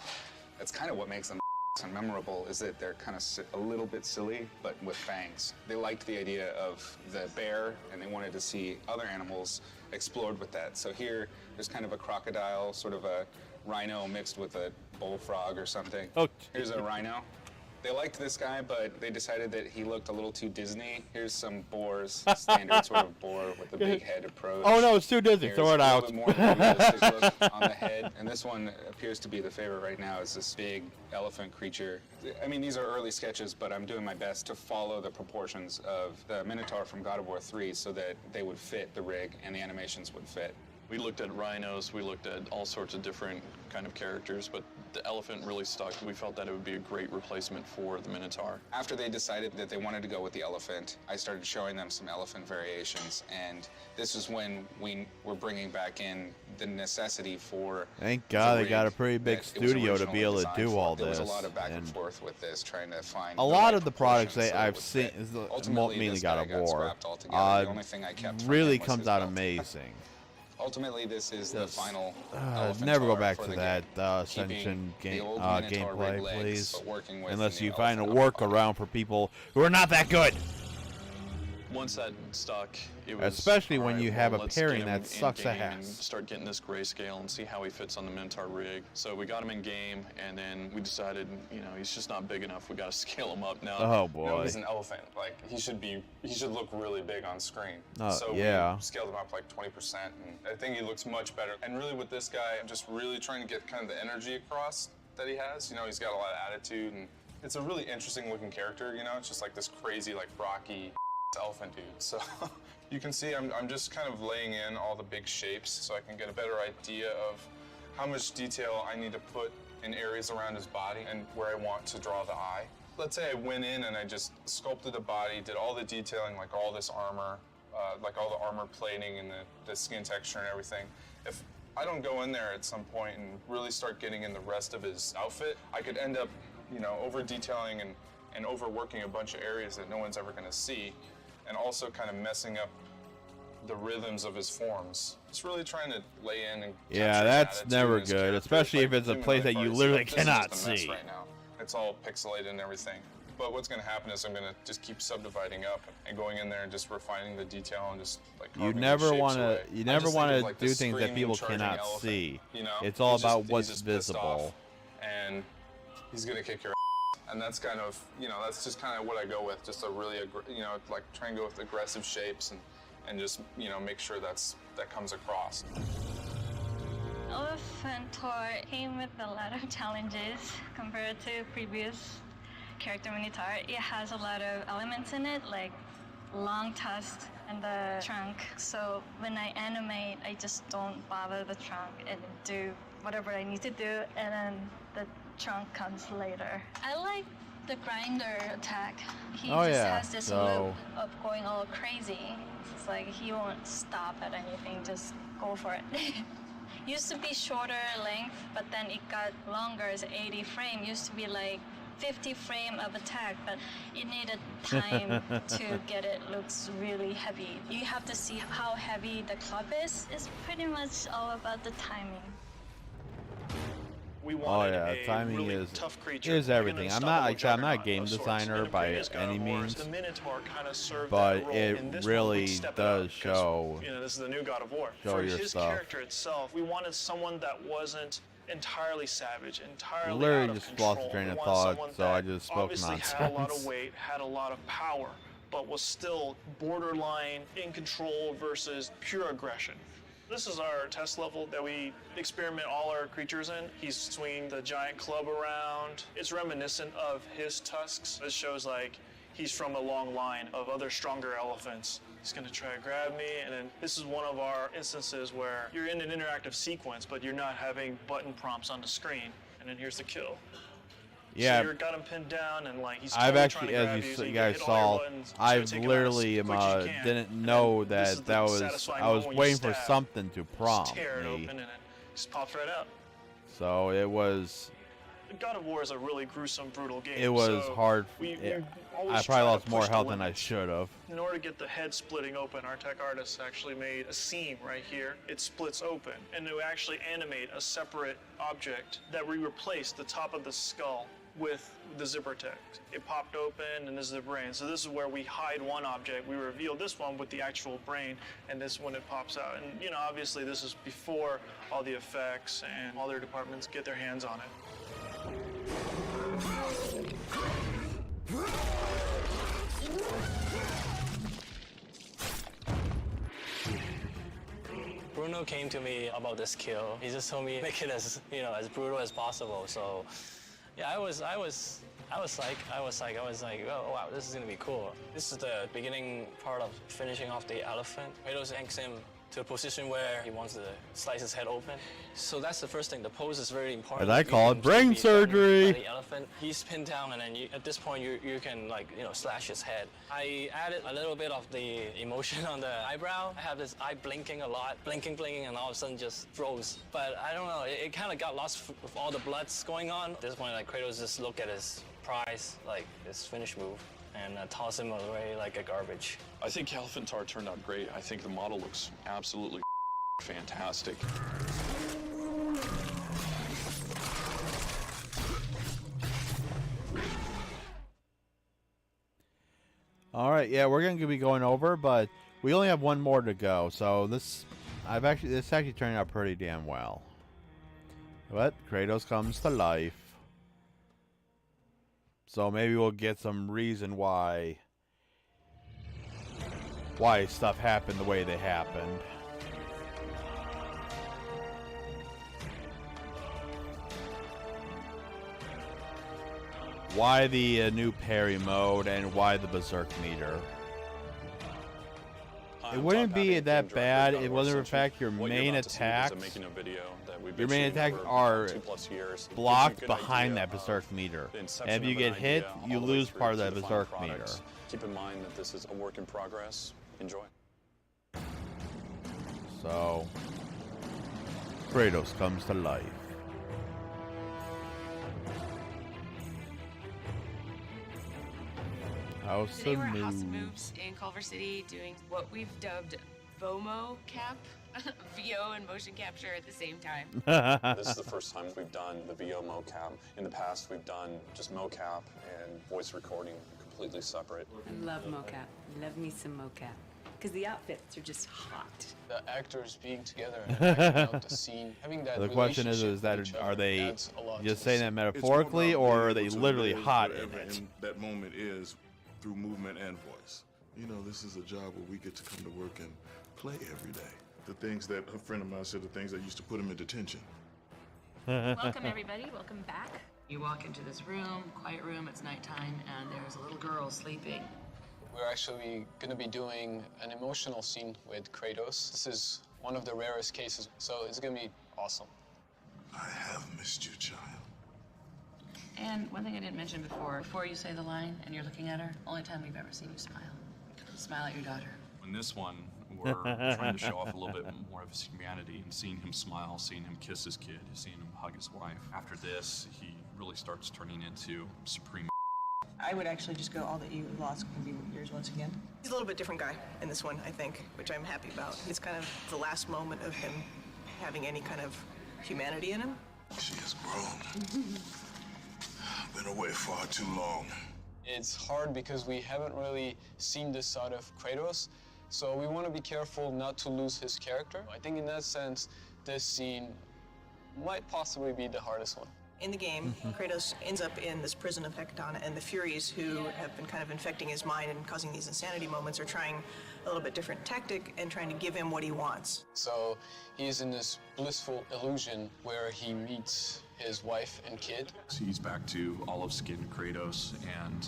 kind of what makes them and memorable, is that they're kind of a little bit silly, but with fangs. They liked the idea of the bear, and they wanted to see other animals explored with that. So here, there's kind of a crocodile, sort of a rhino mixed with a bullfrog or something. Oh. Here's a rhino. They liked this guy, but they decided that he looked a little too Disney. Here's some boars, standard sort of boar with the big head approach. Oh no, it's too Disney. Throw it out. A little bit more realistic look on the head. And this one appears to be the favorite right now, is this big elephant creature. I mean, these are early sketches, but I'm doing my best to follow the proportions of the Minotaur from God of War 3 so that they would fit the rig and the animations would fit. We looked at rhinos, we looked at all sorts of different kind of characters, but the elephant really stuck. We felt that it would be a great replacement for the Minotaur. After they decided that they wanted to go with the elephant, I started showing them some elephant variations, and this is when we were bringing back in the necessity for... Thank God they got a pretty big studio to be able to do all this. this. There was a lot of back and forth with this, trying to find a lot of the products that I've seen, mainly God of War, really comes out amazing. Ultimately, this is the final never go back to that Ascension gameplay, please. Unless you find a workaround for people who are not that good. Once that stuck, it was... Especially when you have a pairing that sucks ass. Start getting this grayscale and see how he fits on the Minotaur rig. So we got him in game, and then we decided, you know, he's just not big enough. We got to scale him up now. Oh boy! You know, he's an elephant. Like he should look really big on screen. So yeah. We scaled him up like 20%, and I think he looks much better. And really, with this guy, I'm just really trying to get kind of the energy across that he has. You know, he's got a lot of attitude, and it's a really interesting looking character. You know, it's just like this crazy, like rocky elephant dude. So you can see I'm just kind of laying in all the big shapes so I can get a better idea of how much detail I need to put in areas around his body and where I want to draw the eye. Let's say I went in and I just sculpted the body, did all the detailing, like all this armor, like all the armor plating and the skin texture and everything. If I don't go in there at some point and really start getting in the rest of his outfit, I could end up, you know, over detailing and overworking a bunch of areas that no one's ever going to see, and also kind of messing up the rhythms of his forms. Just really trying to lay in and yeah, that's never good, especially if it's a place that you literally cannot see. Right now. It's all pixelated and everything. But what's going to happen is I'm going to just keep subdividing up and going in there and just refining the detail and just like you never want to do things that people cannot see. You know? It's all about what's visible. And he's going to kick your ass. And that's kind of, you know, that's just kind of what I go with. Just a really, you know, like try and go with aggressive shapes and just, you know, make sure that comes across. Elementor came with a lot of challenges compared to previous character Minotaur. It has a lot of elements in it, like long tusk and the trunk. So when I animate, I just don't bother the trunk and do whatever I need to do, and then the trunk comes later. I like the grinder attack. He has this loop of going all crazy. It's like he won't stop at anything, just go for it. Used to be shorter length, but then it got longer. It's 80 frame. Used to be like 50 frame of attack, but it needed time to get it looks really heavy. You have to see how heavy the club is. It's pretty much all about the timing. We timing really is tough creature. everything. I'm not a game designer by any means, the Minotaur kind of served but that role. it In this really one, we step it does up 'cause, show. You know, this is the new God of War. Show For your his stuff. character itself, we wanted someone that wasn't entirely savage, entirely Literally out of just control. lost the train We of wanted thought, someone so that I just spoke obviously nonsense. had a lot of weight, had a lot of power, but was still borderline in control versus pure aggression. This is our test level that we experiment all our creatures in. He's swinging the giant club around. It's reminiscent of his tusks. This shows like he's from a long line of other stronger elephants. He's gonna try to grab me, and then this is one of our instances where you're in an interactive sequence, but you're not having button prompts on the screen. And then here's the kill. Yeah. So you got him pinned down, and like he's I've totally actually, trying to grab as you, you so you guys hit all your saw, buttons, so I've take him out literally as quick as you can. didn't know This is that the satisfying I was moment when you waiting for stab. something to Just prompt tear it me. open and it just pops right out. So it was. God of War is a really gruesome, brutal game. It was so hard. we I always probably try to lost more push the health than I limits. should have. In order to get the head splitting open, our tech artists actually made a seam right here. It splits open, and to actually animate a separate object that we replaced the top of the skull with the zipper tech. It popped open, and this is the brain. So this is where we hide one object. We reveal this one with the actual brain, and this when it pops out. And you know, obviously this is before all the effects and all their departments get their hands on it. Bruno came to me about this kill. He just told me make it as as brutal as possible. So yeah, I was like, oh wow, this is gonna be cool. This is the beginning part of finishing off the elephant. Kratos yanks him to a position where he wants to slice his head open. So that's the first thing. The pose is very important. As I call it, You can brain just be done surgery. by the elephant. He's pinned down, and then at this point you can slash his head. I added a little bit of the emotion on the eyebrow. I have this eye blinking a lot, blinking, and all of a sudden just froze. But I don't know, it kind of got lost with all the bloods going on. At this point, like Kratos just look at his prize, like his finish move, and toss him away like a garbage. I think Elementor turned out great. I think the model looks absolutely fantastic. All right, yeah, we're going to be going over, but we only have one more to go. So this actually turned out pretty damn well. But Kratos comes to life. So maybe we'll get some reason why stuff happened the way they happened. Why the new parry mode and why the berserk meter. It wouldn't be that bad. It wasn't, in fact, your main attacks. Your main attacks are blocked behind that berserk meter. And if you get hit, you lose part of that berserk meter. Keep in mind that this is a work in progress. Enjoy. So, Kratos comes to life. House Today of we're at House of Moves. Moves in Culver City doing what we've dubbed VOMO cap, VO and motion capture at the same time. This is the first time we've done the VO mocap. In the past, we've done just mocap and voice recording completely separate. I love mocap. Love me some mocap. Because the outfits are just hot. The actors being together and acting out the scene, having that The question is that are they just saying that metaphorically, or are they literally hot in it? That moment is through movement and voice. You know, this is a job where we get to come to work and play every day. The things that a friend of mine said, the things that used to put him in detention. Welcome, everybody. Welcome back. You walk into this room, quiet room, it's nighttime, and there's a little girl sleeping. We're actually going to be doing an emotional scene with Kratos. This is one of the rarest cases, so it's going to be awesome. I have missed you, child. And one thing I didn't mention before you say the line and you're looking at her, only time we've ever seen you smile. Smile at your daughter. In this one, we're trying to show off a little bit more of his humanity and seeing him smile, seeing him kiss his kid, seeing him hug his wife. After this, he really starts turning into supreme. I would actually just go all that you lost can be yours once again. He's a little bit different guy in this one, I think, which I'm happy about. It's kind of the last moment of him having any kind of humanity in him. She has grown. Been away far too long. It's hard because we haven't really seen this side of Kratos, so we want to be careful not to lose his character. I think in that sense, this scene might possibly be the hardest one. In the game, Kratos ends up in this prison of Hecaton, and the Furies, who have been kind of infecting his mind and causing these insanity moments, are trying a little bit different tactic and trying to give him what he wants. So he's in this blissful illusion where he meets his wife and kid. He's back to olive skinned Kratos and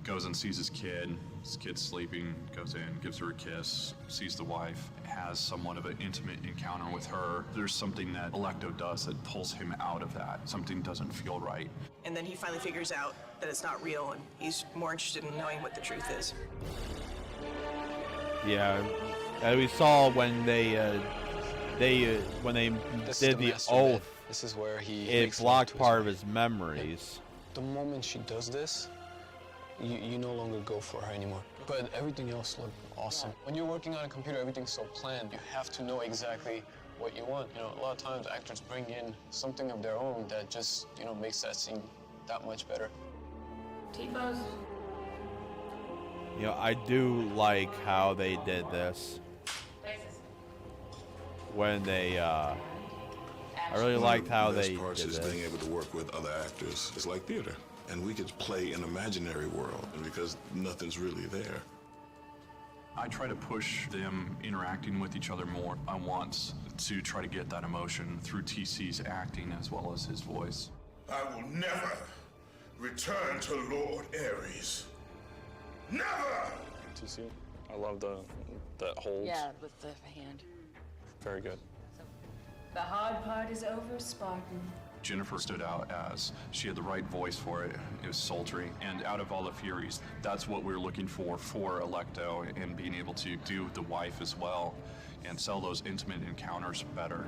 goes and sees his kid. His kid's sleeping, goes in, gives her a kiss, sees the wife, has somewhat of an intimate encounter with her. There's something that Alecto does that pulls him out of that. Something doesn't feel right. And then he finally figures out that it's not real, and he's more interested in knowing what the truth is. Yeah, as we saw when they did the oath, this is where he it blocked part of his memories. The moment she does this, you no longer go for her anymore. But everything else looked awesome. When you're working on a computer, everything's so planned. You have to know exactly what you want. You know, a lot of times actors bring in something of their own that just, makes that scene that much better. T-pose. I do like how they did this. When they, I really liked how they did parts is this. being able to work with other actors. It's like theater. And we could play an imaginary world because nothing's really there. I try to push them interacting with each other more. I want to try to get that emotion through TC's acting as well as his voice. I will never return to Lord Ares. Never! TC, I love that hold. Yeah, with the hand. Very good. The hard part is over, Spartan. Jennifer stood out as she had the right voice for it. It was sultry. And out of all the Furies, that's what we're looking for Alecto, and being able to do the wife as well and sell those intimate encounters better.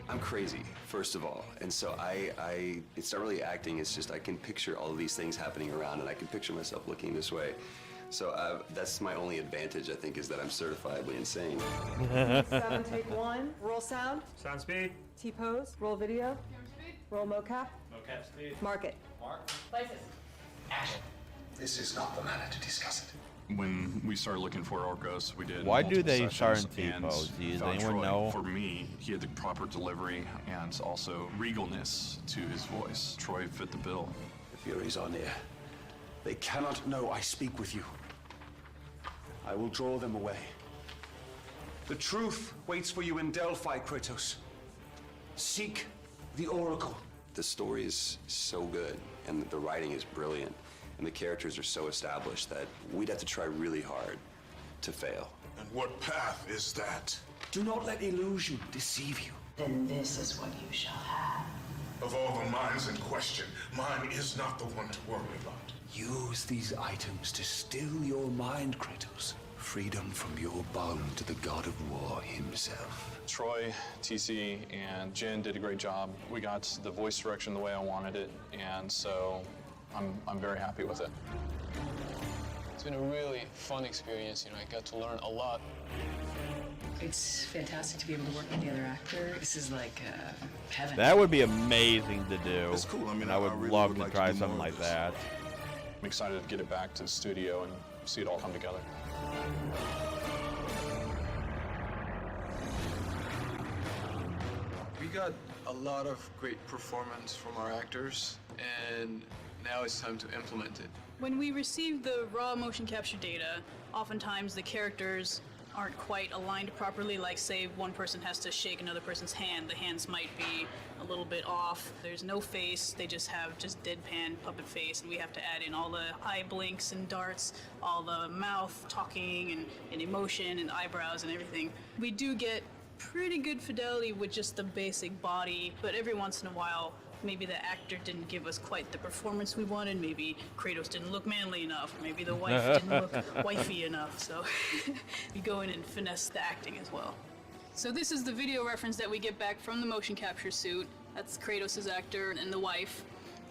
I'm crazy, first of all, and so it's not really acting, it's just I can picture all of these things happening around, and I can picture myself looking this way. So that's my only advantage, I think, is that I'm certifiably insane. 7, take 1. Roll sound. Sound speed. T-pose. Roll video. Roll mocap. Mocap speed. Mark it. Mark. Places. Action. This is not the manner to discuss it. When we started looking for Orcos, we did Why do they multiple start in sessions, T-pose? and Does found anyone Troy, know? For me, he had the proper delivery and also regalness to his voice. Troy fit the bill. The Furies are near. They cannot know I speak with you. I will draw them away. The truth waits for you in Delphi, Kratos. Seek the Oracle. The story is so good, and the writing is brilliant, and the characters are so established that we'd have to try really hard to fail. And what path is that? Do not let illusion deceive you. Then this is what you shall have. Of all the minds in question, mine is not the one to worry about. Use these items to still your mind, Kratos. Freedom from your bond to the god of war himself. Troy, TC, and Jen did a great job. We got the voice direction the way I wanted it, and so I'm very happy with it. It's been a really fun experience. I got to learn a lot. It's fantastic to be able to work with the other actor. This is like heaven. That would be amazing to do. It's cool. I would really love would to like try to do something more like of this. that. I'm excited to get it back to the studio and see it all come together. We got a lot of great performance from our actors, and now it's time to implement it. When we receive the raw motion capture data, oftentimes the characters aren't quite aligned properly. Like, say one person has to shake another person's hand, the hands might be a little bit off. There's no face, they just have deadpan puppet face, and we have to add in all the eye blinks and darts, all the mouth talking and emotion and eyebrows and everything. We do get pretty good fidelity with just the basic body, but every once in a while maybe the actor didn't give us quite the performance we wanted. Maybe Kratos didn't look manly enough. Maybe the wife didn't look wifey enough. So we go in and finesse the acting as well. So this is the video reference that we get back from the motion capture suit. That's Kratos' actor and the wife.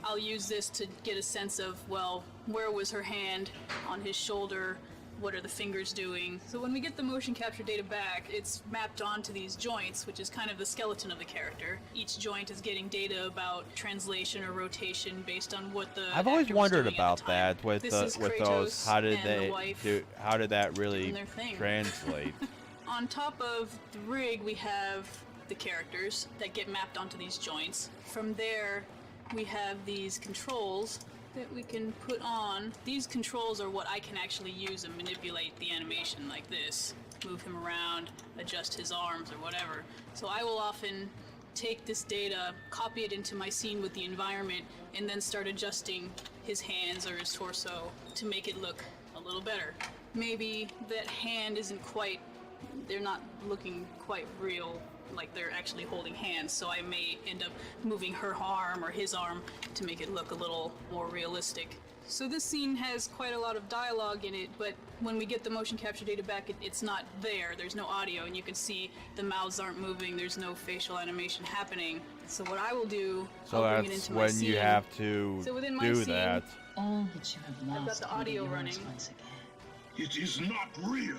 I'll use this to get a sense of, well, where was her hand on his shoulder? What are the fingers doing? So when we get the motion capture data back, it's mapped onto these joints, which is kind of the skeleton of the character. Each joint is getting data about translation or rotation based on what the I've always actor was wondered doing about at the time. that with This is with Kratos those. How did and they the wife do? How did that really doing their thing. translate? On top of the rig, we have the characters that get mapped onto these joints. From there, we have these controls that we can put on. These controls are what I can actually use and manipulate the animation like this. Move him around, adjust his arms or whatever. So I will often take this data, copy it into my scene with the environment, and then start adjusting his hands or his torso to make it look a little better. Maybe that hand isn't quite, they're not looking quite real, like they're actually holding hands, so I may end up moving her arm or his arm to make it look a little more realistic. So this scene has quite a lot of dialogue in it, but when we get the motion capture data back, it's not there. There's no audio, and you can see the mouths aren't moving, there's no facial animation happening. So what I will do, So I'll bring it that's into my when scene. you have to So within my do scene, that. All that you have I've got lost the will be audio yours running. once again. It is not real.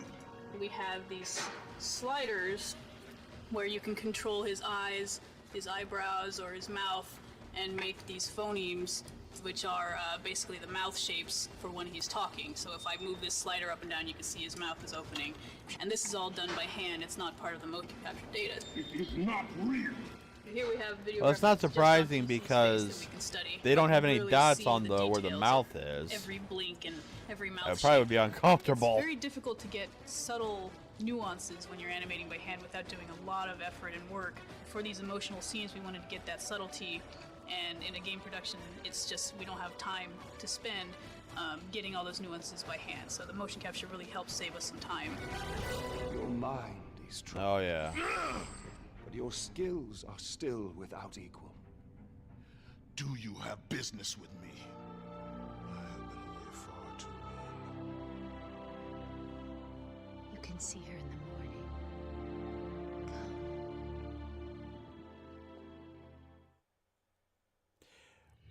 We have these sliders where you can control his eyes, his eyebrows, or his mouth, and make these phonemes, which are basically the mouth shapes for when he's talking. So if I move this slider up and down, you can see his mouth is opening. And this is all done by hand. It's not part of the motion capture data. It is not real. Here we have video. Well, it's not references just on surprising pieces of space because that we can study. they don't Like, have you any really dots see on the where the details mouth of is. every blink and every mouth It probably would shape. be uncomfortable. It's very difficult to get subtle nuances when you're animating by hand without doing a lot of effort and work. For these emotional scenes, we wanted to get that subtlety, and in a game production, it's just we don't have time to spend getting all those nuances by hand. So the motion capture really helps save us some time. Your mind is strong. Oh yeah. But your skills are still without equal. Do you have business with me? I have been away far too long. You can see her in the morning.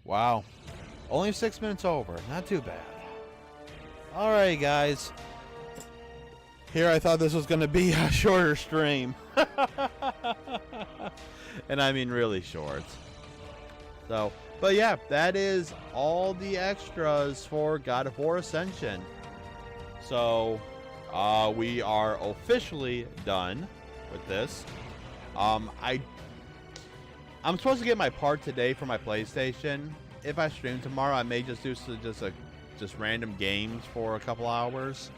Wow. Only 6 minutes over. Not too bad. Alright, guys. Here I thought this was going to be a shorter stream. And I mean really short. So, but yeah, that is all the extras for God of War Ascension. So, we are officially done with this. I'm supposed to get my part today for my PlayStation. If I stream tomorrow, I may just do just random games for a couple hours.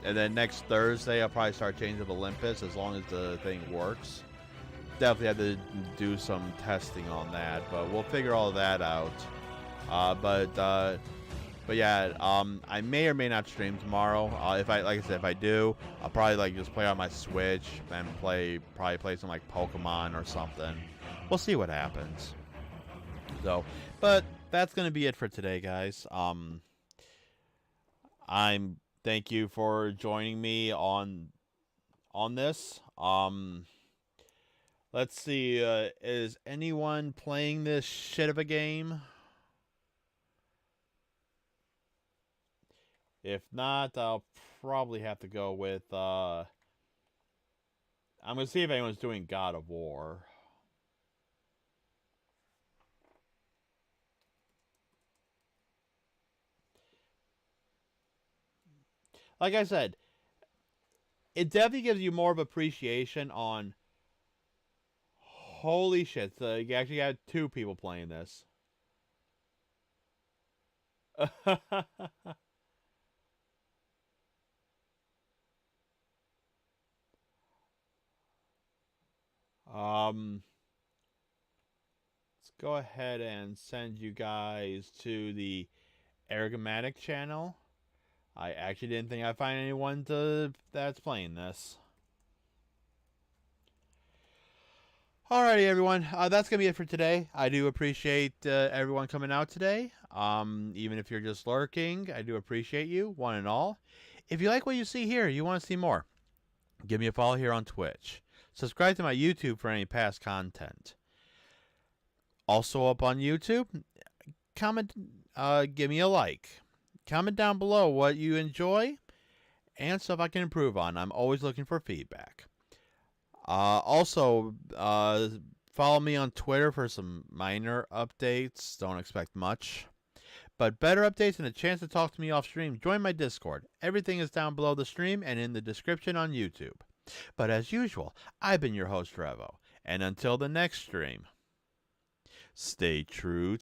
And then next Thursday, I'll probably start changing to Olympus as long as the thing works. Definitely have to do some testing on that, but we'll figure all of that out. But yeah, I may or may not stream tomorrow. If I do, I'll probably just play on my Switch and probably play some like Pokemon or something. We'll see what happens. So, but that's gonna be it for today, guys. Thank you for joining me on this. Let's see. Is anyone playing this shit of a game? If not, I'll probably have to go with, I'm going to see if anyone's doing God of War. Like I said, it definitely gives you more of appreciation on Holy shit. So you actually got 2 people playing this. Let's go ahead and send you guys to the Ergomatic channel. I actually didn't think I'd find anyone that's playing this. Alrighty, everyone. That's going to be it for today. I do appreciate everyone coming out today. Even if you're just lurking, I do appreciate you, one and all. If you like what you see here, you want to see more, give me a follow here on Twitch. Subscribe to my YouTube for any past content. Also up on YouTube, comment, give me a like. Comment down below what you enjoy and stuff I can improve on. I'm always looking for feedback. Also, follow me on Twitter for some minor updates. Don't expect much. But better updates and a chance to talk to me off stream, join my Discord. Everything is down below the stream and in the description on YouTube. But as usual, I've been your host, Revo. And until the next stream, stay true